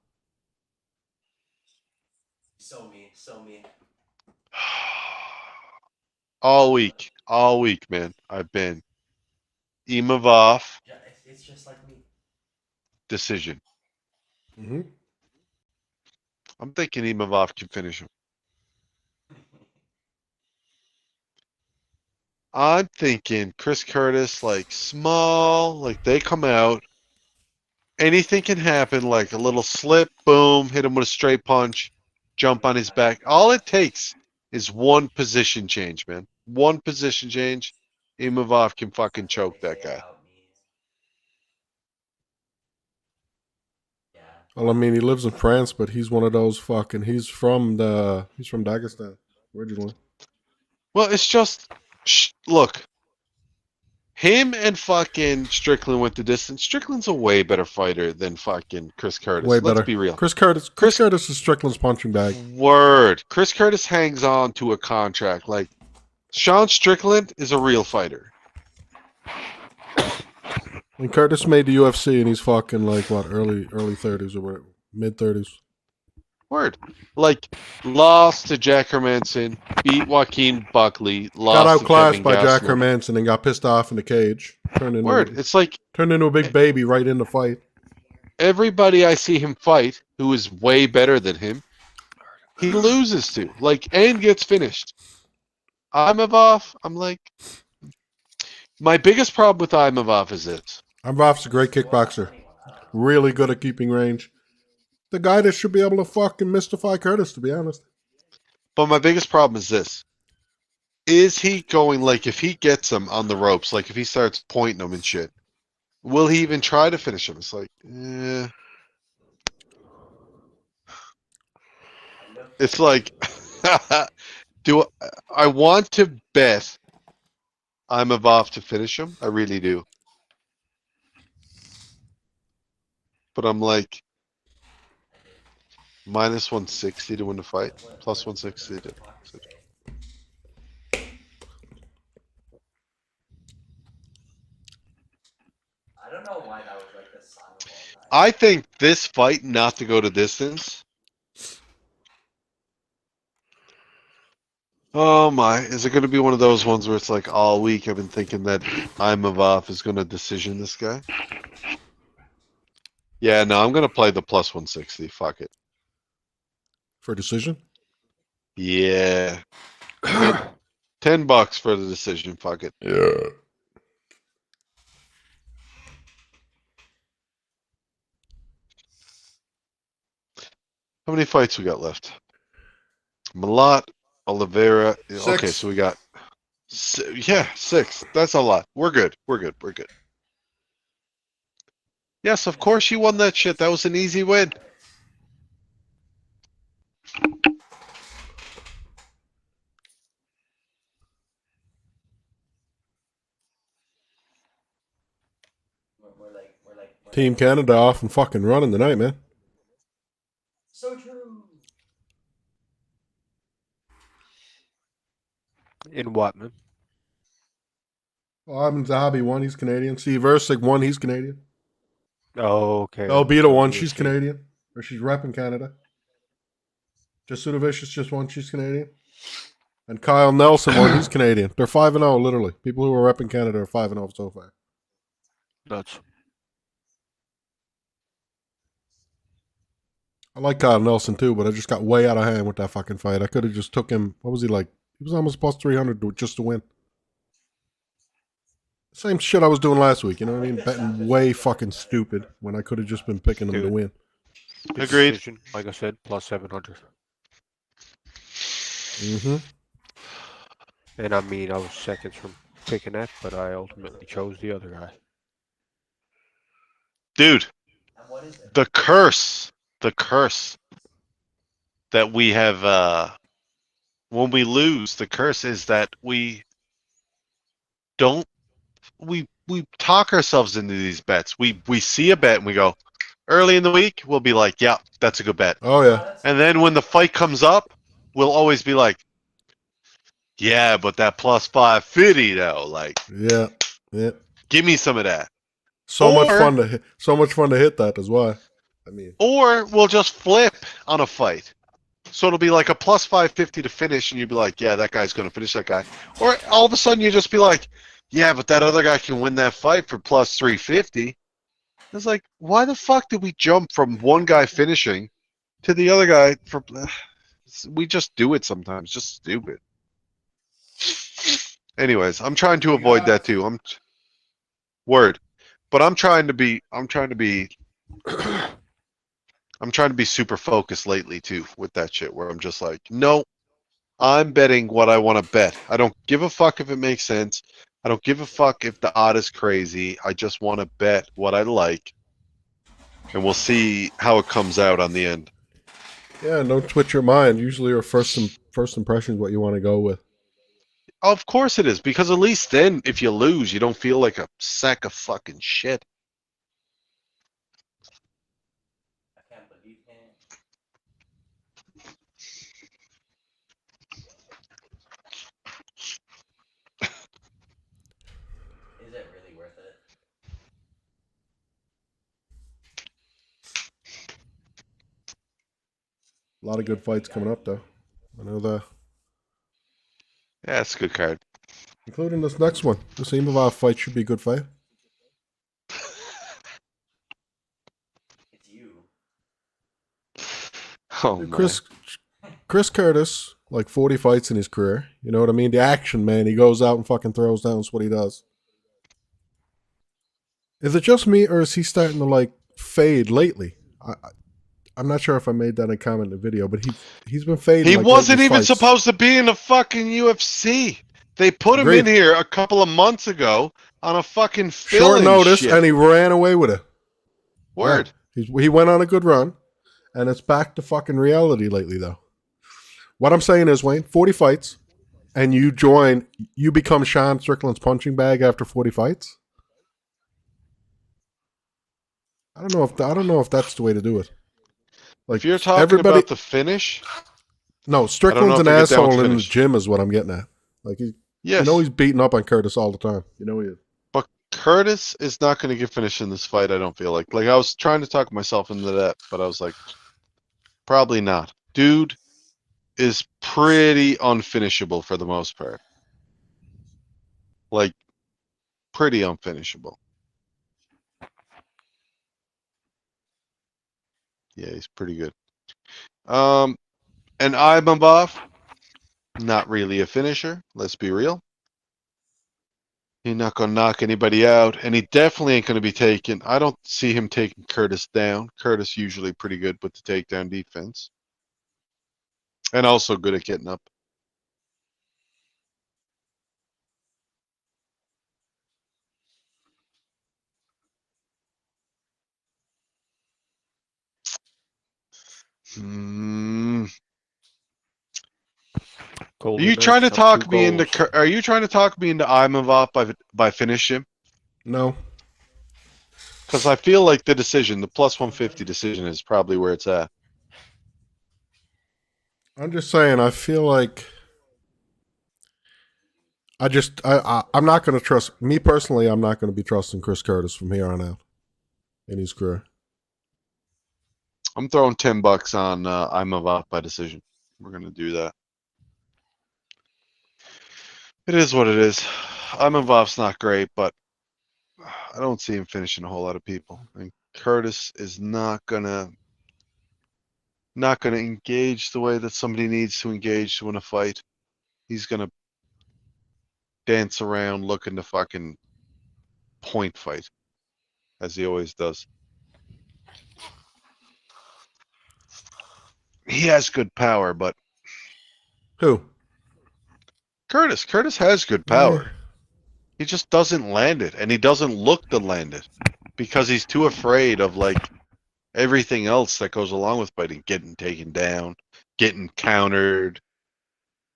So me. All week, man. I've been Imavov Yeah, it's just like me. decision. Mm-hmm. I'm thinking Imavov can finish him. I'm thinking Chris Curtis, like small, like they come out anything can happen, like a little slip, boom, hit him with a straight punch, jump on his back. All it takes is one position change, man. One position change. Imavov can fucking That's what choke they that say guy. about knees. Yeah. Well, I mean, he lives in France, but he's one of those fucking. He's from Dagestan originally. Well, it's just, look, him and fucking Strickland went the distance. Strickland's a way better fighter than fucking Chris Curtis. Way Let's better. be real. Chris Curtis is Strickland's punching bag. Word. Chris Curtis hangs on to a contract. Like, Sean Strickland is a real fighter. And Curtis made the UFC, and he's fucking like what, early 30s or mid 30s. Word. Like, lost to Jack Hermanson, beat Joaquin Buckley, Got lost to outclassed Kevin by Jack Gastelum. Hermanson and got pissed off in the cage. Turned Word. It's like into a big baby right in the fight. everybody I see him fight who is way better than him, he loses to. Like, and gets finished. Imavov, I'm like, my biggest problem with Imavov is this. Imavov's a great kickboxer. Really good at keeping range. The guy that should be able to fucking mystify Curtis, to be honest. But my biggest problem is this. Is he going, like, if he gets him on the ropes, like if he starts pointing him and shit, will he even try to finish him? It's like, It's like, I want to bet Imavov to finish him? I really do. But I'm like, minus 160 to win the fight, plus 160 to. I don't know why that was like the sign of all time. I think this fight not to go to distance. Oh my, is it going to be one of those ones where it's like all week I've been thinking that Imavov is going to decision this guy? Yeah, no, I'm going to play the plus 160. Fuck it. For decision? Yeah. $10 for the decision. Fuck it. Yeah. How many fights we got left? Malat, Oliveira. Six. Okay, so we got. Yeah, 6. That's a lot. We're good. We're good. We're good. Yes, of course you won that shit. That was an easy win. We're Team Canada off and fucking running tonight, man. So true. In what, man? Well, Ivan Zahabi won, he's Canadian. Steve Erceg won, he's Canadian. Oh, okay. Elbita won, she's Canadian. Or she's repping Canada. Jasudavicius just won, she's Canadian. And Kyle Nelson won, he's Canadian. They're 5-0, literally. People who are repping Canada are 5-0 so far. Nuts. I like Kyle Nelson too, but I just got way out of hand with that fucking fight. I could have just took him. What was he like? He was almost plus 300 just to win. Same shit I was doing last week. You know what I mean? Betting way fucking stupid when I could have just been picking him to Dude. win. Agreed. Decision, like I said, plus 700. Mm-hmm. And I mean, I was seconds from picking that, but I ultimately chose the other guy. Dude, And what is it? the curse that we have, when we lose, the curse is that we talk ourselves into these bets. We see a bet and we go, early in the week, we'll be like, yeah, that's a good bet. Oh, yeah. And then when the fight comes up, we'll always be like, yeah, but that plus 550 though, like, Yeah. Yeah. give me some of that. So much Or- fun to hit that is why. I mean, Or we'll just flip on a fight. So it'll be like a plus 550 to finish, and you'll be like, yeah, that guy's going to finish that guy. Or all of a sudden you just be like, yeah, but that other guy can win that fight for plus 350. It's like, why the fuck did we jump from one guy finishing to the other guy for... We just do it sometimes. Just stupid. Anyways, I'm trying to avoid that too. Word. But I'm trying to be I'm trying to be super focused lately too with that shit where I'm just like, no, I'm betting what I want to bet. I don't give a fuck if it makes sense. I don't give a fuck if the odd is crazy. I just want to bet what I like, and we'll see how it comes out on the end. Yeah, don't twitch your mind. Usually, your first impression is what you want to go with. Of course it is, because at least then, if you lose, you don't feel like a sack of fucking shit. I can't believe him. Is it really worth it? A lot of good fights coming up, though. I know that. Yeah, it's a good card. Including this next one. This Imavov fight should be a good fight. It's you. Oh man. Chris Curtis, like 40 fights in his career. You know what I mean? The action, man. He goes out and fucking throws down. That's what he does. Is it just me, or is he starting to, like, fade lately? I'm not sure if I made that a comment in the video, but he's been fading. He like, wasn't his even fights. supposed to be in the fucking UFC. They put him Agreed. in here a couple of months ago on a fucking fill-in Short notice, shit. and he ran away with it. Word. Yeah. He went on a good run, and it's back to fucking reality lately, though. What I'm saying is, Wayne, 40 fights, and you become Sean Strickland's punching bag after 40 fights. I don't know if that's the way to do it. Like, If you're talking everybody, about the finish, no, I Strickland's don't an know if they get down with asshole in the finish. gym, is what I'm getting at. Like, yes. he's beating up on Curtis all the time. You know he is. But Curtis is not going to get finished in this fight, I don't feel like. Like, I was trying to talk myself into that, but I was like, probably not. Dude is pretty unfinishable for the most part. Like, pretty unfinishable. Yeah, he's pretty good. And Imavov, not really a finisher, let's be real. He's not going to knock anybody out, and he definitely ain't going to be taking. I don't see him taking Curtis down. Curtis usually pretty good with the takedown defense, and also good at getting up. Hmm. Are you trying to talk me into? Are you trying to talk me into Imavov by finish him? No. Because I feel like the decision, the plus 150 decision, is probably where it's at. I'm just saying, I feel like I'm not going to trust, me personally, I'm not going to be trusting Chris Curtis from here on out in his career. I'm throwing $10 on Imavov by decision. We're going to do that. It is what it is. Imavov's not great, but I don't see him finishing a whole lot of people. And Curtis is not gonna engage the way that somebody needs to engage to win a fight. He's gonna dance around looking to fucking point fight, as he always does. He has good power, but Who? Curtis has good power. He just doesn't land it, and he doesn't look to land it because he's too afraid of like everything else that goes along with fighting, getting taken down, getting countered,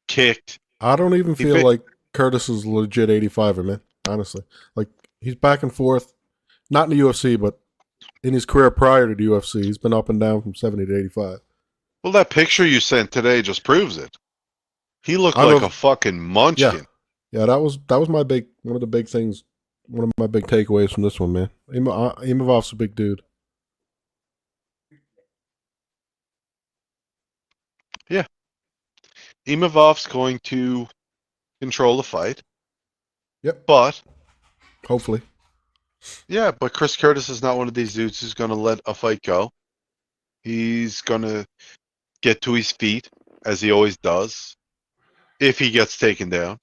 kicked. I don't even feel like Curtis is legit 85er, man. Honestly. Like, he's back and forth. Not in the UFC, but in his career prior to the UFC, he's been up and down from 70 to 85. Well, that picture you sent today just proves it. He looked like a fucking munchkin. Yeah, that was one of the big things, one of my big takeaways from this one, man. Imavov's a big dude. Yeah. Imavov's going to control the fight. Yep. But Hopefully. yeah, but Chris Curtis is not one of these dudes who's going to let a fight go. He's going to get to his feet, as he always does, if he gets taken down.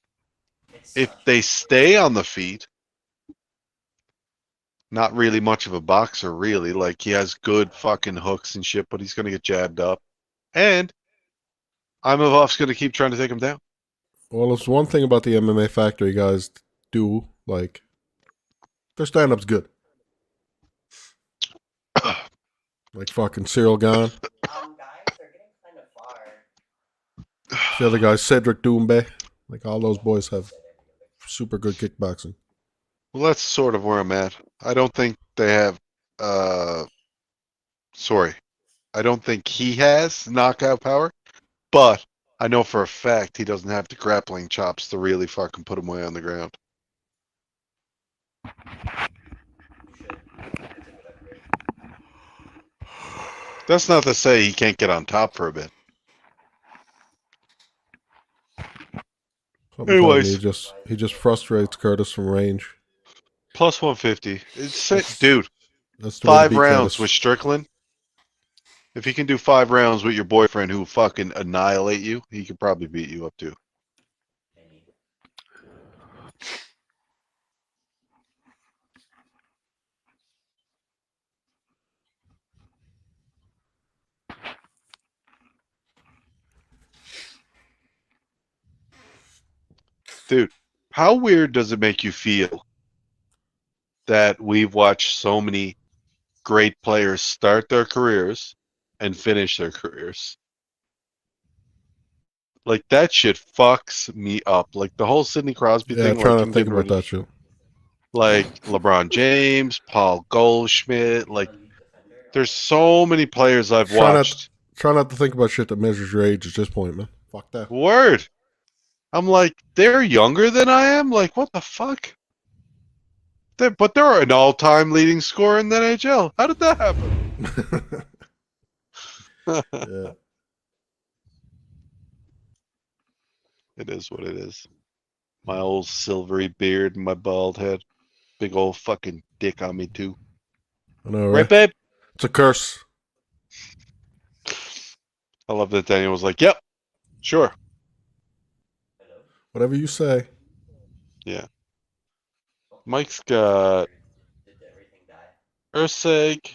If they stay on the feet, not really much of a boxer, really. Like, he has good fucking hooks and shit, but he's gonna get jabbed up. And Imavov's gonna keep trying to take him down. Well, it's one thing about the MMA Factory guys do, like, their stand-up's good. Like fucking Cyril Gahn. Guys are getting kind of far. The other guy, Cedric Doumbé. Like, all those boys have super good kickboxing. Well, that's sort of where I'm at. I don't think they have, sorry. I don't think he has knockout power, but I know for a fact he doesn't have the grappling chops to really fucking put him away on the ground. You should. It's a good upgrade. That's not to say he can't get on top for a bit. Something telling me Anyways. he just frustrates Curtis from range. Plus 150. Dude, That's the way to 5 beat rounds Curtis. with Strickland. If he can do 5 rounds with your boyfriend who fucking annihilate you, he could probably beat you up too. Maybe. Dude, how weird does it make you feel that we've watched so many great players start their careers and finish their careers? Like, that shit fucks me up. Like, the whole Sidney Crosby Yeah, thing, like trying to him think getting about ready, that shit. like LeBron James, Paul Goldschmidt, like, Elite defender. there's so many players I've Try watched. not to think about shit that measures your age at this point, man. Fuck that. Word. I'm like, they're younger than I am? Like, what the fuck? But they're an all-time leading scorer in the NHL. How did that happen? Yeah. It is what it is. My old silvery beard and my bald head. Big old fucking dick on me, too. I know, Right, right? babe? It's a curse. I love that Daniel was like, yep, sure. Hello. Whatever you say. Yeah. Mike's got Did everything die? Urseg,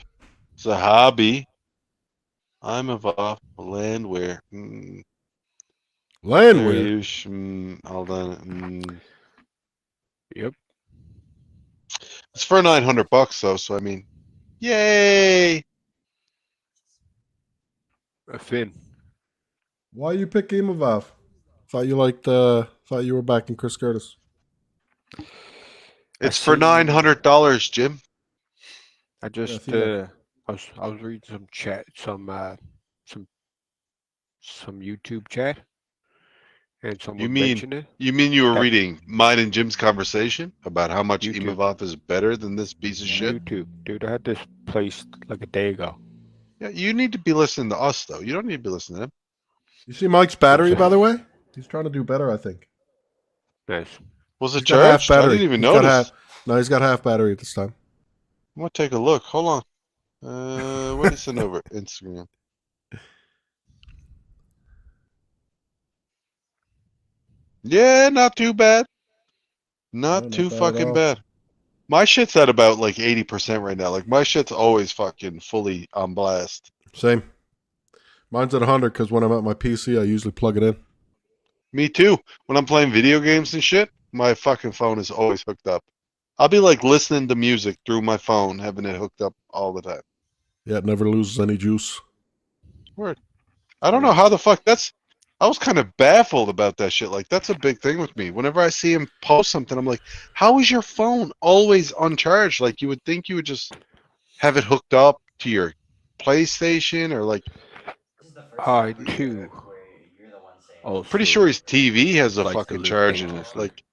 Zahabi, Imavov, Landwehr, Landwehr. Dariush, Aldana. Yep. It's for $900 though, so I mean, yay! Finn. Why you pick Imavov? Thought you were backing Chris Curtis. It's I for seen- $900, Jim. I just see that. I was reading some chat, some YouTube chat, and someone mentioned it. You mean you were That- reading mine and Jim's conversation about how much YouTube. Imavov is better than this piece of shit? YouTube, dude. I had this placed like a day ago. Yeah, you need to be listening to us though. You don't need to be listening to him. You see Mike's battery, by the way? He's trying to do better, I think. Nice. Was it He's got half charged? I battery. didn't even He's got notice. he's got half battery this time. I'm gonna take a look. Hold on. What did he send over? Instagram. Yeah, not too bad. No, Not not too bad at fucking all. bad. My shit's at about like 80% right now. Like, my shit's always fucking fully on blast. Same. Mine's at 100 because when I'm at my PC, I usually plug it in. Me too. When I'm playing video games and shit, my fucking phone is always hooked up. I'll be like listening to music through my phone, having it hooked up all the time. Yeah, it never loses any juice. Word. I don't know how the fuck I was kind of baffled about that shit. Like, that's a big thing with me. Whenever I see him post something, I'm like, how is your phone always uncharged? Like, you would think you would just have it hooked up to your PlayStation or like, This is the first I time too. where you're the one saying. Oh, pretty sure his TV has a Like the fucking little charge thing in it. that's Like,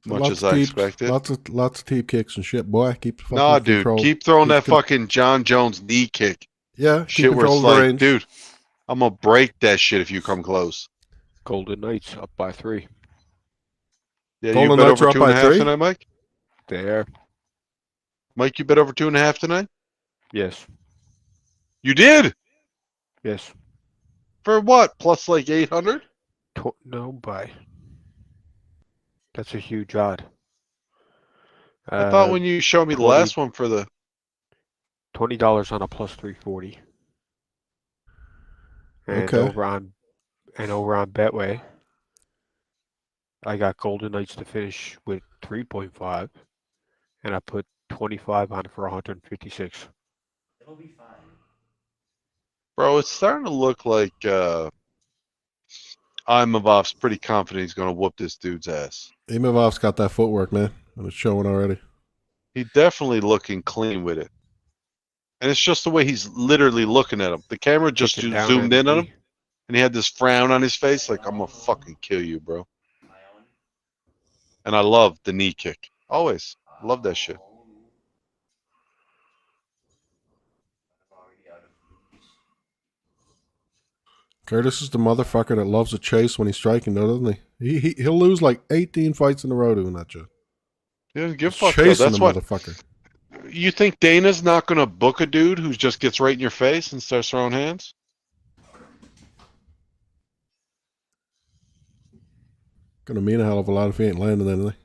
much as I expected. Lots of teep kicks and shit, boy. Keep the fucking Nah, dude, control. keep throwing keep that con- fucking John Jones knee kick. Yeah, keep Shit where control it's of the like, range. dude, I'm gonna break that shit if you come close. Golden Knights up by 3. Yeah, Golden you bet Knights over are up 2.5 by 3? tonight, Mike? There. Mike, you bet over 2.5 tonight? Yes. You did? Yes. For what? Plus like 800? No, buy. That's a huge odd. I thought when you showed me the 20 last one for the $20 on a plus 340. And Okay. over on Betway, I got Golden Knights to finish with 3.5, and I put 25 on for 156. It'll be fine. bro, it's starting to look like Imavov's pretty confident he's gonna whoop this dude's ass. Imovov's got that footwork, man, and it's showing already. He definitely looking clean with it. And it's just the way he's literally looking at him. The camera just Kicking down zoomed on in the on him, knee. and he had this frown on his face like, I'm gonna fucking kill you, bro. My own. And I love the knee kick. Always. Love that shit. I'm already out of moves. Curtis is the motherfucker that loves a chase when he's striking, though, doesn't he? He'll lose like 18 fights in a row doing that shit. He doesn't give a He's fuck though. chasing That's the what motherfucker. you think Dana's not gonna book a dude who just gets right in your face and starts throwing hands? Gonna mean a hell of a lot if he ain't landing anything.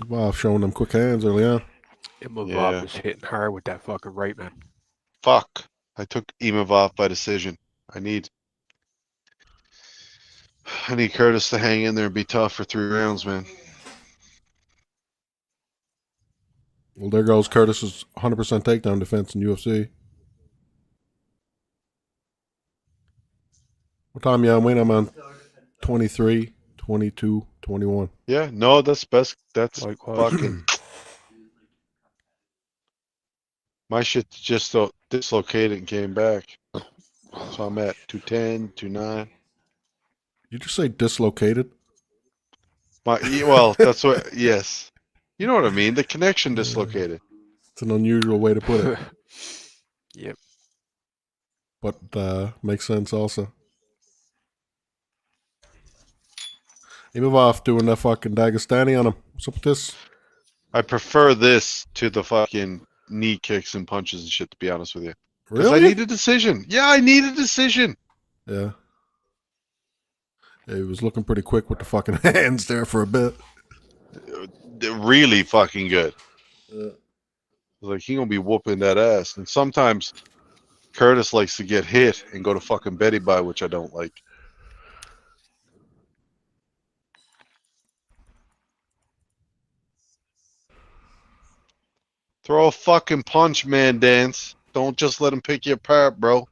Wow, showing them quick hands early on. Imavov Yeah. is hitting hard with that fucking right, man. Fuck. I took Imavov by decision. I need Curtis to hang in there and be tough for 3 rounds, man. Well, there goes Curtis's 100% takedown defense in UFC. What time you on, Wayne? I'm on 23, 22, 21. Yeah, no, that's best. That's Likewise. fucking. My shit just dislocated and came back. So I'm at 210, 29. You just say dislocated? Well, that's what. Yes, you know what I mean. The connection dislocated. It's an unusual way to put it, Yep. but makes sense also. Imavov doing that fucking Dagestani on him. What's up with this? I prefer this to the fucking knee kicks and punches and shit. To be honest with you, because Really? I need a decision. Yeah, I need a decision. Yeah. He was looking pretty quick with the fucking hands there for a bit. They're really fucking good. Yeah. Like he gonna be whooping that ass. And sometimes Curtis likes to get hit and go to fucking Betty by, which I don't like. Throw a fucking punch, man, dance. Don't just let him pick you apart, bro.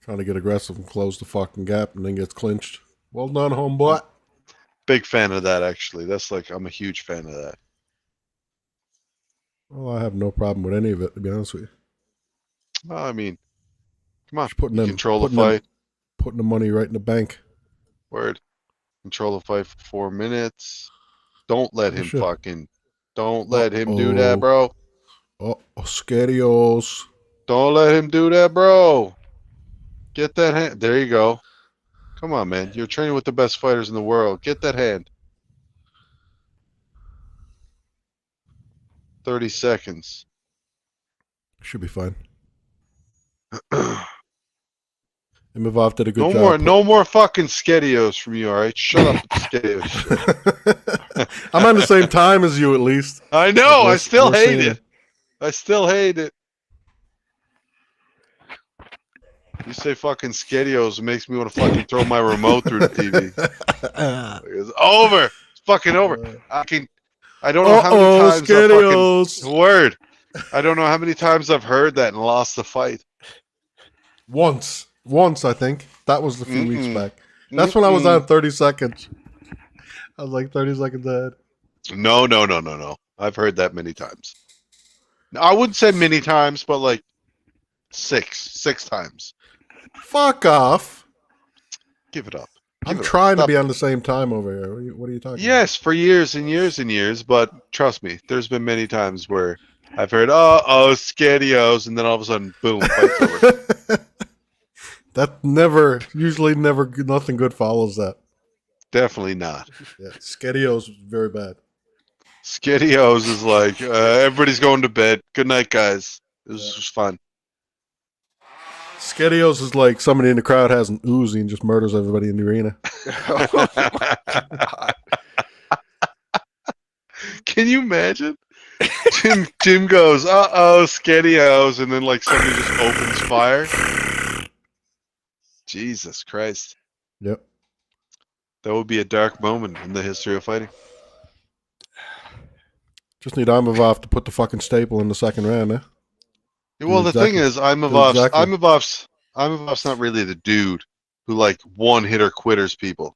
Trying to get aggressive and close the fucking gap and then gets clinched. Well done, homeboy. Big fan of that, actually. That's like, I'm a huge fan of that. Well, I have no problem with any of it, to be honest with you. Well, I mean, come on. Just putting You them, control the putting them- fight. Putting the money right in the bank. Word. Control the fight for 4 minutes. Don't let him Sure. fucking. Don't let him do that, bro. Oh, Scarios. Don't let him do that, bro. Get that hand. There you go. Come on, man. You're training with the best fighters in the world. Get that hand. 30 seconds. Should be fine. Imavov did a good No job. more, no more fucking skedios from you, all right? Shut up with the skedios shit. I'm on the same time as you, at least. I know. I We're- still we're hate seeing it. I still hate it. You say fucking skedios, it makes me want to fucking throw my remote through the TV. It's over. It's fucking over. I don't know how many times Scarios. word. I don't know how many times I've heard that and lost the fight. Once, I think. That was a few weeks Mm-mm. back. That's when I was Mm-mm. on 30 seconds. I was like 30 seconds ahead. No. I've heard that many times. I wouldn't say many times, but like six times. Fuck off. Give it up. I'm trying to be on the same time over here. What are you talking Yes, for years and years and years, but trust me, there's been many times where I've heard, skadios, and then all of a sudden, boom, fight's over. about? That usually nothing good follows that. Definitely not. Yeah, Skedios very bad. Skedios is like, everybody's going to bed. Good night, guys. This was fun. Skedios is like somebody in the crowd has an Uzi and just murders everybody in the arena. Can you imagine? Jim goes, uh-oh, Skedios, and then like somebody just opens fire. Jesus Christ. Yep. That would be a dark moment in the history of fighting. Just need Imavov to put the fucking staple in the second round, eh? Well, the exactly- thing is, Imavov's not really the dude who like one-hitter quitters people.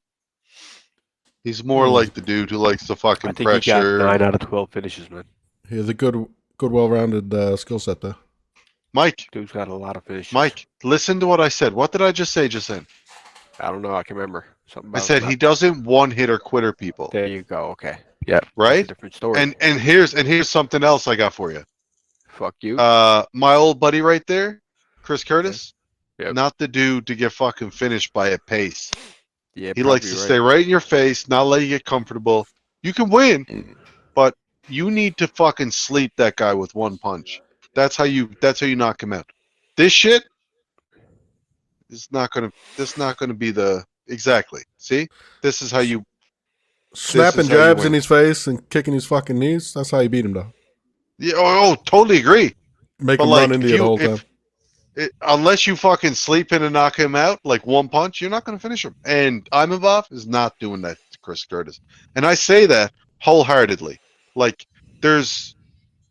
He's more like the dude who likes the fucking I think pressure. he got 9 out of 12 finishes, man. He has a good, well-rounded skill set, though. Mike, Dude's got a lot of finishes. Mike, listen to what I said. What did I just say just then? I don't know. I can remember something I about. said he doesn't one-hitter quitter people, There you go. Okay. Yeah. right? Different story. And here's something else I got for you. Fuck you. My old buddy right there, Chris Curtis, Yep. not the dude to get fucking finished by a pace. Yeah. He likes to stay right in your face, not let you get comfortable. You can win, but you need to fucking sleep that guy with one punch. That's how you knock him out. This shit is not gonna be the exactly. See? This is how you Snapping how you jabs win. in his face and kicking his fucking knees. That's how you beat him, though. Yeah, totally agree. Make But him like run into you the whole time. unless you fucking sleep in and knock him out like one punch, you're not going to finish him. And Imavov is not doing that to Chris Curtis. And I say that wholeheartedly. Like, there's,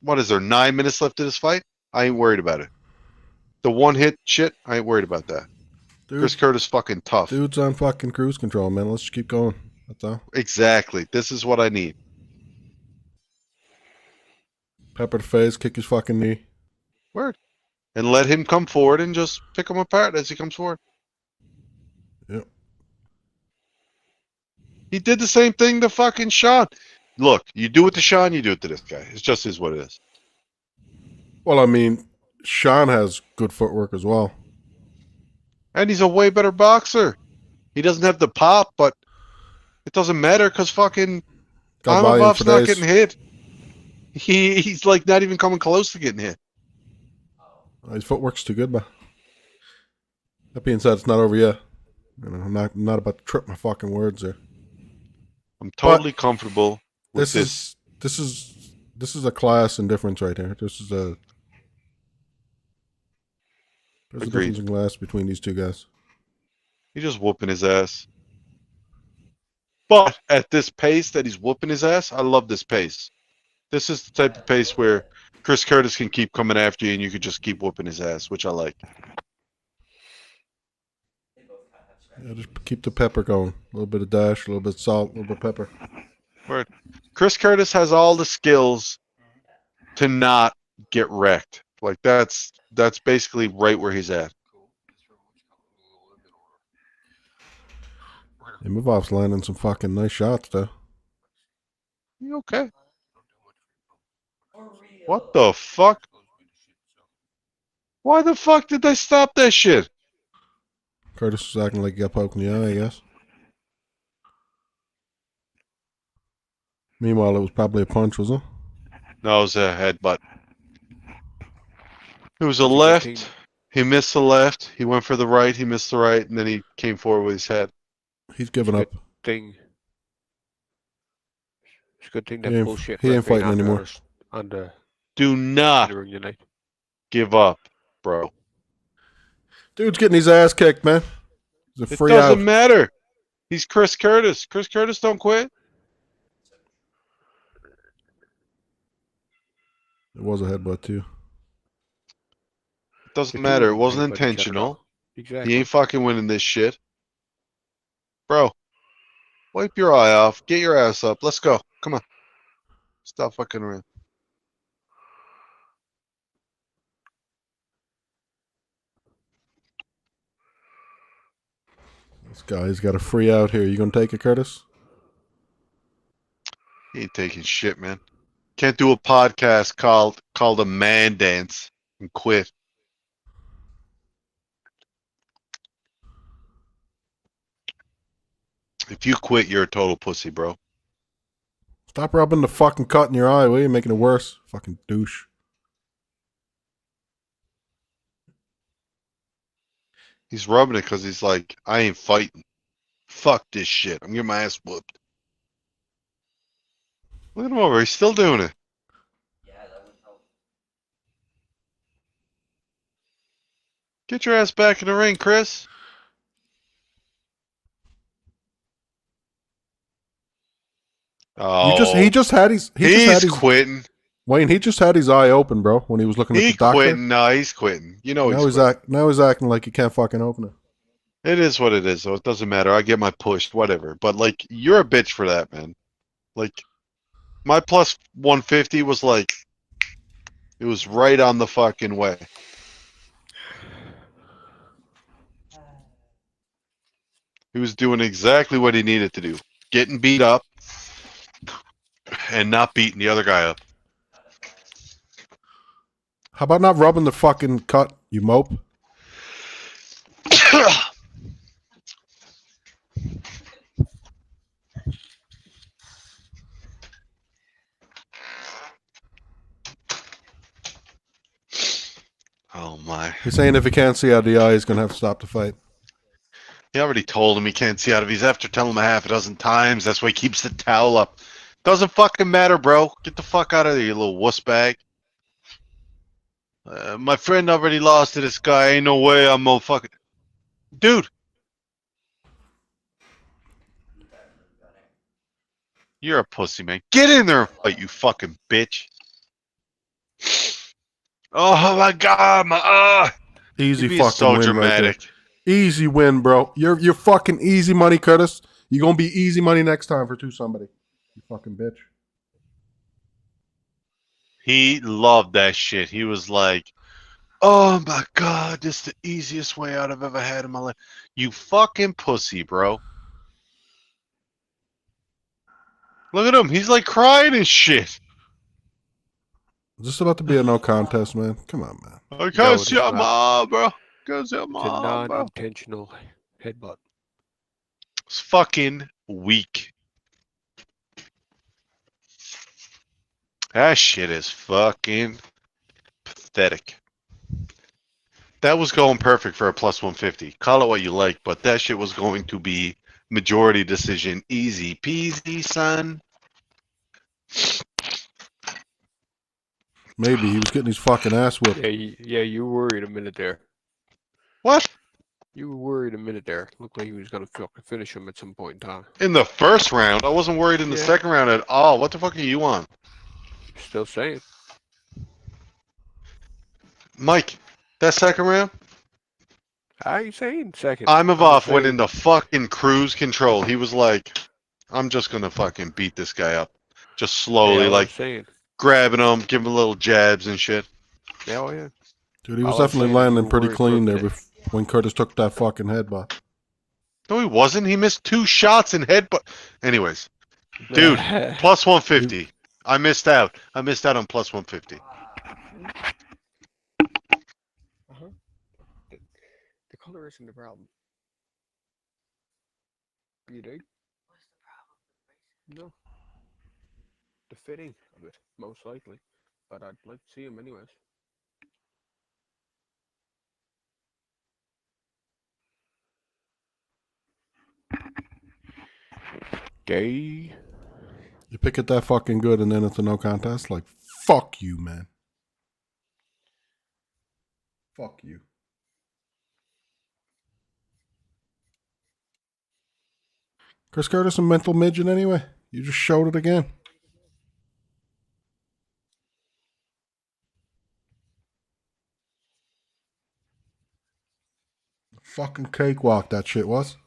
9 minutes left of this fight? I ain't worried about it. The one hit shit, I ain't worried about that. Chris Curtis fucking tough. Dude's on fucking cruise control, man. Let's just keep going. That's all. Exactly. This is what I need. Pepper the face, kick his fucking knee. Word. And let him come forward and just pick him apart as he comes forward. Yep. He did the same thing to fucking Sean. Look, you do it to Sean, you do it to this guy. It just is what it is. Well, I mean, Sean has good footwork as well. And he's a way better boxer. He doesn't have the pop, but it doesn't matter because fucking Got volume Imavov's for not days. getting hit. He's like not even coming close to getting hit. His footwork's too good, but that being said, it's not over yet. I'm not about to trip my fucking words there. I'm totally comfortable with this. This is a class and difference right here. There's a Agreed. difference in class between these two guys. He's just whooping his ass. But at this pace that he's whooping his ass, I love this pace. This is the type of pace where Chris Curtis can keep coming after you and you could just keep whooping his ass, which I like. Yeah, just keep the pepper going. A little bit of dash, a little bit of salt, a little bit of pepper. Word. Chris Curtis has all the skills to not get wrecked. Like that's basically right where he's at. Imavov's landing some fucking nice shots, though. You okay? For real. What the fuck? Why the fuck did they stop that shit? Curtis was acting like he got poked in the eye, I guess. Meanwhile, it was probably a punch, wasn't it? No, it was a headbutt. It was a That's a good left. thing. He missed the left. He went for the right. He missed the right, and then he came forward with his head. He's giving up. Thing. It's a good thing He that ain't- bullshit. he ain't referee fighting not anymore. on the Do not during the night. give up, bro. Dude's getting his ass kicked, man. It's a It free doesn't out. matter. He's Chris Curtis. Chris Curtis don't quit. It was a headbutt, too. It doesn't The two matter. of It them wasn't ain't fighting each other intentional. now. Exactly. He ain't fucking winning this shit. Bro, wipe your eye off. Get your ass up. Let's go. Come on. Stop fucking around. This guy's got a free out here. You gonna take it, Curtis? He ain't taking shit, man. Can't do a podcast called a man dance and quit. If you quit, you're a total pussy, bro. Stop rubbing the fucking cut in your eye, will you? Making it worse. Fucking douche. He's rubbing it because he's like, I ain't fighting. Fuck this shit. I'm getting my ass whooped. Look at him over. He's still doing it. Yeah, that would help. Get your ass back in the ring, Chris. Oh, He just had his quitting. Wayne, he just had his eye open, bro, when he was looking at He the doctor. quitting. No, he's quitting. You know Now he's quitting. now he's acting like he can't fucking open it. It is what it is, though. It doesn't matter. I get my push, whatever. But, like, you're a bitch for that, man. Like, my plus 150 was like, it was right on the fucking way. He was doing exactly what he needed to do. Getting beat up and not beating the other guy up. How about not rubbing the fucking cut, you mope? Oh my. He's saying if he can't see out of the eye, he's gonna have to stop the fight. He already told him he can't see out of his after telling him a half a dozen times. That's why he keeps the towel up. Doesn't fucking matter, bro. Get the fuck out of there, you little wuss bag. My friend already lost to this guy. Ain't no way I'm gonna fucking... Dude! You're a pussy, man. Get in there and fight, you fucking bitch. Oh my god, my... Easy You're fucking so win dramatic. right there. Easy win, bro. You're fucking easy money, Curtis. You're gonna be easy money next time for somebody. You fucking bitch. He loved that shit. He was like, oh my god, this is the easiest way out I've ever had in my life. You fucking pussy, bro. Look at him. He's like crying and shit. Is this about to be a no contest, man? Come on, man. I No, can't it see is your not. mom, bro. Can't see your It's a mom, bro. non-intentional headbutt. It's fucking weak. That shit is fucking pathetic. That was going perfect for a plus 150. Call it what you like, but that shit was going to be majority decision. Easy peasy, son. Maybe he was getting his fucking ass whipped. Yeah, you were worried a minute there. What? You were worried a minute there. Looked like he was gonna fucking finish him at some point in time. In the first round? I wasn't worried in the Yeah. second round at all. What the fuck are you on? Still saying. Mike, that second round? I ain't saying second. Imavov I'm went saying- into fucking cruise control. He was like, I'm just gonna fucking beat this guy up. Just slowly, Yeah, like I'm saying. grabbing him, giving him little jabs and shit. Yeah, oh yeah. Dude, he was All I'm definitely saying is landing we're pretty worried for clean a there minute. when Curtis took that fucking headbutt. No, he wasn't. He missed 2 shots in headbutt. Anyways, dude, plus 150. I missed out. I missed out on plus 150. Uh-huh. The color isn't the problem. You dig? No. The fitting of it, most likely. But I'd like to see him anyways. Gay. You pick it that fucking good and then it's a no contest? Like, fuck you, man. Fuck you. Chris Curtis a mental midget anyway? You just showed it again. Fucking cakewalk that shit was.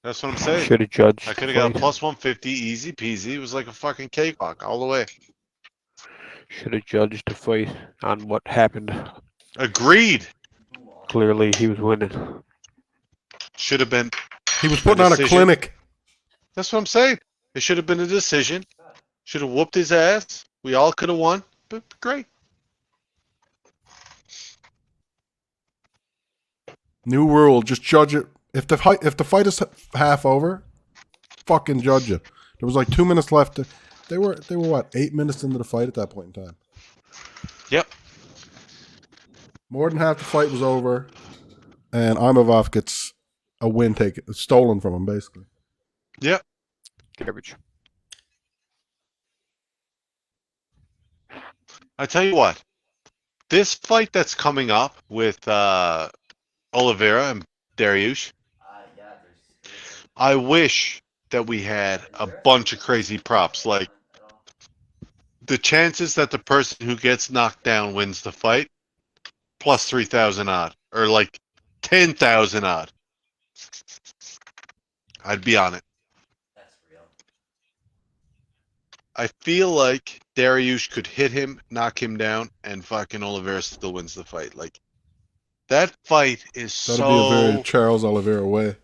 That's what I'm saying. Should have judged. I could have the got a fight. plus 150, easy peasy. It was like a fucking cakewalk all the way. Should have judged the fight on what happened. Agreed. Clearly, he was winning. Should have been. He was putting on a decision. clinic. That's what I'm saying. It should have been a decision. Should have whooped his ass. We all could have won. But great. New rule, just judge it If the fight is half over, fucking judge it. There was like 2 minutes left. They were what, 8 minutes into the fight at that point in time. Yep. More than half the fight was over, and Imavov gets a win stolen from him, basically. Yep. Garbage. I tell you what, this fight that's coming up with Oliveira and Dariush, Yeah, I wish that we had a bunch of crazy props. Like the chances that the person who gets knocked down wins the fight, plus 3,000 odd, or like 10,000 odd. I'd be on it. That's real. I feel like Dariush could hit him, knock him down, and fucking Oliveira still wins the fight. Like that fight is That'd be a very so. Charles Oliveira way.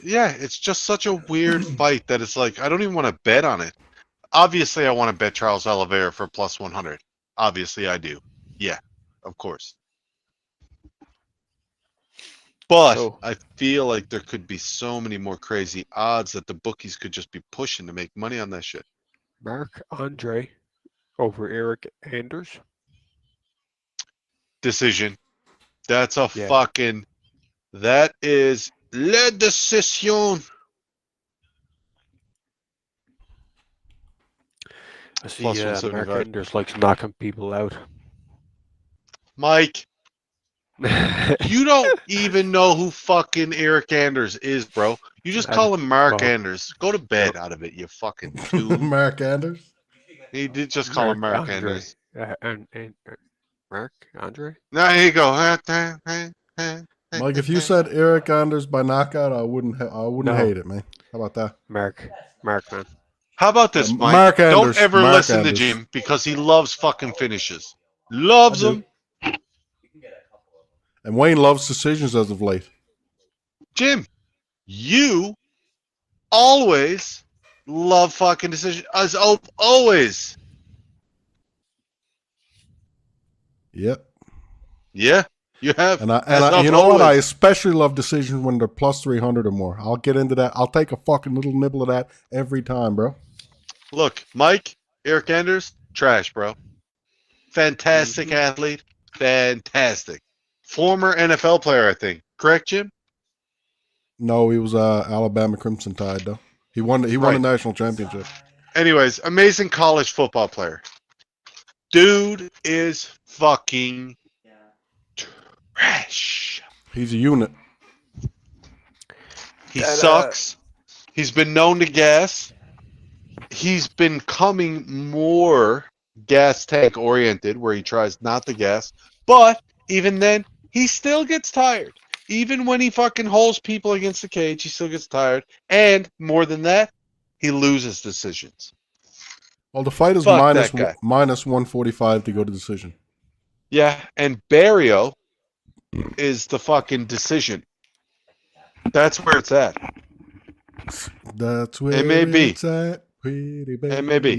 Yeah, it's just such a weird fight that it's like I don't even want to bet on it. Obviously, I want to bet Charles Oliveira for plus 100. Obviously, I do. Yeah, of course. But So- I feel like there could be so many more crazy odds that the bookies could just be pushing to make money on that shit. Mark Andre over Eric Anders. Decision. That's a Yeah. fucking. That is la decision. I see Plus Mark 175. Anders likes knocking people out. Mike, you don't even know who fucking Eric Anders is, bro. You just I call him Mark well, Anders. Go to bed out of it, you fucking tune. Mark Anders. He did just call him Mark Andre. Anders. And Mark Andre? There you go. Mike, if you said Eric Anders by knockout, I wouldn't No. hate it, man. How about that? Mark, man. How about this, Mike? Mark Anders. Don't ever Mark listen Anders. to Jim because he loves fucking finishes. Loves I do. them. You can get a couple of them. And Wayne loves decisions as of late. Jim, you always love fucking decisions. As always. Yep. Yeah, you have. And As of you know what? I always. especially love decisions when they're plus 300 or more. I'll get into that. I'll take a fucking little nibble of that every time, bro. Look, Mike, Eric Anders, trash, bro. Fantastic athlete. Fantastic. Former NFL player, I think. Correct, Jim? No, he was Alabama Crimson Tide, though. He won the Right. national championship. Anyways, amazing college football player. Dude is fucking Yeah. trash. He's a unit. He sucks. He's been known to gas. He's been coming more gas tank oriented where he tries not to gas. But even then, he still gets tired. Even when he fucking holds people against the cage, he still gets tired. And more than that, he loses decisions. Well, the fight is Fuck that guy. minus 145 to go to decision. Yeah, and Barrio is the fucking decision. That's where it's at. That's where It may be. it's at. Pretty baby. It may be.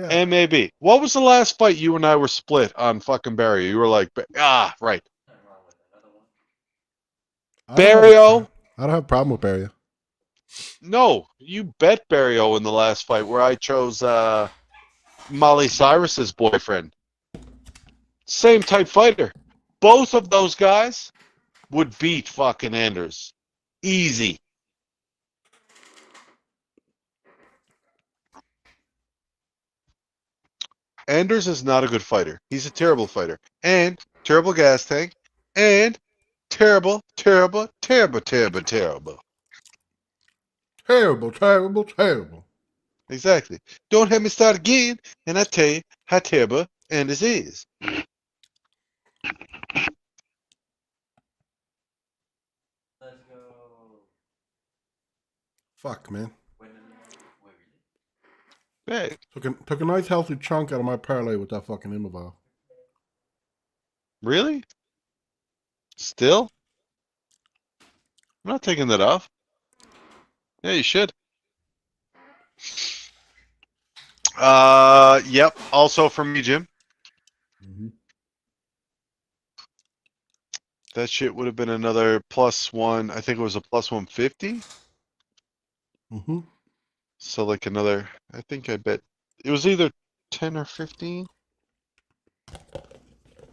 And maybe. What was the last fight you and I were split on fucking Barrio? You were like, right. Nothing wrong with another one. Barrio? I don't have a problem with Barrio. No, you bet Barrio in the last fight where I chose Molly Cyrus's boyfriend. Same type fighter. Both of those guys would beat fucking Anders. Easy. Anders is not a good fighter. He's a terrible fighter. And terrible gas tank. And terrible, terrible, terrible, terrible, terrible. Terrible, terrible, terrible. Exactly. Don't have me start again, and I tell you how terrible Anders is. Let's go. Fuck, man. Wait, really? Hey, Took a nice healthy chunk out of my parlay with that fucking Imavov. really? Still? I'm not taking that off. Yeah, you should. Yep. Also from me, Jim. Mm-hmm. That shit would have been another +1. I think it was a +150. Mm-hmm. So like another. I think I bet it was either 10 or 15.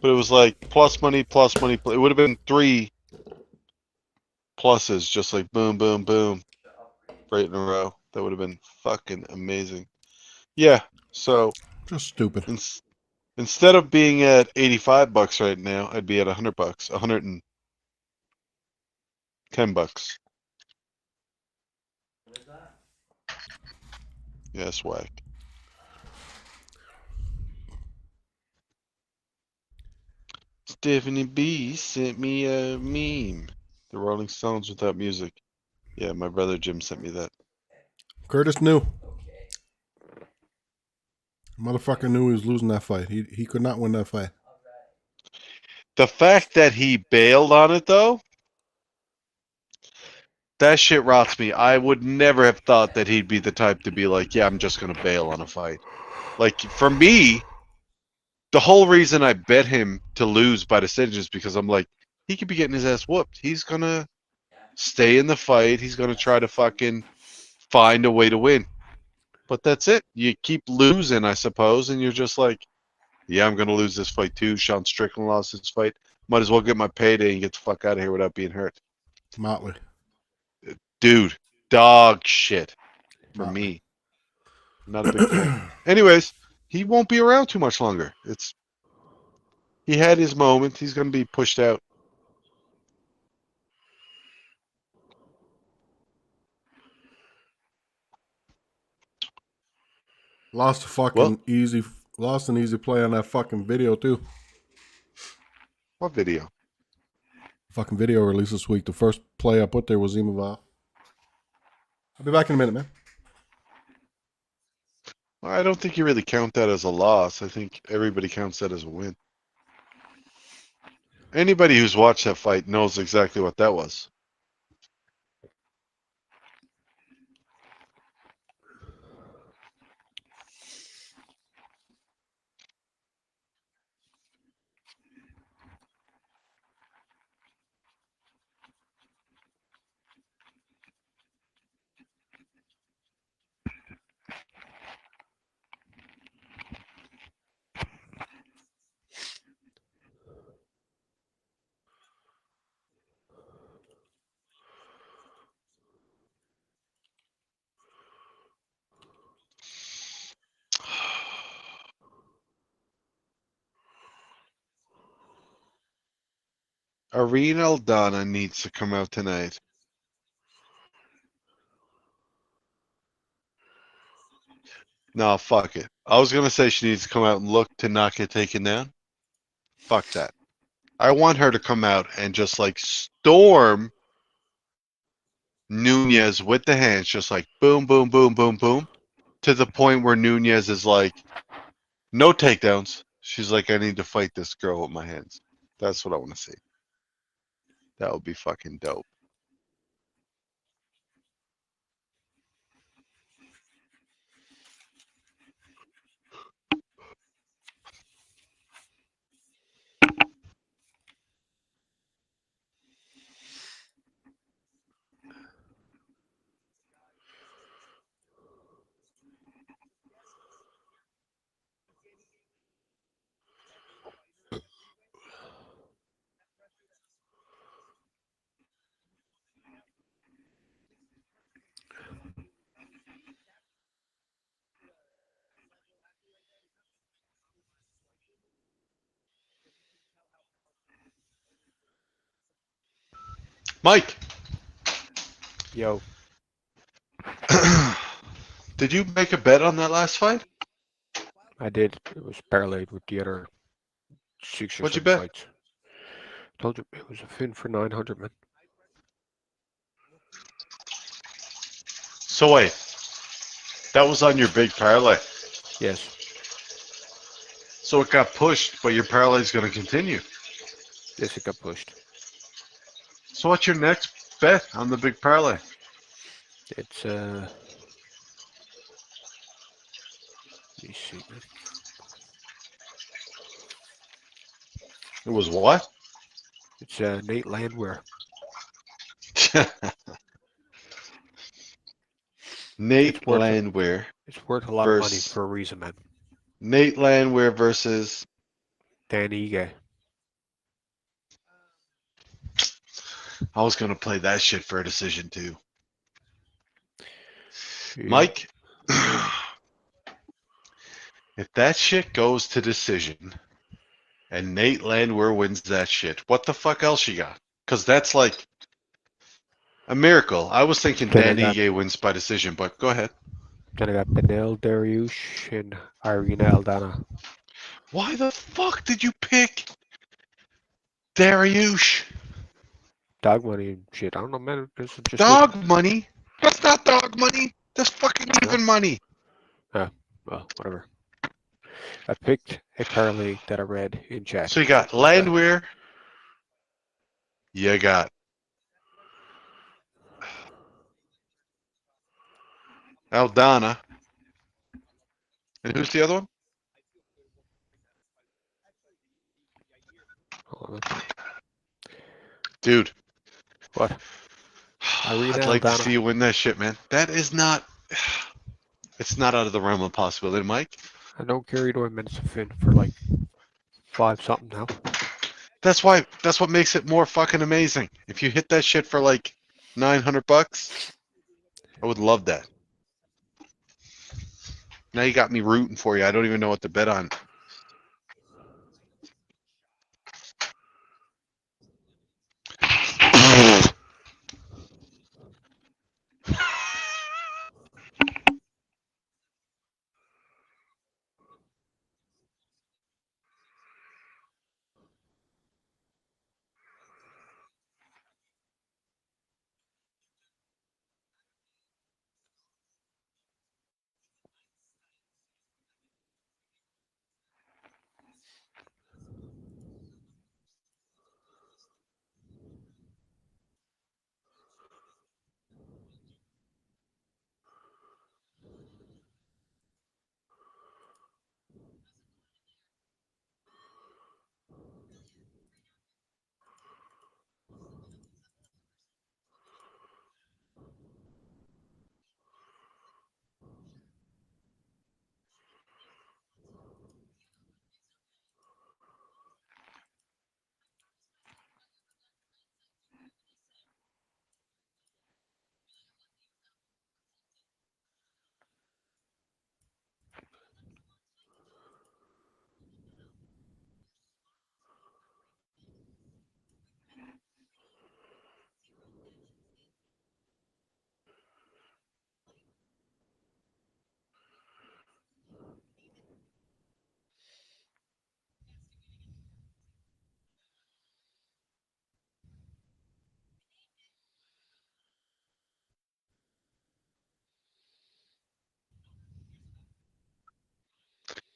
But it was like plus money, plus money. It would have been 3 pluses, just like boom, boom, boom, right in a row. That would have been fucking amazing. Yeah. So Just stupid. instead of being at $85 right now, I'd be at $100, $110. What is that? Yeah, swag. Stephanie B sent me a meme. The Rolling Stones without music. Yeah, my brother Jim sent me that. Curtis knew. Okay. Motherfucker knew he was losing that fight. He could not win that fight. All right. The fact that he bailed on it though, that shit rots me. I would never have thought that he'd be the type to be like, yeah, I'm just gonna bail on a fight. Like for me, the whole reason I bet him to lose by decision is because I'm like, he could be getting his ass whooped. He's gonna Yeah. stay in the fight. He's gonna try to fucking find a way to win. But that's it. You keep losing, I suppose, and you're just like, yeah, I'm gonna lose this fight too. Sean Strickland lost his fight. Might as well get my payday and get the fuck out of here without being hurt. Motley. Dude, dog shit for Motley. me. Not a big fan. Anyways, he won't be around too much longer. He had his moment. He's gonna be pushed out. Lost a fucking easy. Lost an easy play on that fucking video too. What video? Fucking video released this week. The first play I put there was Imavov. I'll be back in a minute, man. Well, I don't think you really count that as a loss. I think everybody counts that as a win. Anybody who's watched that fight knows exactly what that was. Arena Aldana needs to come out tonight. No, fuck it. I was gonna say she needs to come out and look to not get taken down. Fuck that. I want her to come out and just like storm Nunes with the hands, just like boom, boom, boom, boom, boom, to the point where Nunes is like, no takedowns. She's like, I need to fight this girl with my hands. That's what I want to see. That would be fucking dope. Mike, Yo, did you make a bet on that last fight? I did. It was parlayed with the other 6 or What'd you 7 bet? fights. Told you it was a fin for 900, man. So wait, that was on your big parlay. Yes. So it got pushed, but your parlay is going to continue. Yes, it got pushed. So what's your next bet on the big parlay? It's let me see, man. It was what? It's Nate Landwehr. Nate It's worth Landwehr. It's worth a lot of money versus for a reason, man. Nate Landwehr versus. Dan Ige. I was gonna play that shit for a decision too. Yeah. Mike, if that shit goes to decision and Nate Landwehr wins that shit, what the fuck else you got? Because that's like a miracle. I was thinking Then I Dan got Ige wins by decision, but go ahead. Benel Dariush and Irina Aldana. Why the fuck did you pick Dariush? Dog money and shit. I don't know, man. This is just Dog money? That's not dog money. That's fucking No? even money. Well, whatever. I picked a parlay that I read in chat. So you got Something like that. Landwehr. You got Aldana. And who's the other one? Hold on, man. Dude. What? Irina I'd like to Aldana. see you win that shit, man. That is not. It's not out of the realm of possibility, Mike. I don't carry away minutes of fin for like 5 something now. That's why. That's what makes it more fucking amazing. If you hit that shit for like $900, I would love that. Now you got me rooting for you. I don't even know what to bet on.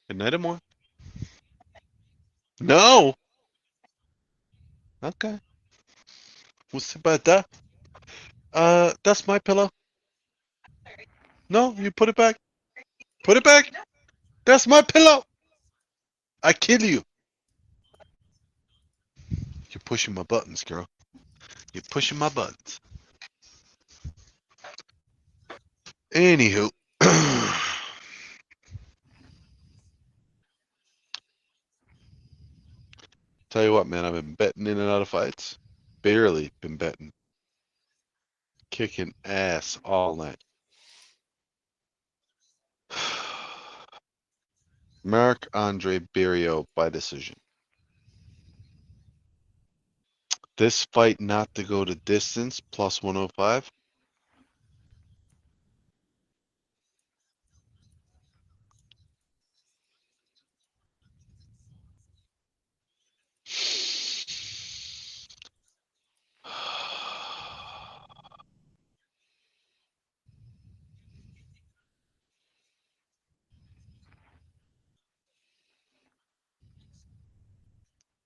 Good night, Amor. No. Okay. What's about that? That's my pillow. No, you put it back. Put it back. That's my pillow. I kill you. You're pushing my buttons, girl. You're pushing my buttons. Anywho. Tell you what, man, I've been betting in and out of fights. Barely been betting. Kicking ass all night. Marc-Andre Barrios by decision. This fight not to go to distance, plus 105.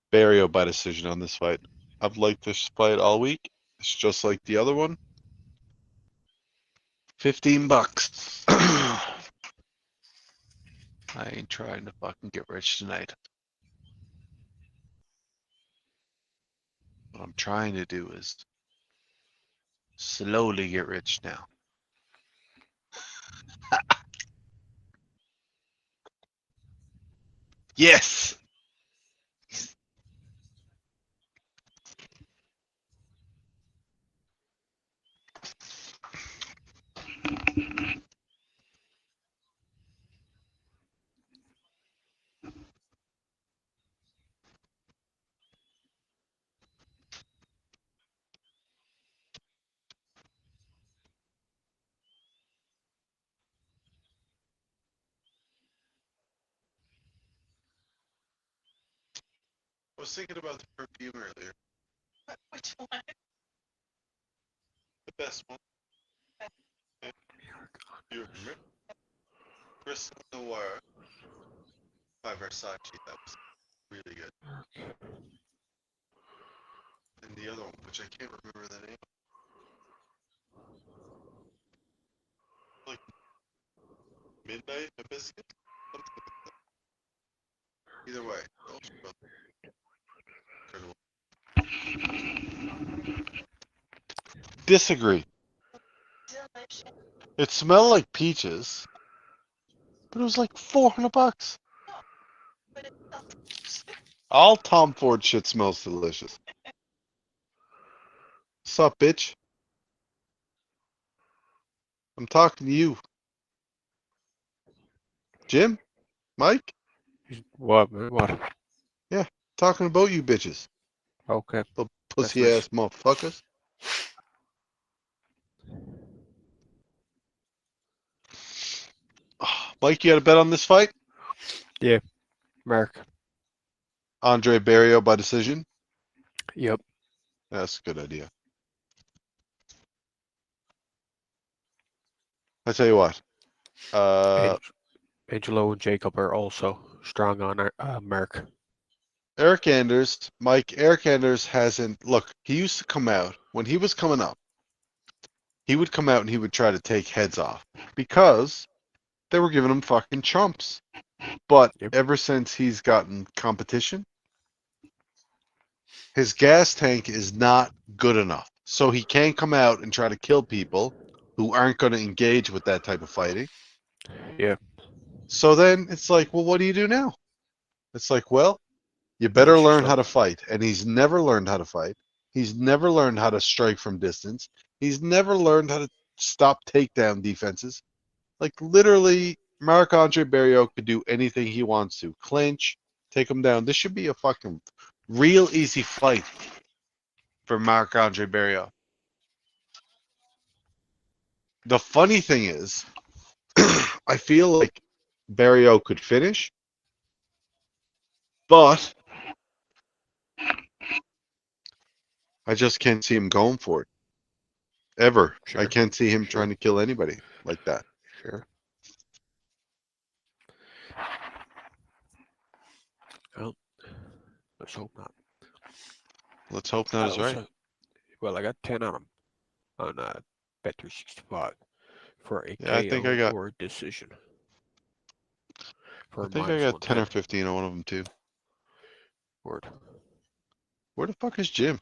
Barrios by decision on this fight. I've liked this fight all week. It's just like the other one. $15. I ain't trying to fucking get rich tonight. What I'm trying to do is slowly get rich now. Yes! I was thinking about the perfume earlier. Which one? The best one. Yeah. You remember? Crystal Noir by Versace. That was really good. And the other one, which I can't remember the name. Like Midnight Hibiscus? Something like that. Either way, those are both incredible. Disagree. Delicious. It smelled like peaches, but it was like $400. But it's delicious. All Tom Ford shit smells delicious. Sup, bitch? I'm talking to you. Jim? Mike? What, man? What? Talking about you bitches. Okay. Little That's pussy nice. ass motherfuckers. Mike, you had a bet on this fight? Mark. Andre Barrio by decision? Yep. That's a good idea. I tell you what. Angelo and Jacob are also strong on Mark. Eric Anders, Eric Anders hasn't. Look, he used to come out when he was coming up. He would come out and he would try to take heads off because they were giving him fucking chumps. But Yep. ever since he's gotten competition, his gas tank is not good enough. So he can't come out and try to kill people who aren't going to engage with that type of fighting. Yeah. So then it's like, well, what do you do now? It's like, well, you better Finish learn how yourself. to fight. And he's never learned how to fight. He's never learned how to strike from distance. He's never learned how to stop takedown defenses. Like literally, Marc-Andre Barriault could do anything he wants to. Clinch, take him down. This should be a fucking real easy fight for Marc-Andre Barriault. The funny thing is, I feel like Barriault could finish, but I just can't see him going for it. Ever. I Sure. can't see him Sure. trying to kill anybody like that. Sure. Well, let's hope not. Let's hope not is right. Well, I got 10 on him on Bet365 for a Yeah, I think I KO got or a decision. For I a think I minus got 10 or 110. 15 on one of them too. Word. Where the fuck is Jim?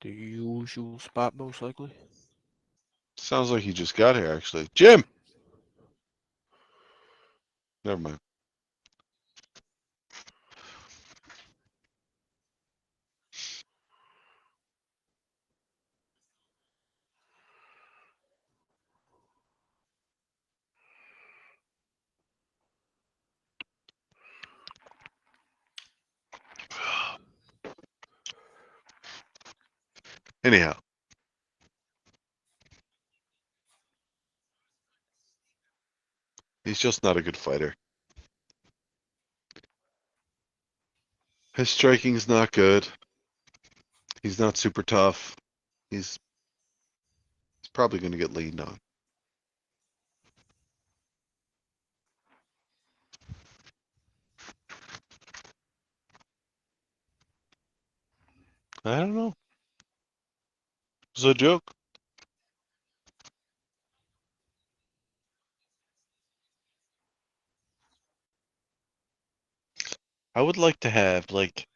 The usual spot, most likely. Sounds like he just got here actually. Jim! Never mind. Anyhow. He's just not a good fighter. His striking's not good. He's not super tough. He's probably going to get leaned on. I don't know. It's a joke. I would like to have like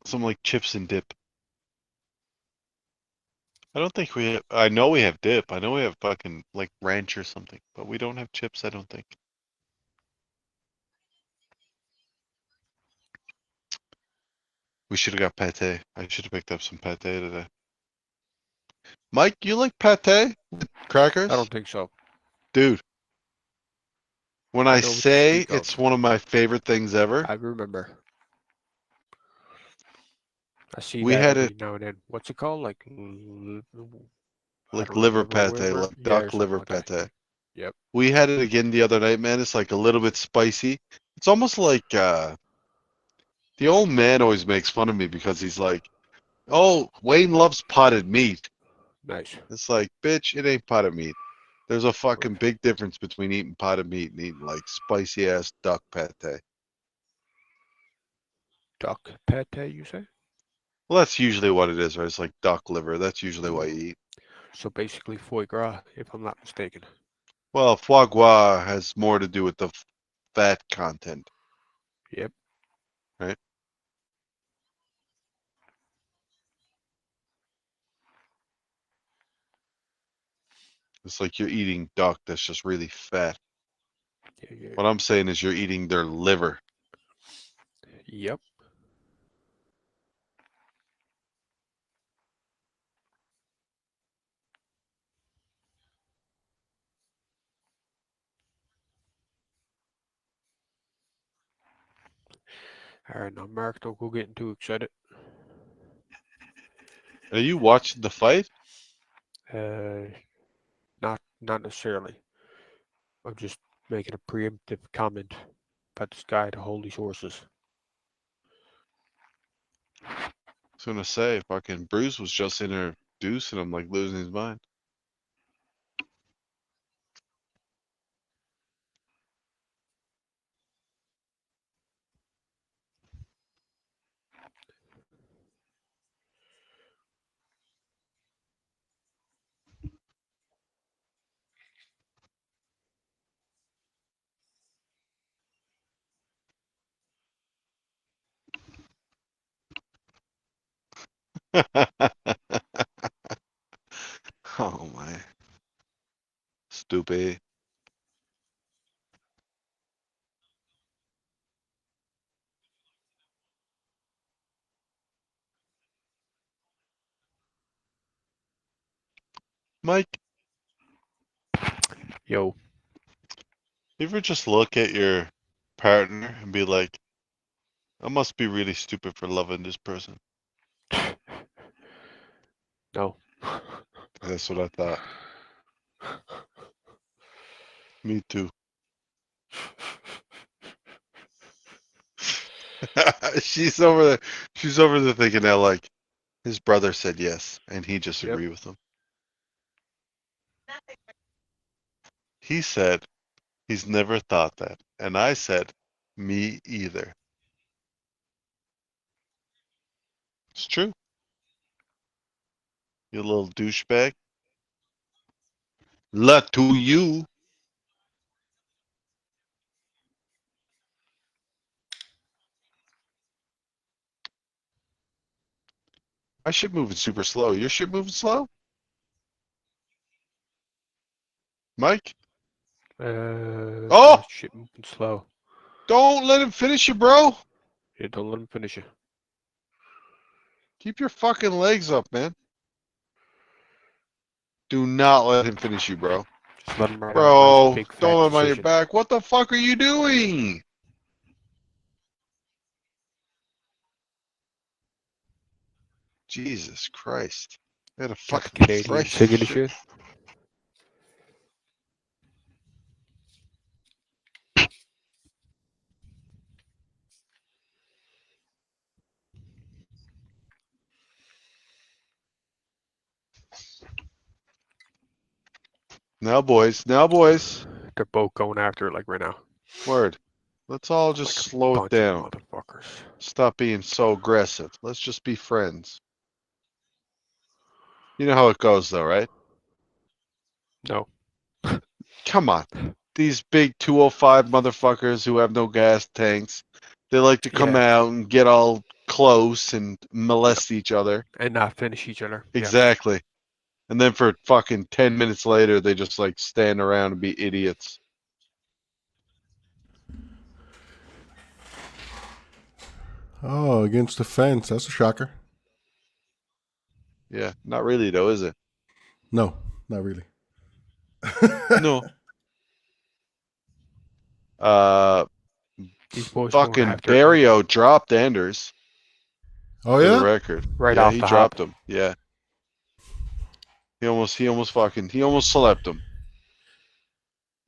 some like chips and dip. I don't think we have. I know we have dip. I know we have fucking like ranch or something, but we don't have chips. I don't think. We should have got pate. I should have picked up some pate today. Mike, you like pate with crackers? I don't think so. Dude, when I know what you say speak of. it's one of my favorite things ever, I remember. I see we that had every it now and then. What's it called? Like, I like don't know, liver pate, liver? like Yeah, or duck something liver like that. pate. Yep. We had it again the other night, man. It's like a little bit spicy. It's almost like the old man always makes fun of me because he's like, "Oh, Wayne loves potted meat." Nice. It's like, bitch, it ain't potted meat. There's a fucking big difference between eating potted meat and eating like spicy ass duck pate. Duck pate, you say? Well, that's usually what it is, right? It's like duck liver. That's usually what Mm. you eat. So basically foie gras, if I'm not mistaken. Well, foie gras has more to do with the fat content, Yep. right? It's like you're eating duck that's just really fat. Yeah. What I'm saying is you're eating their liver. Yep. All right, now Mark, don't go getting too excited. Are you watching the fight? Not necessarily. I'm just making a preemptive comment about this guy to hold these horses. I was gonna say, fucking Bruce was just introducing him like losing his mind. Oh my. Stupid. Mike, Yo, you ever just look at your partner and be like, I must be really stupid for loving this person? no. That's what I thought. Me too. She's over there. She's over there thinking that like his brother said yes, and he just Yep. agreed with him. He said he's never thought that, and I said me either. It's true. You little douchebag. La to you. My shit moving super slow. Your shit moving slow, Mike? My Oh, shit moving slow. don't let him finish you, bro. Yeah, don't let him finish it. Keep your fucking legs up, man. Do not let him finish you, bro. Just let him write out a nice Bro, big don't fat let him on your decision. back. What the fuck are you doing? Jesus Christ. I had a Got the fucking Canadian fresh singing and shit. shit. Now, boys. Now, boys. They're both going after it like right now. Word. Let's all just Like a slow it bunch of down. motherfuckers. Stop being so aggressive. Let's just be friends. You know how it goes, though, right? No. Come on. these big 205 motherfuckers who have no gas tanks. They like to come Yeah. out and get all close and molest each other. And not finish each other. Yeah. Exactly. And then for fucking 10 minutes later, they just like stand around and be idiots. Oh, against the fence. That's a shocker. Yeah, not really though, is it? No, not really. No. These boys won't Fucking have their Barrio dropped Anders Oh for the yeah. record. Right yeah, off he the dropped hop. him. Yeah. He almost slept him.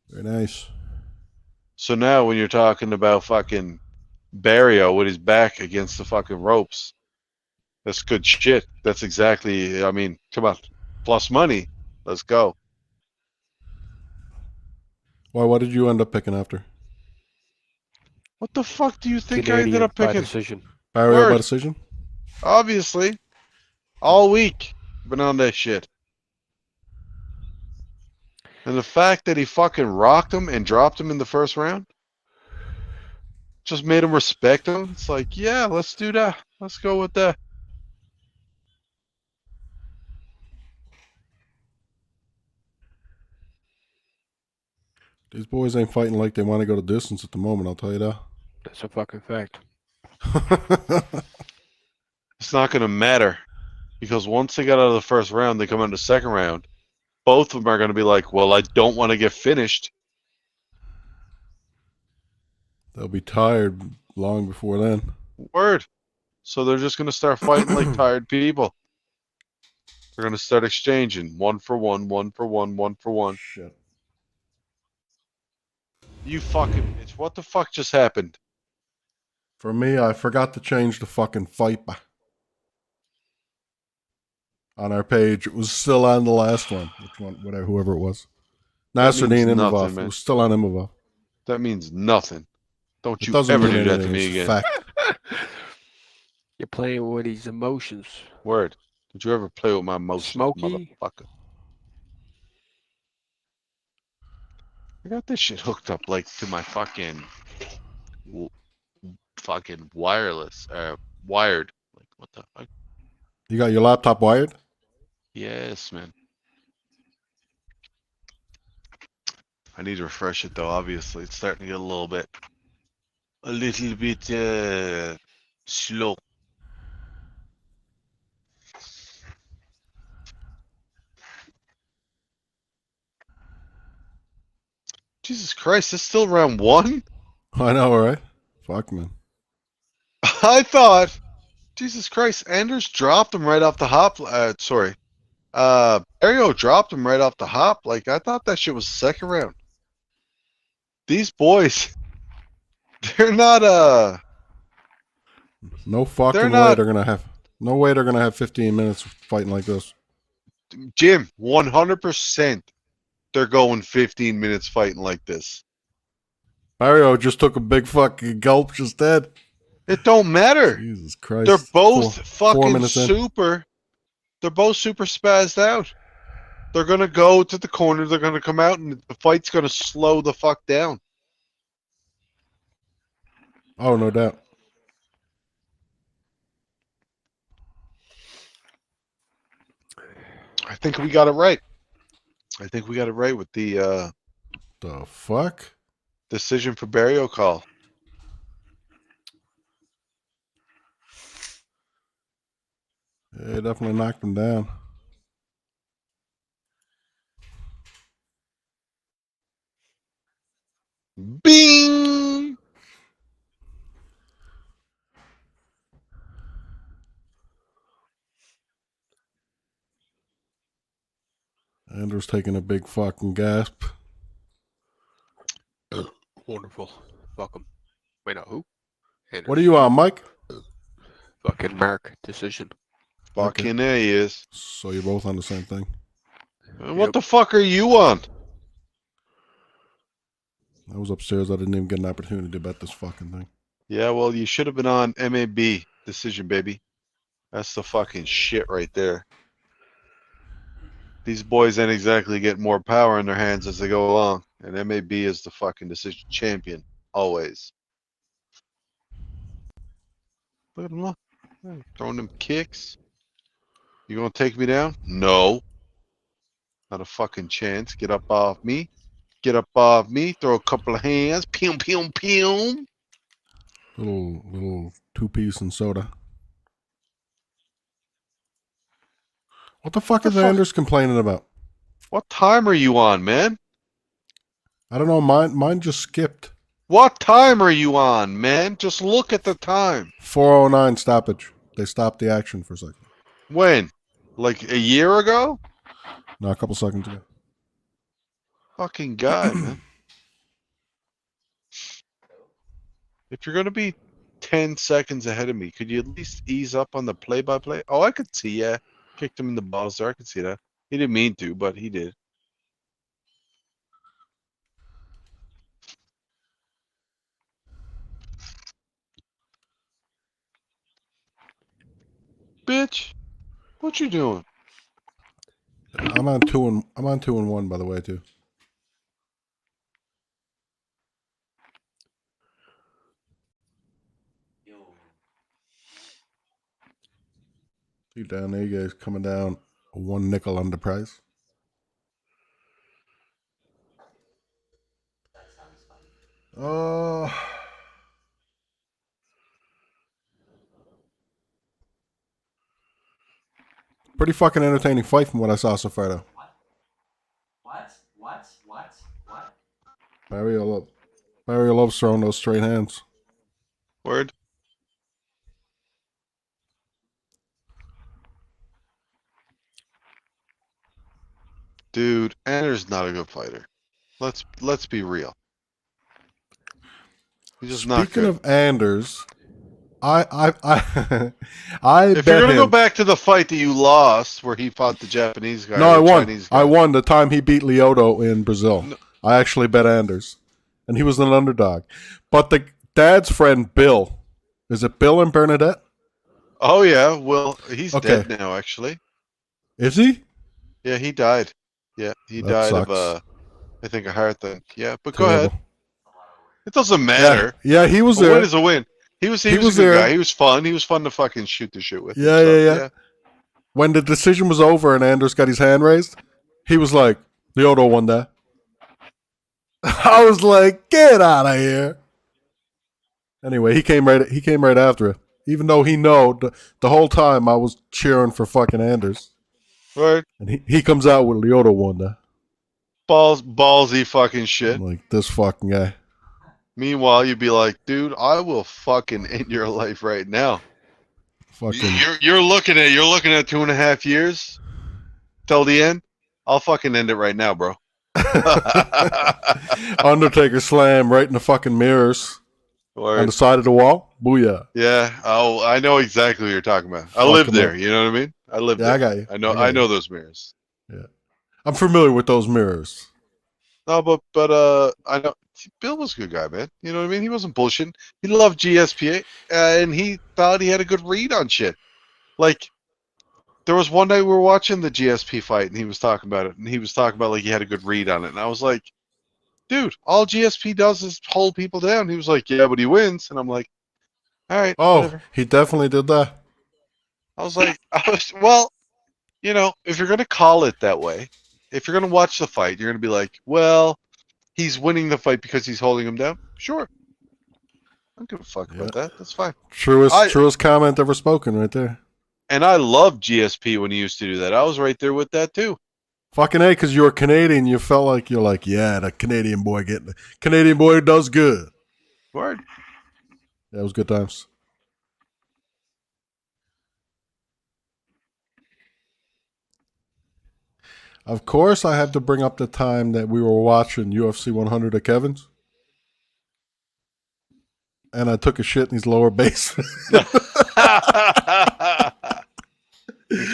Very nice. So now when you're talking about fucking Barrio with his back against the fucking ropes, that's good shit. That's exactly, I mean, come on. Plus money. Let's go. Why? What did you end up picking after? What the fuck do you think I ended Canadian up by picking? decision. Barrio by Word. decision. Obviously. All week. Been on that shit. And the fact that he fucking rocked him and dropped him in the first round just made him respect him. It's like, yeah, let's do that. Let's go with that. These boys ain't fighting like they want to go the distance at the moment. I'll tell you That's a fucking fact. that. It's not going to matter because once they got out of the first round, they come into the second round. Both of them are going to be like, well, I don't want to get finished. They'll be tired long before then. Word. So they're just going to start fighting like tired people. They're going to start exchanging 1 for 1, 1 for 1, 1 for 1. Shit. You fucking bitch. What the fuck just happened? For me, I forgot to change the fucking fight back. On our page, it was still on the last one. Which one? Whatever, whoever it was. That means Nasruddin nothing, Imavov. It man. was still on Imavov. That means nothing. Don't It you doesn't ever mean do that to anything. me It's a again. fact. You're playing with his emotions. Word. Did you ever play with my emotions, Smokey? motherfucker? I got this shit hooked up like to my fucking wireless, wired. Like what the fuck? You got your laptop wired? Yes, man. I need to refresh it though. Obviously, it's starting to get a little bit slow. Jesus Christ, it's still round 1? I know, right? Fuck, man. I thought, Jesus Christ, Anders dropped him right off the hop. Sorry. Ario dropped him right off the hop. Like, I thought that shit was the second round. These boys, they're not, No fucking They're way not- they're gonna have. No way they're gonna have 15 minutes fighting like this. Jim, 100% they're going 15 minutes fighting like this. Mario just took a big fucking gulp just dead. It don't matter. Jesus Christ. They're both Four fucking minutes in. super. They're both super spazzed out. They're gonna go to the corner. They're gonna come out, and the fight's gonna slow the fuck down. Oh, no doubt. I think we got it right. I think we got it right with the The fuck? decision for Barrio call. Yeah, definitely knocked him down. Bing! Andrew's taking a big fucking gasp. Wonderful. Welcome. Wait, no, who? Anders. What are you on, Mike? Fucking Mark decision. Fucking there he is. So you're both on the same thing. And what the fuck are you on? I was upstairs. I didn't even get an opportunity to bet this fucking thing. Yeah, well, you should have been on MAB decision, baby. That's the fucking shit right there. These boys ain't exactly getting more power in their hands as they go along. And MAB is the fucking decision champion. Always. Look at him, look. Hey, throwing them kicks. You gonna take me down? No. Not a fucking chance. Get up off me. Get up off me. Throw a couple of hands. Pew, pew, pew. Little 2-piece and soda. What the fuck is Anders complaining about? What time are you on, man? I don't know. Mine just skipped. What time are you on, man? Just look at the time. 4:09 stoppage. They stopped the action for a second. When? Like a year ago? No, a couple seconds ago. Fucking guy, man. If you're gonna be 10 seconds ahead of me, could you at least ease up on the play-by-play? Oh, I could see, yeah. Kicked him in the balls there. I could see that. He didn't mean to, but he did. Bitch, what you doing? I'm on 2-1 by the way too. Yo. See down there, you guys coming down 1 nickel under price. That sounds fun. Oh. Pretty fucking entertaining fight from what I saw so far, though. What? Mario loves throwing those straight hands. Word. Dude, Anders not a good fighter. Let's be real. He's just not Speaking good. of Anders, I If you're gonna go back to the fight that you lost, where he fought the Japanese guy, No, or I the won. Chinese guy. I won the time he beat Lyoto in Brazil. No. I actually bet Anders, and he was an underdog. But the dad's friend Bill, is it Bill and Bernadette? Oh yeah, well he's Okay. dead now. Actually, Is he? yeah, he died. Yeah, he That died sucks. of I think a heart thing. Yeah, but go Terrible. ahead. It doesn't matter. Yeah, he was A there. win is a win. He was a good there. guy. He was fun. He was fun to fucking shoot the shit with. and Yeah, stuff. yeah. When the decision was over and Anders got his hand raised, he was like, Lyoto won that. I was like, get out of here. Anyway, he came right after it. Even though the whole time I was cheering for fucking Anders. Right. And he comes out with Lyoto won that. Ballsy fucking shit. I'm like, this fucking guy. Meanwhile, you'd be like, dude, I will fucking end your life right now. Fucking You're looking at 2.5 years till the end. I'll fucking end it right now, bro. Undertaker slam right in the fucking mirrors on the side of the wall. Booyah. Yeah. Oh, I know exactly what you're talking about. I Fuck live 'em there. up. You know what I mean? I live Yeah, there. I got you. I know those mirrors. I'm familiar with those mirrors. No, but I know Bill was a good guy, man. You know what I mean? He wasn't bullshitting. He loved GSPA, and he thought he had a good read on shit. Like, there was one night we were watching the GSP fight, and he was talking about it, and he was talking about like he had a good read on it, and I was like, dude, all GSP does is hold people down. He was like, yeah, but he wins, and I'm like, all right, Oh, whatever. he definitely did that. I was like, well, you know, if you're gonna call it that way, if you're gonna watch the fight, you're gonna be like, well, he's winning the fight because he's holding him down. Sure, I don't give a fuck about that. That's fine. Truest comment ever spoken right there. And I loved GSP when he used to do that. I was right there with that too. Fucking A, because you're Canadian, you felt like you're like, yeah, the Canadian boy does good. Word. Yeah, it was good times. Of course, I have to bring up the time that we were watching UFC 100 at Kevin's. And I took a shit in his lower basement.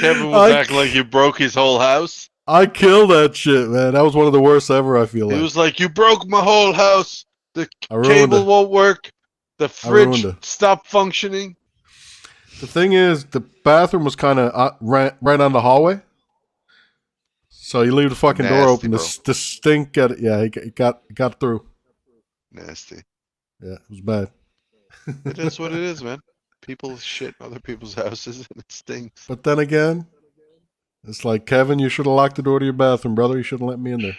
Kevin was acting like you broke his whole house. I killed that shit, man. That was one of the worst ever, I feel like. He was like, you broke my whole house. The I ruined cable it. won't work. The ruined fridge it. stopped functioning. The thing is, the bathroom was kind of right on the hallway. So you leave the fucking door Nasty, open. bro. The stink he got through. Nasty. Yeah, it was bad. It is what it is, man. People shit in other people's houses and it stinks. But then again, it's like, Kevin, you should have locked the door to your bathroom, brother. You shouldn't let me in there.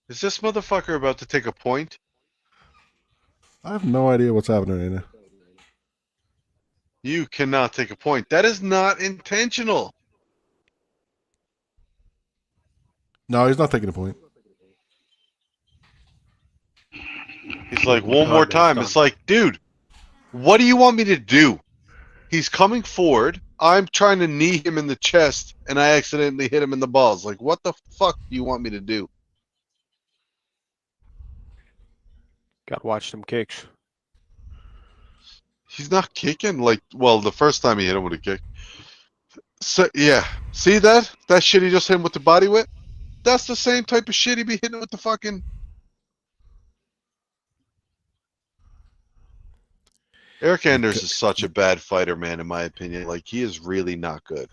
Is this motherfucker about to take a point? I have no idea what's happening right now. You cannot take a point. That is not intentional. No, he's not taking a point. He's like, one more time. It's like, dude, what do you want me to do? He's coming forward. I'm trying to knee him in the chest, and I accidentally hit him in the balls. Like, what the fuck do you want me to do? Gotta watch them kicks. He's not kicking. Like, well, the first time he hit him with a kick. So, yeah. See that? That shit he just hit him with the body whip? That's the same type of shit he be hitting with the fucking... Eric Anders is such a bad fighter, man, in my opinion. Like, he is really not good.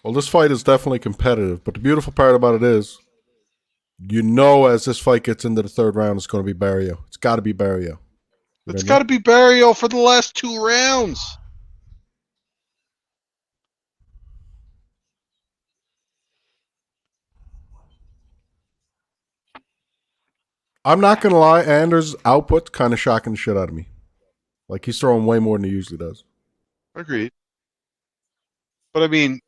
Well, this fight is definitely competitive, but the beautiful part about it is, you know, as this fight gets into the third round, it's going to be Barrio. It's got to be Barrio. It's got to be Barrio for the last 2 rounds. I'm not going to lie, Anders' output's kind of shocking the shit out of me. Like, he's throwing way more than he usually does. Agreed. But I mean,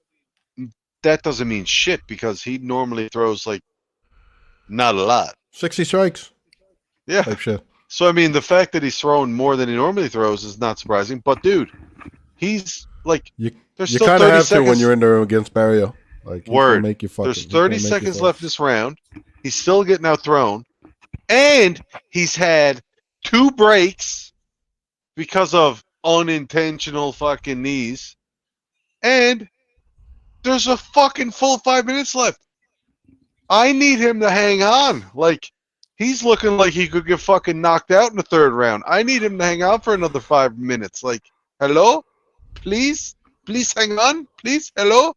that doesn't mean shit because he normally throws like not a lot. 60 strikes. Yeah. Type shit. So I mean, the fact that he's thrown more than he normally throws is not surprising. But dude, he's like, there's You still kind of 30 have seconds. to when you're in there against Barrio. Like, Word. Make you fucking, There's 30 seconds left in this round. He's still getting outthrown, and he's had 2 breaks because of unintentional fucking knees, and there's a fucking full 5 minutes left. I need him to hang on. Like, he's looking like he could get fucking knocked out in the 3rd round. I need him to hang on for another 5 minutes. Like, hello? Please? Please hang on? Please? Hello?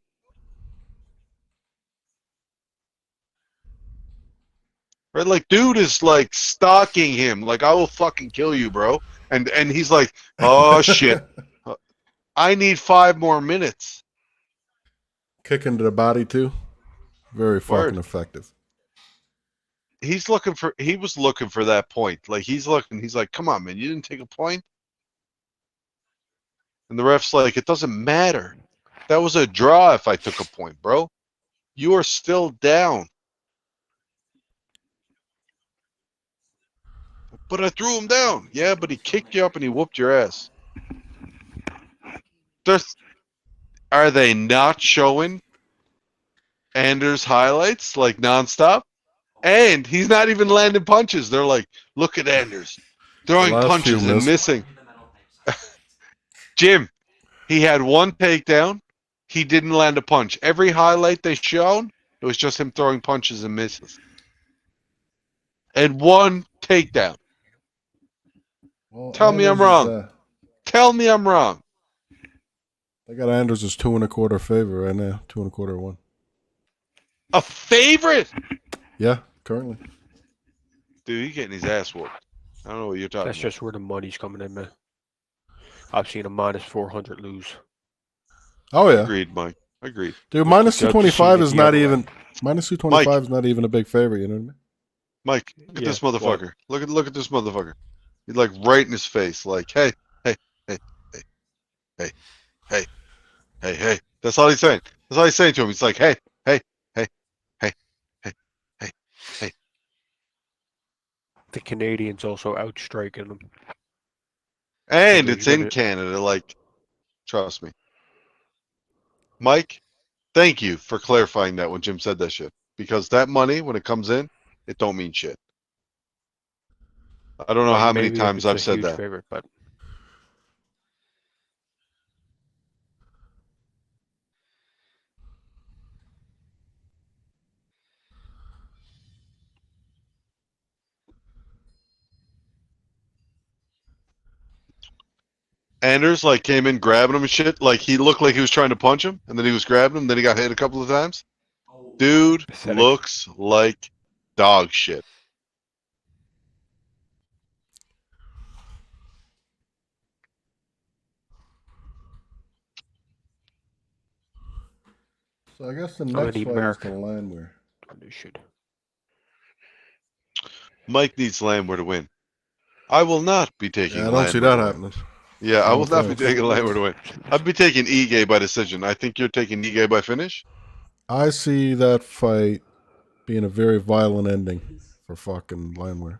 Right? Like, dude is like stalking him. Like, I will fucking kill you, bro. And he's like, oh shit. I need 5 more minutes. Kick into the body, too. Very fucking Word. effective. He was looking for that point. Like, he's like, come on, man, you didn't take a point? And the ref's like, it doesn't matter. That was a draw if I took a point, bro. You are still down. But I threw him down. Yeah, but he kicked you up and he whooped your ass. Are they not showing Anders' highlights like nonstop? And he's not even landing punches. They're like, look at Anders throwing The last punches few and missed. missing. Jim, he had 1 takedown. He didn't land a punch. Every highlight they shown, it was just him throwing punches and misses. And 1 takedown. Well, Tell me I'm wrong. Tell me I'm wrong. I got Anders as 2 1/4 favor right now. 2 1/4 1. A favorite? Yeah, currently. Dude, he's getting his ass whooped. I don't know what you're talking That's about. just where the money's coming in, man. I've seen a minus 400 lose. Oh yeah, Agreed, Mike. Agreed. dude. Minus Judge 225 seen it is the not other way. even. Minus 225 is not even a big favor. You know what I mean? Mike, look at Yeah, this motherfucker. Look at this motherfucker. He's like right in his face, like, hey, hey, hey, hey, hey, hey, hey, hey. That's all he's saying. That's all he's saying to him. He's like, hey, hey, hey, hey, hey, hey, hey. The Canadians also outstriking them. And So it's he's in gonna- Canada, like, trust me. Mike, thank you for clarifying that when Jim said that shit. Because that money, when it comes in, it don't mean shit. I don't know Like, how many maybe if times it's I've a said huge that. favorite, but Anders like came in grabbing him and shit. Like he looked like he was trying to punch him, and then he was grabbing him. Then he got hit a couple of times. Oh, Dude Pathetic. looks like dog shit. So I guess the gonna next need fight is Merrick. the Landwehr. They should. Mike needs Landwehr to win. I will not be taking Yeah, I don't see Landwehr that to win. happening. Yeah, I No will not be thanks. taking Landwehr to win. I'd be taking Ige by decision. I think you're taking Ige by finish. I see that fight being a very violent ending for fucking Landwehr.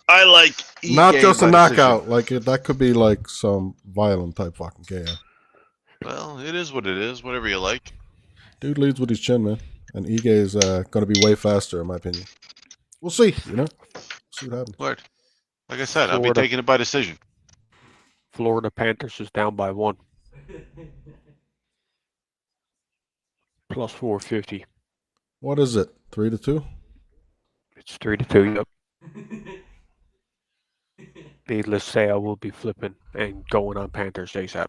I like Ige Not just a by knockout. decision. Like that could be like some violent type fucking KO. Well, it is what it is. Whatever you like. Dude leads with his chin, man. And Ige is going to be way faster, in my opinion. We'll see. You know, see what happens. Word. Like I said, I'll be Florida. taking it by decision. Florida Panthers is down by 1. Plus 450. What is it? 3-2. It's 3-2. Yep. Needless to say, I will be flipping and going on Panthers ASAP.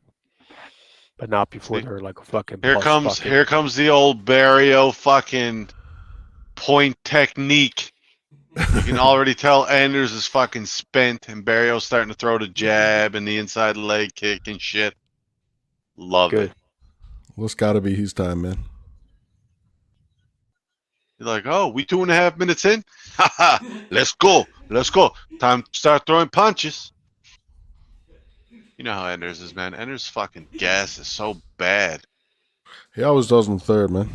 But not before See? they're like a fucking Here comes the old Barrio fucking point technique. You can already tell Anders is fucking spent, and Barrio's starting to throw the jab and the inside leg kick and shit. Love Good. it. Well, it's got to be his time, man. You're like, oh, we 2.5 minutes in? Haha, let's go. Let's go. Time to start throwing punches. You know how Anders is, man. Anders' fucking gas is so bad. He always does in third, man.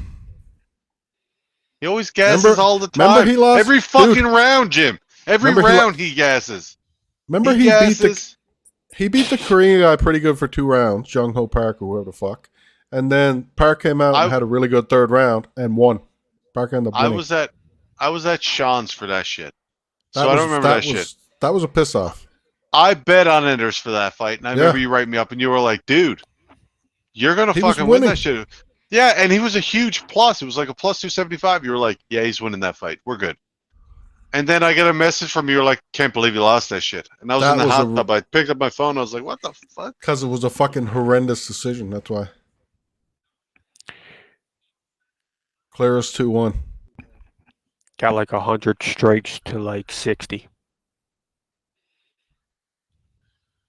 He always gasses Remember- all the remember time. he lost- Every fucking Dude. round, Jim. Every Remember he lo- round he gasses. Remember he he beat gasses. the Korean guy pretty good for 2 rounds, Jung Ho Park or whoever the fuck. And then Park came out and had a really good third round and won. Park ended up I winning. was at Sean's for that shit. That So I was- don't remember that was, shit. That was a piss off. I bet on Anders for that fight, and I remember you write me up, and you were like, "Dude, you're gonna He was fucking win winning. that shit." Yeah, and he was a huge plus. It was like a plus 275. You were like, "Yeah, he's winning that fight. We're good." And then I get a message from you. You're like, "Can't believe you lost that shit." And I was That in the was hot a- tub. I picked up my phone. I was like, "What the fuck?" Because it was a fucking horrendous decision. That's why. Clear as 2-1. Got like 100 strikes to like 60.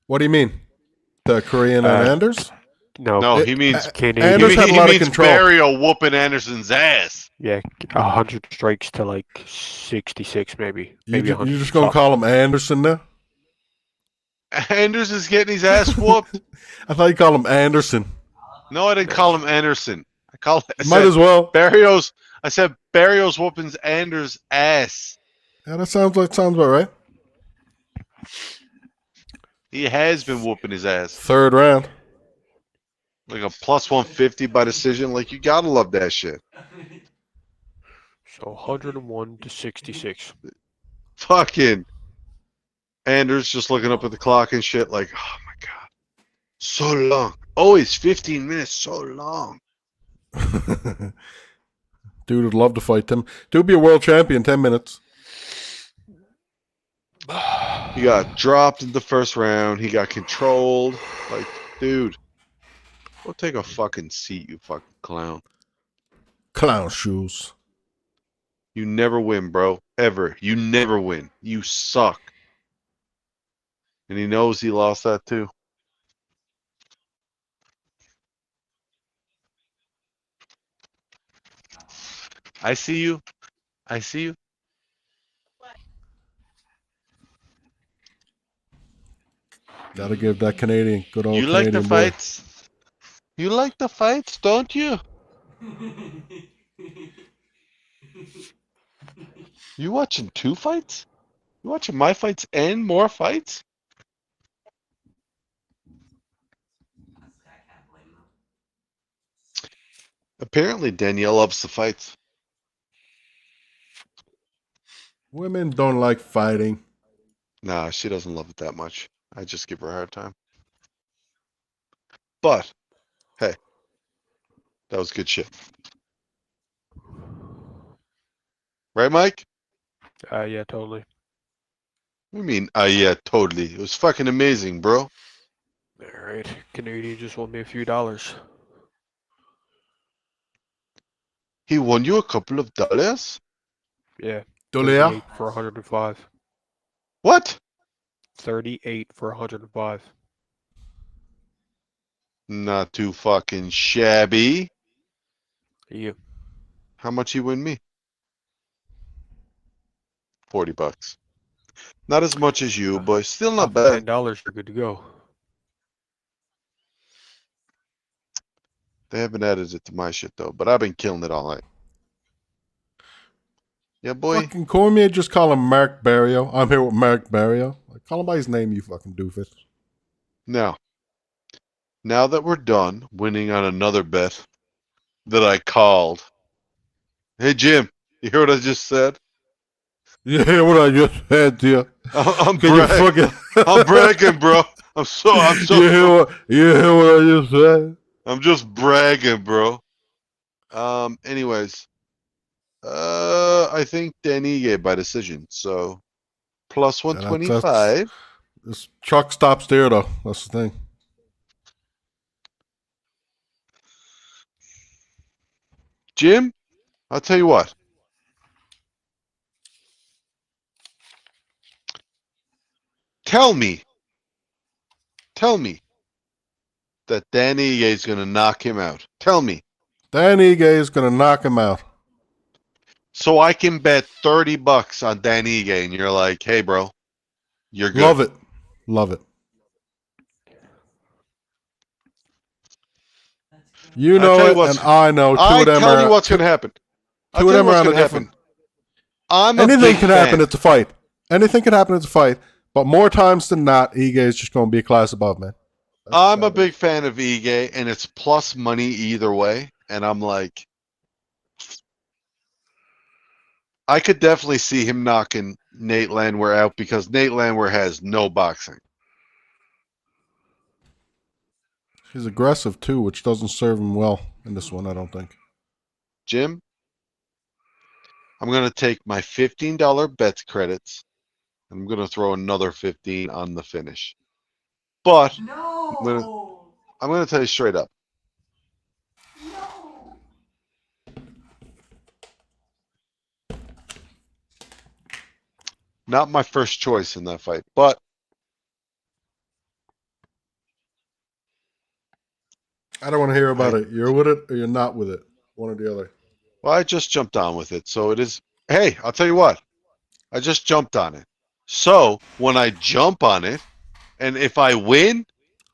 What do you mean? The Korean and Anders? No, It- he means Canadian. Anders had a lot of means control. Barrio whooping Anderson's ass. Yeah, 100 strikes to like 66 maybe. Maybe You 100 just going to call him Anderson now? Anders is getting his ass whooped. I thought you called him Anderson. No, I didn't call him Anderson. I Might said as well. Barrios. I said Barrios whooping Anders' ass. Yeah, that sounds about right. He has been whooping his ass. Third round. Like a plus 150 by decision. Like, you gotta love that shit. So 101 to 66. Fucking Anders just looking up at the clock and shit like, oh my god. So long. Always 15 minutes, so long. Dude would love to fight Tim. Dude be a world champion 10 minutes. He got dropped in the first round. He got controlled. Like, dude. Go take a fucking seat, you fucking clown. Clown shoes. You never win, bro. Ever. You never win. You suck. And he knows he lost that too. I see you. I see you. Gotta give that Canadian good old You like Canadian the boy. fights? You like the fights, don't you? You watching 2 fights? You watching my fights and more fights? I can't blame them. Apparently Danielle loves the fights. Women don't like fighting. Nah, she doesn't love it that much. I just give her a hard time. But, hey, that was good shit. Right, Mike? Yeah, totally. What do you mean? Yeah, totally. It was fucking amazing, bro. All right, Canadian just won me a few dollars. He won you a couple of dollars? Yeah, Dolia? 38 for 105. What? 38 for 105. Not too fucking shabby. You. How much you win me? $40. Not as much as you, but still not Off of bad. $10, you're good to go. They haven't added it to my shit though, but I've been killing it all night. Yeah, boy. Fucking Cormier, just call him Mark Barrio. I'm here with Mark Barrio. Like, call him by his name, you fucking doofus. Now that we're done winning on another bet that I called. Hey, Jim, you hear what I just said? You hear what I just said to you? I'm Can you bragging. fucking... I'm bragging, bro. I'm so. You hear what I just said? I'm just bragging, bro. Anyways, I think Danny by decision. So plus Yeah, that's 125. this truck stops there though. That's the thing. Jim, I'll tell you what. Tell me that Danny is gonna knock him out. Tell me. Danny Gay is gonna knock him out. So I can bet $30 on Dan Ige, and you're like, hey, bro, you're good. Love it. Love it. You I know tell you it, what's- and I know. Two I of them tell are you what's two, gonna happen. two of them are on a happen. different. I'm a Anything big can fan. happen. It's a fight. Anything can happen. It's a fight. But more times than not, Ige is just going to be a class above, man. That's I'm how a it big is. fan of Ige, and it's plus money either way. And I'm like, I could definitely see him knocking Nate Landwehr out because Nate Landwehr has no boxing. He's aggressive too, which doesn't serve him well in this one. I don't think. Jim, I'm gonna take my $15 bets credits. I'm gonna throw another 15 on the finish. But No. I'm gonna tell you straight up. No. Not my first choice in that fight, but I don't want to hear about it. You're with it or you're not with it. One or the other. well, I just jumped on with it. So it is. Hey, I'll tell you what. I just jumped on it. So when I jump on it, and if I win,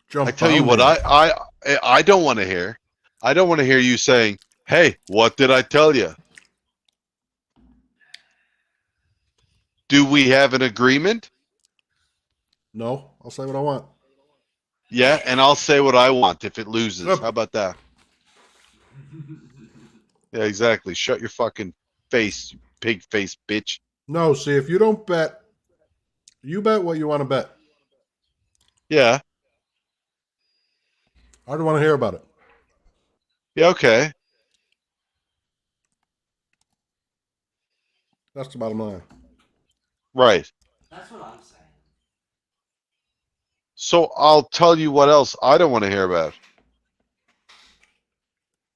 Jump I tell you on what. me. I don't want to hear. I don't want to hear you saying, "Hey, what did I tell you?" Do we have an agreement? No, I'll say what I want. Yeah, and I'll say what I want if it loses. Yep. How about that? Yeah, exactly. Shut your fucking face, you pig face bitch. No, see, if you don't bet, you bet what you want to bet. Yeah. I don't want to hear about it. Yeah, okay. That's the bottom line. Right. That's what I'm saying. So I'll tell you what else I don't want to hear about.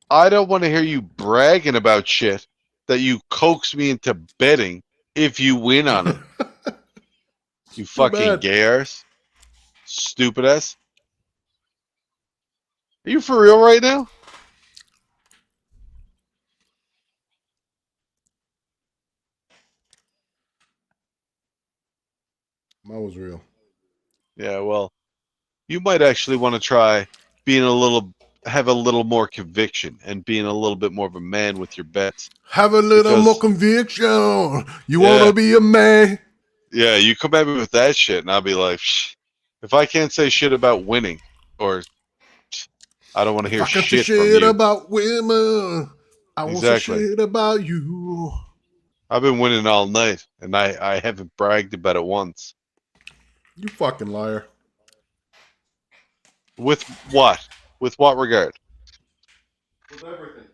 I don't want to hear you bragging about shit that you coax me into betting if you win on it. You fucking bad. gay arse. Stupid ass. Are you for real right now? Mine was real. Yeah, well, you might actually want to try being have a little more conviction and being a little bit more of a man with your bets. Have a little Because- more conviction. You Yeah. want to be a man. Yeah, you come at me with that shit, and I'll be like, "Psh, if I can't say shit about winning, or I don't want to hear I got shit the from shit you." about women. I want some Exactly. shit about you. I've been winning all night, and I haven't bragged about it once. You fucking liar. With what? With what regard? With everything.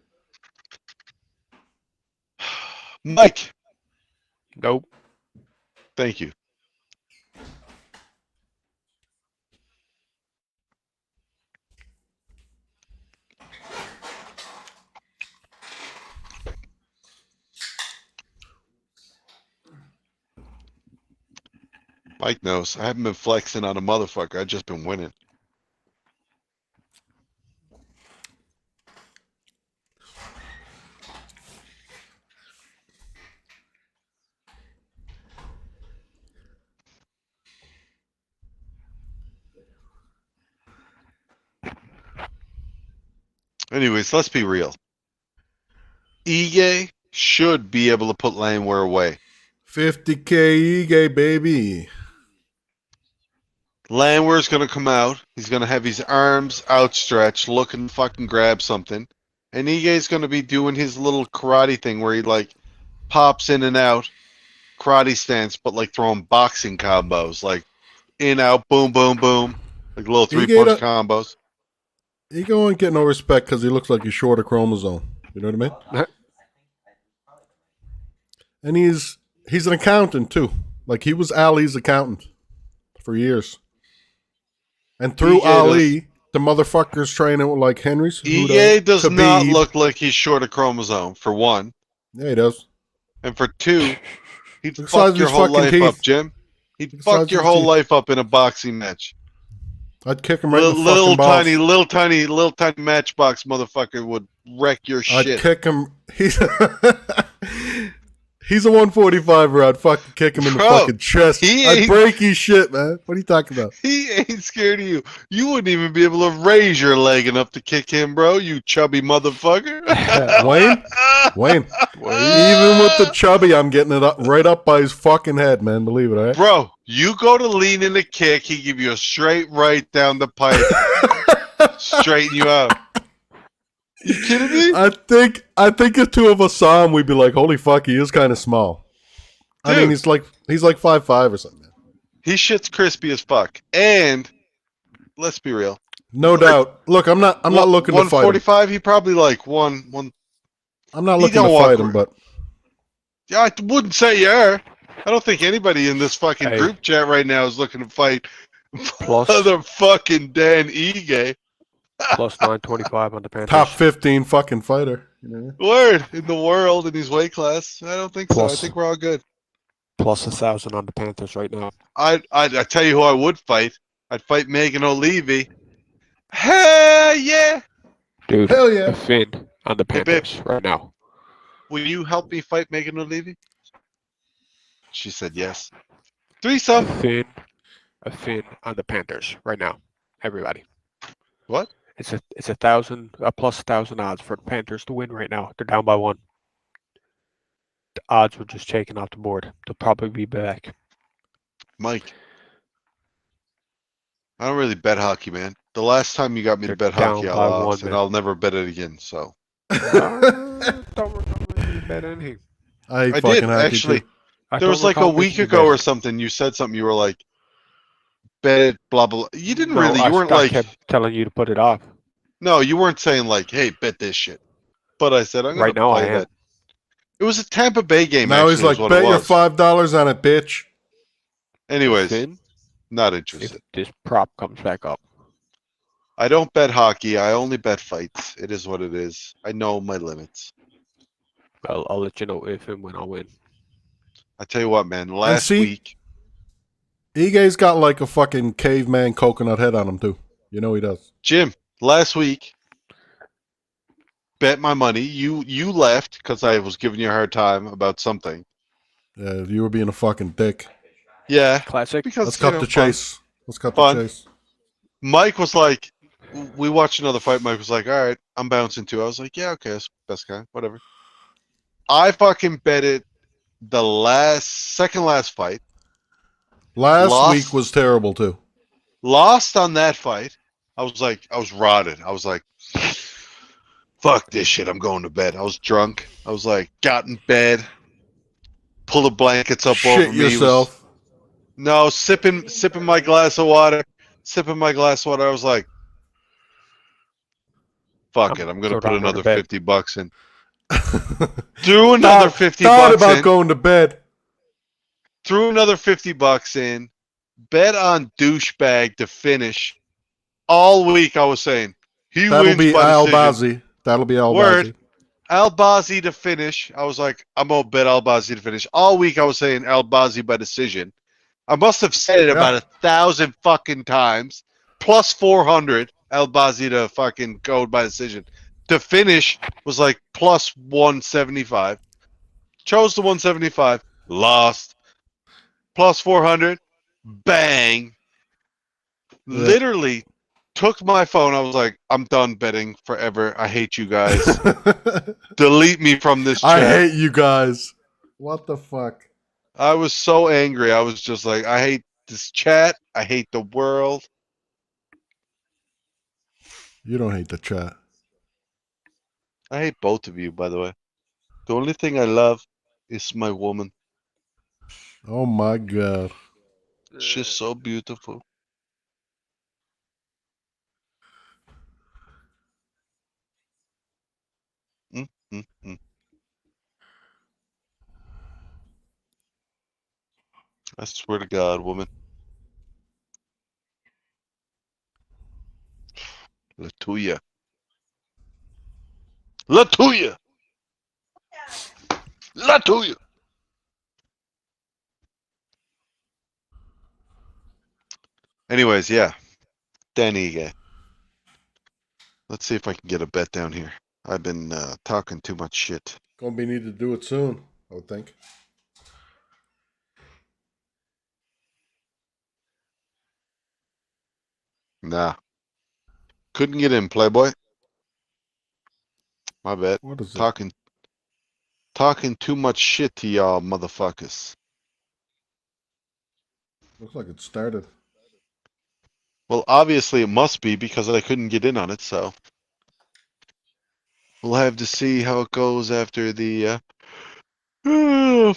Mike, Nope. thank you. Mike knows. I haven't been flexing on a motherfucker. I've just been winning. Anyways, let's be real. Ige should be able to put Landwehr away. 50K Ige, baby. Landwehr's gonna come out. He's gonna have his arms outstretched, looking to fucking grab something. And Ige's gonna be doing his little karate thing where he like pops in and out, karate stance, but like throwing boxing combos, like in out, boom, boom, boom, like little Ige 3-punch do- combos. Ige won't get no respect because he looks like he's short a chromosome. You know what I mean? I think And he's an accountant too. Like he was Ali's accountant for years. And through Ige Ali, the motherfuckers training with like Henry's. Ige does not Khabib. look like he's short a chromosome, for one. Yeah, he does. And for two, he'd Look the size fuck of your his whole fucking life teeth. up, Jim. He'd Look the size fuck of your his whole teeth. life up in a boxing match. I'd kick him right in the fucking balls. Little tiny matchbox motherfucker would wreck your I'd shit. kick him. He's a 145er. I'd fucking kick him in the Bro, fucking chest. he I'd ain't- break his shit, man. What are you talking about? He ain't scared of you. You wouldn't even be able to raise your leg enough to kick him, bro. You chubby motherfucker. Wayne, even with the chubby, I'm getting it up right up by his fucking head, man. Believe it, all right? Bro, you go to lean in the kick, he give you a straight right down the pipe. Straighten you out. You kidding me? I think if two of us saw him, we'd be like, "Holy fuck, he is kind of small." I mean, Dude. he's like 5'5" or something. He shit's crispy as fuck. And let's be real. No doubt. Look, I'm not looking to fight him. 145, he probably like one. I'm not He looking to don't walk fight him, around. but Yeah, I wouldn't say you are. I don't think anybody in this fucking Hey. group chat right now is looking to fight Plus, motherfucking Dan Ige. plus 925 on the Panthers. top 15 fucking fighter. You know? Word in the world in his weight class. I don't think so. I Plus. think we're all good. Plus 1,000 on the Panthers right now. I tell you who I would fight. I'd fight Megan O'Leary. Hell yeah! Dude, Hell yeah. a Finn on the Hey, babe. Panthers right now. Will you help me fight Megan O'Leary? She said yes. Threesome. A Finn on the Panthers right now. Everybody. What? It's a plus 1,000 odds for the Panthers to win right now. They're down by 1. The odds were just taken off the board. They'll probably be back. Mike. I don't really bet hockey, man. The last time you got me to They're bet hockey, down I by lost, one, and man. I'll never bet it again. So Don't really bet anything. I hate I fucking did hockey actually. too. I There don't was like a recall week making you ago bet. or something. You said something. You were like, bet it, blah blah. You didn't No, really. I You weren't I like. kept telling you to put it off. No, you weren't saying like, hey, bet this shit. But I said I'm gonna Right now I play am. that. It was a Tampa Bay game. Now actually, he's like, is what bet it your was. $5 on it, bitch. Anyways, Finn, not if interested. this prop comes back up. I don't bet hockey. I only bet fights. It is what it is. I know my limits. I'll let you know if and when I win. I tell you what, man. Last see- week, Ige's got like a fucking caveman coconut head on him too. You know he does. Jim. Last week, bet my money. You left because I was giving you a hard time about something. Yeah, you were being a fucking dick. Yeah, Classic. because Let's you cut know, the fun. chase. Let's cut Fun. the chase. Mike was like, we watched another fight. Mike was like, all right, I'm bouncing too. I was like, yeah, okay, that's best guy, whatever. I fucking bet it the second last fight. Last Lost. week was terrible too. Lost on that fight. I was like, I was rotted. I was like, fuck this shit. I'm going to bed. I was drunk. I was like, got in bed, pull the blankets up over Shit me. was- yourself. No, sipping my glass of water. Sipping my glass of water. I was like, fuck it. I'm gonna so put down on another the bed. 50 bucks in. Threw another 50 Thought bucks about in. going to bed. Threw another 50 bucks in. Bet on douchebag to finish. All week I was saying he That'll wins be by Al decision. Bazzi. That'll be Al Word. Bazzi. Al-Bazi to finish. I was like, I'm gonna bet Al-Bazi to finish. All week I was saying Al-Bazi by decision. I must have said it about 1,000 fucking times. Plus 400, Albazi to fucking code by decision. To finish was like plus 175. Chose the 175. Lost. Plus 400. Bang. Yeah. Literally took my phone. I was like, I'm done betting forever. I hate you guys. Delete me from this chat. I hate you guys. What the fuck? I was so angry. I was just like, I hate this chat. I hate the world. You don't hate the chat. I hate both of you, by the way. The only thing I love is my woman. Oh my god. She's so beautiful. Mm. I swear to God, woman. Latuya. Latuya! Latuya! Anyways, yeah. Danny again. Let's see if I can get a bet down here. I've been talking too much shit. Gonna be need to do it soon, I would think. Nah. Couldn't get in, Playboy. My bad. What is it? Talking too much shit to y'all motherfuckers. Looks like it started. Well, obviously it must be because I couldn't get in on it, so. We'll have to see how it goes after the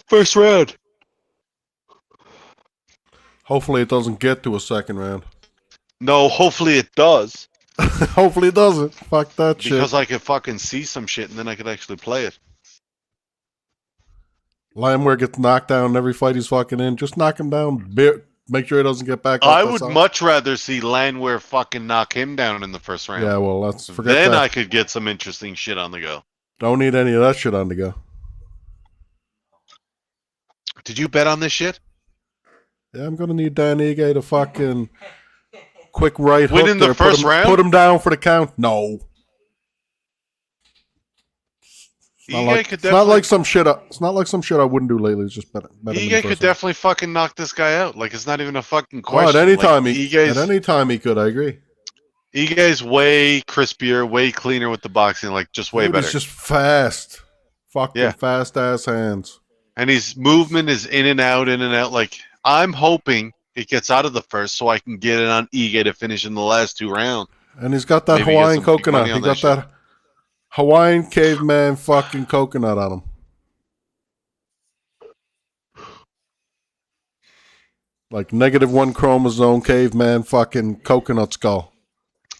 first round. Hopefully it doesn't get to a second round. No, hopefully it does. Hopefully it doesn't. Fuck that shit. Because I could fucking see some shit and then I could actually play it. Lamware gets knocked down in every fight he's fucking in. Just knock him down. Make sure he doesn't get back up. I would much rather see Landwehr fucking knock him down in the first round. Yeah, well, let's forget then that. I could get some interesting shit on the go. Don't need any of that shit on the go. Did you bet on this shit? Yeah, I'm gonna need Dan Ige to fucking quick right hook Win in the there. first round? Put him down for the count. No. It's not like some shit. It's not like some shit I wouldn't do lately. It's just better. Ige could definitely fucking knock this guy out. Like it's not even a fucking question. Oh, at any time, Ige's, at any time he could. I agree. Ige's way crispier, way cleaner with the boxing. Like just way better. He's just fast. Fucking fast ass hands. And his movement is in and out, in and out. Like I'm hoping it gets out of the first, so I can get it on Ige to finish in the last 2 rounds. And he's got that Hawaiian coconut. He got that Hawaiian caveman fucking coconut on him. Like -1 chromosome caveman fucking coconut skull.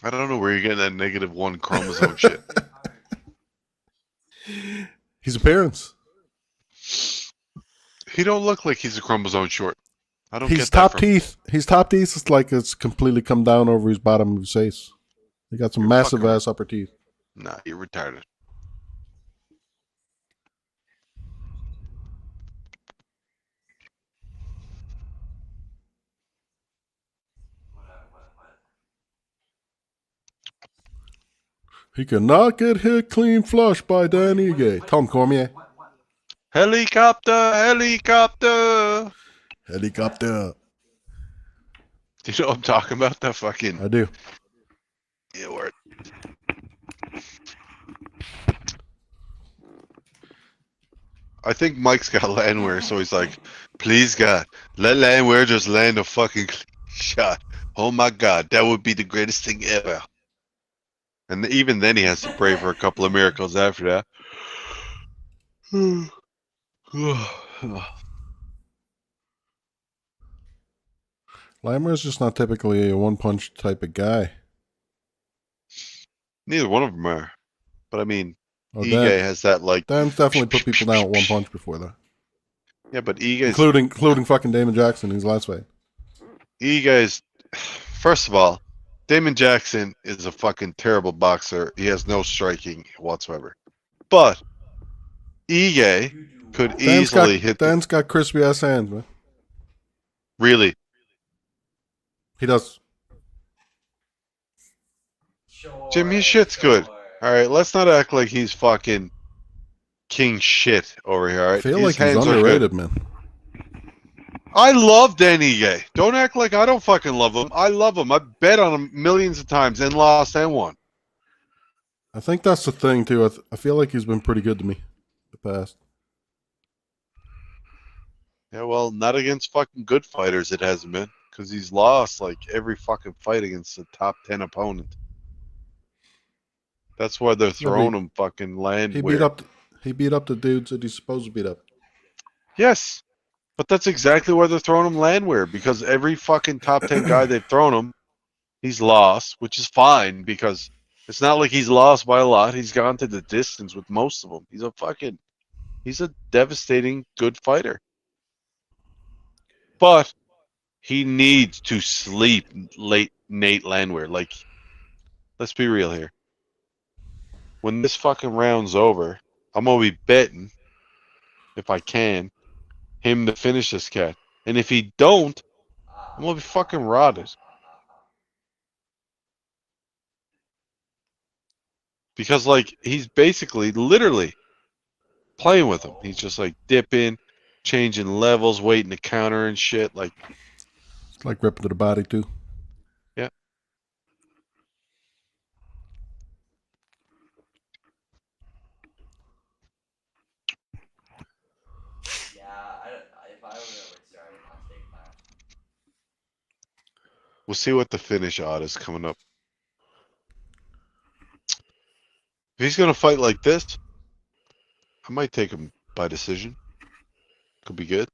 I don't know where you're getting that -1 chromosome shit. His appearance. He don't look like he's a chromosome short. I don't He's get top that from teeth. His top teeth is like it's completely come down over his bottom of his face. He got some massive ass upper teeth. Nah, you're retarded. He cannot get hit clean flush by Dan Ige. Tom Cormier. Helicopter, helicopter. Helicopter. Do you know what I'm talking about? That fucking. I do. Yeah, word. I think Mike's got Landwehr, so he's like, please God, let Landwehr just land a fucking shot. Oh my God, that would be the greatest thing ever. And even then he has to pray for a couple of miracles after that. Lammer's just not typically a one-punch type of guy. Neither one of them are. But I mean, Oh, Ige has that like... Dan's definitely put people down with one punch before that. Yeah, but Ige's... Including fucking Damon Jackson in his last fight. Ige's... First of all, Damon Jackson is a fucking terrible boxer. He has no striking whatsoever. But Ige could easily hit... Dan's got crispy ass hands, man. Really. He does. Sure. Jim, his shit's good. All right, let's not act like he's fucking king shit over here. All I right, feel his like he's hands are good. underrated, man. I love Danny Gay. Don't act like I don't fucking love him. I love him. I bet on him millions of times and lost and won. I think that's the thing too. I feel like he's been pretty good to me in the past. Yeah, well, not against fucking good fighters. It hasn't been because he's lost like every fucking fight against a top 10 opponent. That's why they're Yeah, throwing but him fucking he beat landwear. up. He beat up the dudes that he's supposed to beat up. Yes, but that's exactly why they're throwing him landwear because every fucking top 10 guy they've thrown him, he's lost, which is fine because it's not like he's lost by a lot. He's gone to the distance with most of them. He's a devastating good fighter. But he needs to sleep late Nate Landwehr. Like, let's be real here. When this fucking round's over, I'm gonna be betting, if I can, him to finish this cat. And if he don't, I'm gonna be fucking rotted. Because like he's basically literally playing with him. He's just like dipping, changing levels, waiting to counter and shit. Like, It's like ripping to the body too. yeah. Yeah, if I were a Richter, I would not take that. We'll see what the finish odd is coming up. If he's gonna fight like this, I might take him by decision. Could be good.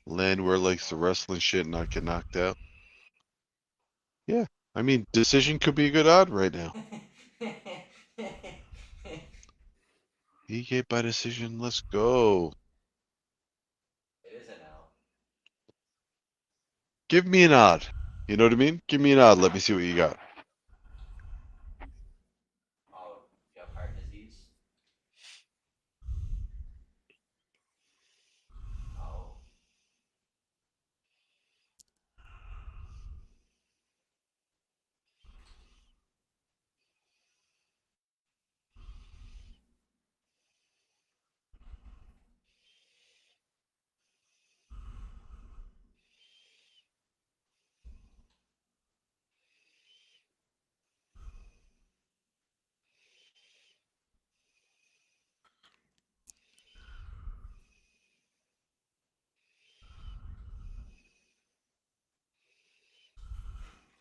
Landwehr likes the wrestling shit and not get knocked out. Yeah, I mean, decision could be a good odd right now. He gave by decision. Let's go. It is an L. Give me an odd. You know what I mean? Give me an odd. Let me see what you got. Oh, you have heart disease? Oh.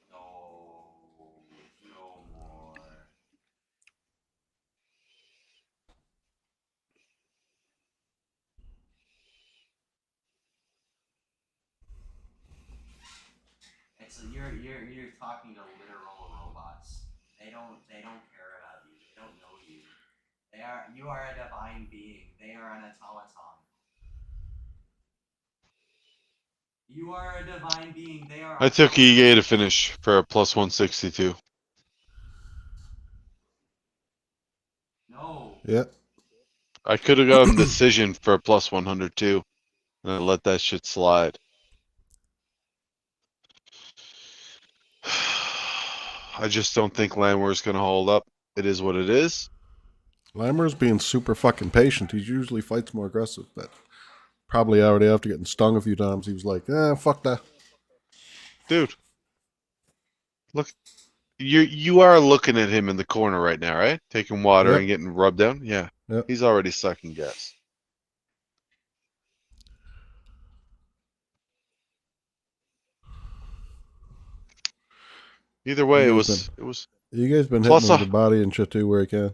No. No more. It's you're talking to literal robots. They don't care about you. They don't know you. You are a divine being. They are an automaton. You are a divine being. They are I took Ige to finish for a plus 162. No. Yeah. I could have got him decision for a plus 102, and I let that shit slide. I just don't think Landwehr's gonna hold up. It is what it is. Lammer's being super fucking patient. He usually fights more aggressive, but probably already after getting stung a few times, he was like, fuck that. Dude, look, you are looking at him in the corner right now, right? Taking water Yep. and getting rubbed down. Yeah, Yep. he's already sucking gas. Either way, You it guys was You guys been hitting plus him with a the body and shit too where he can.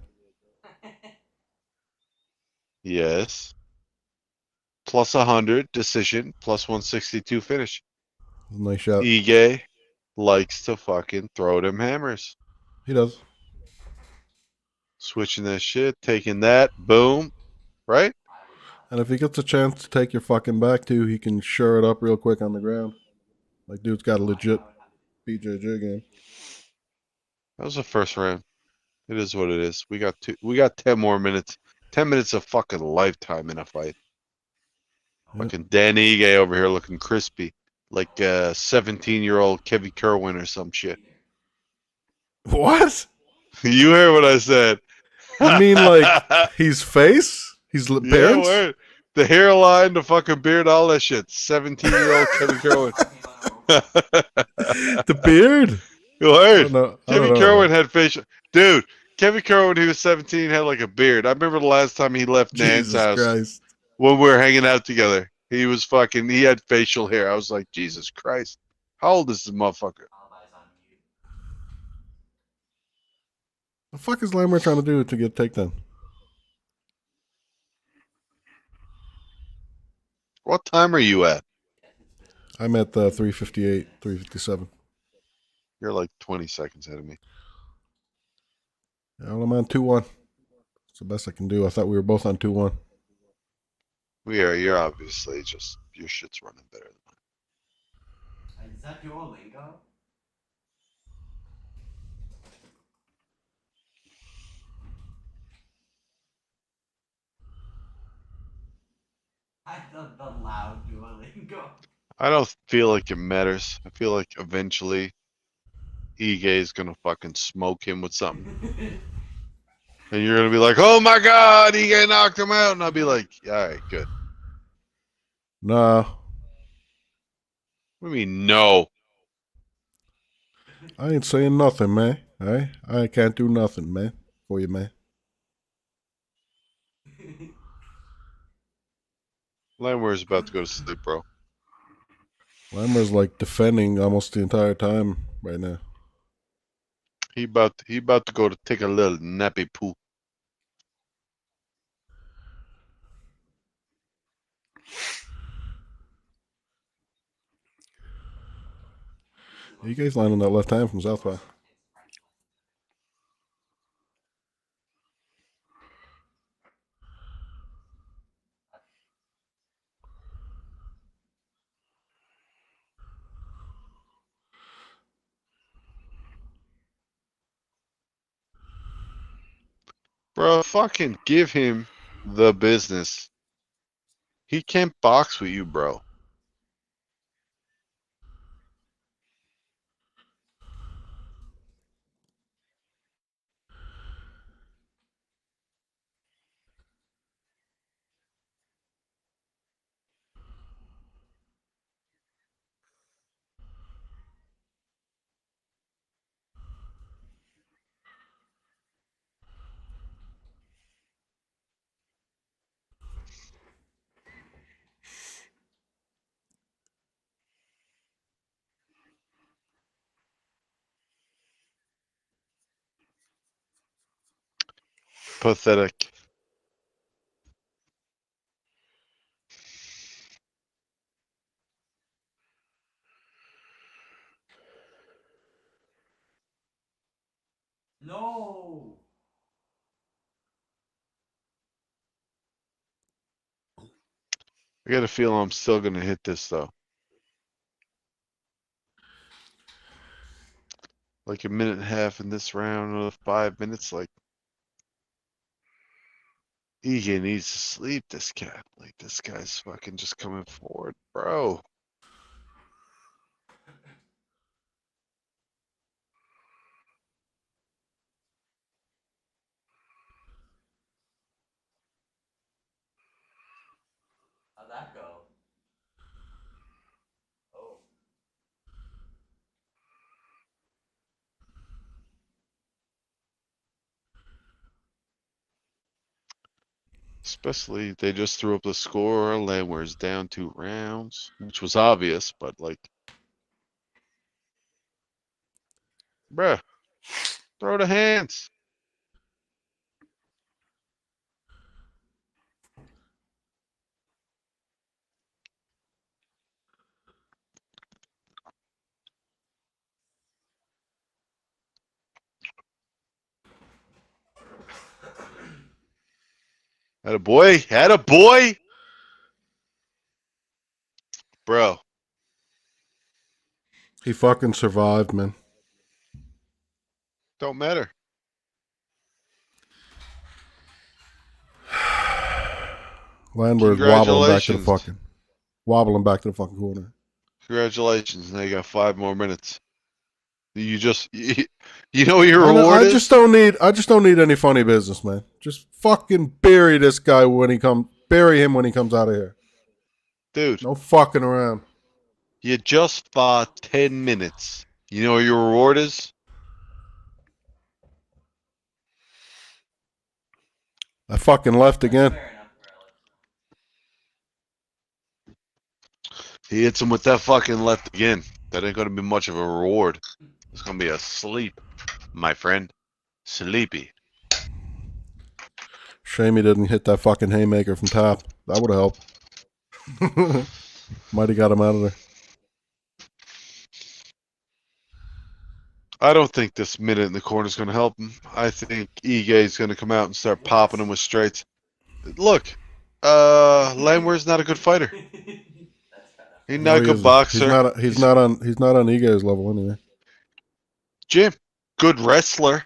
yes, plus 100 decision, plus 162 finish. Nice shot. Ige likes to fucking throw them hammers. He does. Switching that shit, taking that, boom, right? I would not. And if he gets a chance to take your fucking back too, he can shore it up real quick on the ground. Like, dude's got a legit I would have BJJ game. That was the first round. It is what it is. We got 10 more minutes 10 minutes of fucking lifetime in a fight. Yep. Fucking Dan Ige over here looking crispy. Like a 17-year-old Kevin Kerwin or some shit. What? You heard what I said. You mean like his face? His Yeah, appearance? word. The hairline, the fucking beard, all that shit. 17-year-old Kevin Kerwin. The beard? I Word. don't know. I don't Kevin know. Kerwin had facial. Dude, Kevin Kerwin, when he was 17, had like a beard. I remember the last time he left Nan's Jesus house Christ. when we were hanging out together. He was fucking, he had facial hair. I was like, Jesus Christ. How old is this motherfucker? Alibi's on mute. The fuck is Lamar trying to do to get takedown? What time are you at? I'm at 358, 357. You're like 20 seconds ahead of me. Yeah, well, I'm on 2-1. It's the best I can do. I thought we were both on 2-1. You're obviously just, your shit's running better than mine. Is that Duolingo? The loud Duolingo. I don't feel like it matters. I feel like eventually Ige is gonna fucking smoke him with something. And you're gonna be like, oh my god, Ige knocked him out. And I'll be like, alright, good. No, What do you mean, no? I ain't saying nothing, man. I can't do nothing, man, for you, man. Landwehr's about to go to sleep, bro. Lamar's like defending almost the entire time right now. He about to go to take a little nappy poo. You guys landing that left hand from Southpaw. Bro, fucking give him the business. He can't box with you, bro. Pathetic. No. I got a feeling I'm still gonna hit this though. Like a minute and a half in this round, another 5 minutes. Like, Egan needs to sleep. This cat, like, this guy's fucking just coming forward, bro. How'd that go? Oh. Especially they just threw up the score. Landwehr's down 2 rounds, which was obvious, but like, bruh, throw the hands. Had a boy, had a boy, bro. He fucking survived, man. Don't matter. Landwehr's Congratulations. wobbling back to the fucking corner. Congratulations. Now you got 5 more minutes. You just, you know what your reward I is? just don't need any funny business, man. Just fucking bury this guy bury him when he comes out of here. Dude, No fucking around. you just fought 10 minutes. You know what your reward is? I fucking left again. Fair enough, He hits him with that fucking left again. That ain't gonna be much of a reward. It's gonna be a sleep, my friend. Sleepy. Shame he didn't hit that fucking haymaker from top. That would have helped. Might have got him out of there. I don't think this minute in the corner is gonna help him. I think Ige's gonna come out and start popping him with straights. Look, Landwehr's not a good fighter. That's kind of. He's not a good boxer. He's not on Ego's level anyway. Jim, good wrestler,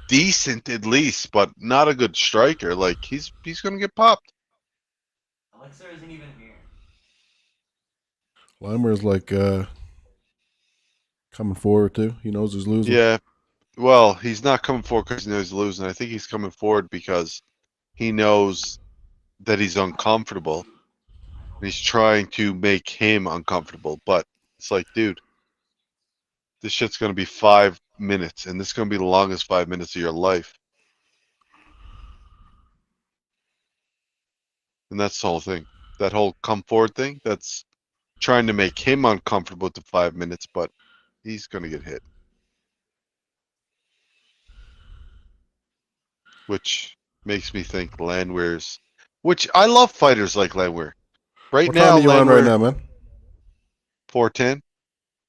decent at least, but not a good striker. Like he's gonna get popped. Elixir isn't even here. Limer's like coming forward too. He knows he's losing. Yeah, well, he's not coming forward because he knows he's losing. I think he's coming forward because he knows that he's uncomfortable. And he's trying to make him uncomfortable. But it's like, dude, this shit's gonna be 5 minutes, and this is gonna be the longest 5 minutes of your life. And that's the whole thing. That whole come forward thing, that's trying to make him uncomfortable to 5 minutes, but he's gonna get hit. Which makes me think Landwehr's, which I love fighters like Landwehr. Right What now, time are you on right Landwehr now, man? 4:10.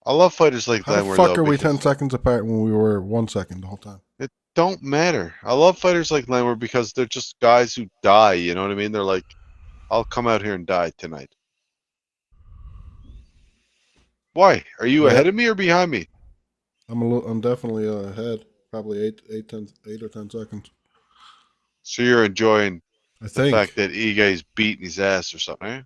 I love fighters like How the Landwehr fuck though are we because 10 seconds apart when we were 1 second the whole time? it don't matter. I love fighters like Landwehr because they're just guys who die. You know what I mean? They're like, I'll come out here and die tonight. Why? Are you Yeah. ahead of me or behind me? I'm definitely ahead. Probably 8 or 10 seconds. So you're enjoying I the think. fact that Ige's beating his ass or something, eh?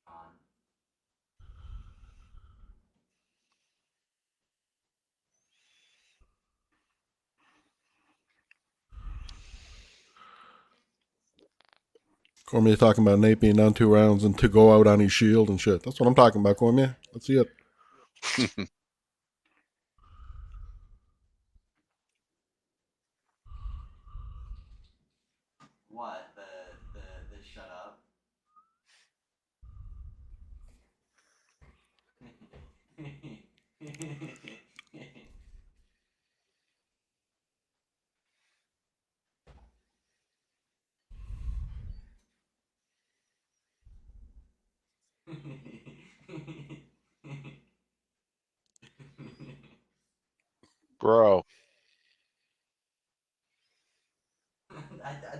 On. Cormier talking about Nate being down 2 rounds and to go out on his shield and shit. That's what I'm talking about, Cormier. Let's see it. What? The shut up. Bro.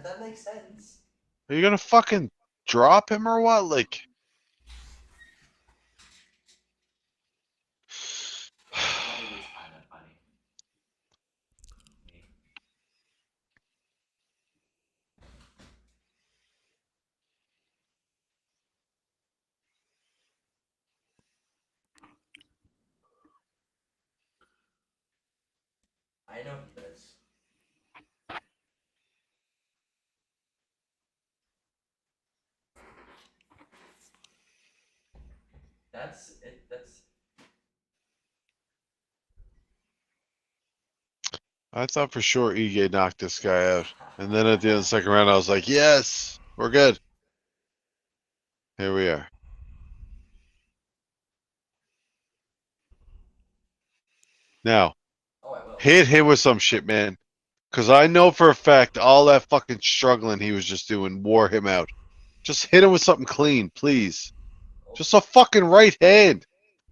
That makes sense. Are you gonna fucking drop him or what? Like, That is kind of funny. I know he does. That's it. That's I thought for sure Ige knocked this guy out. And then at the end of the second round, I was like, yes, we're good. Here we are. Now, Oh, I will. hit him with some shit, man. Because I know for a fact all that fucking struggling he was just doing wore him out. Just hit him with something clean, please. Just a fucking right hand.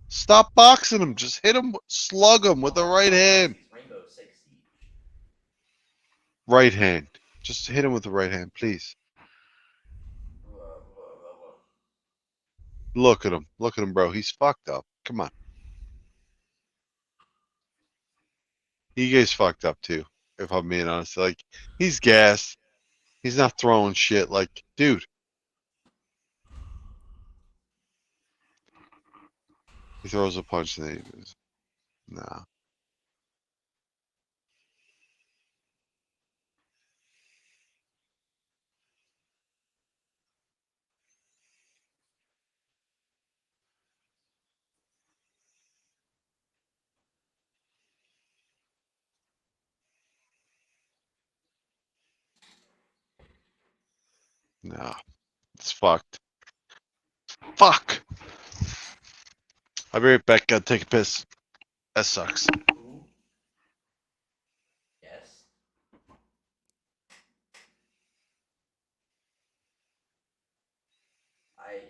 Stop boxing him. Just hit him, slug him with the right hand. Rainbow Six Siege. Right hand. Just hit him with the right hand, please. Look at him. Look at him, bro. He's fucked up. Come on. Hige's fucked up too. If I'm being honest, like he's gassed. He's not throwing shit. Like, dude, he throws a punch and then he goes, nah. Nah. It's fucked. Fuck! I'll be right back. Gotta take a piss. That sucks. Who? Yes. I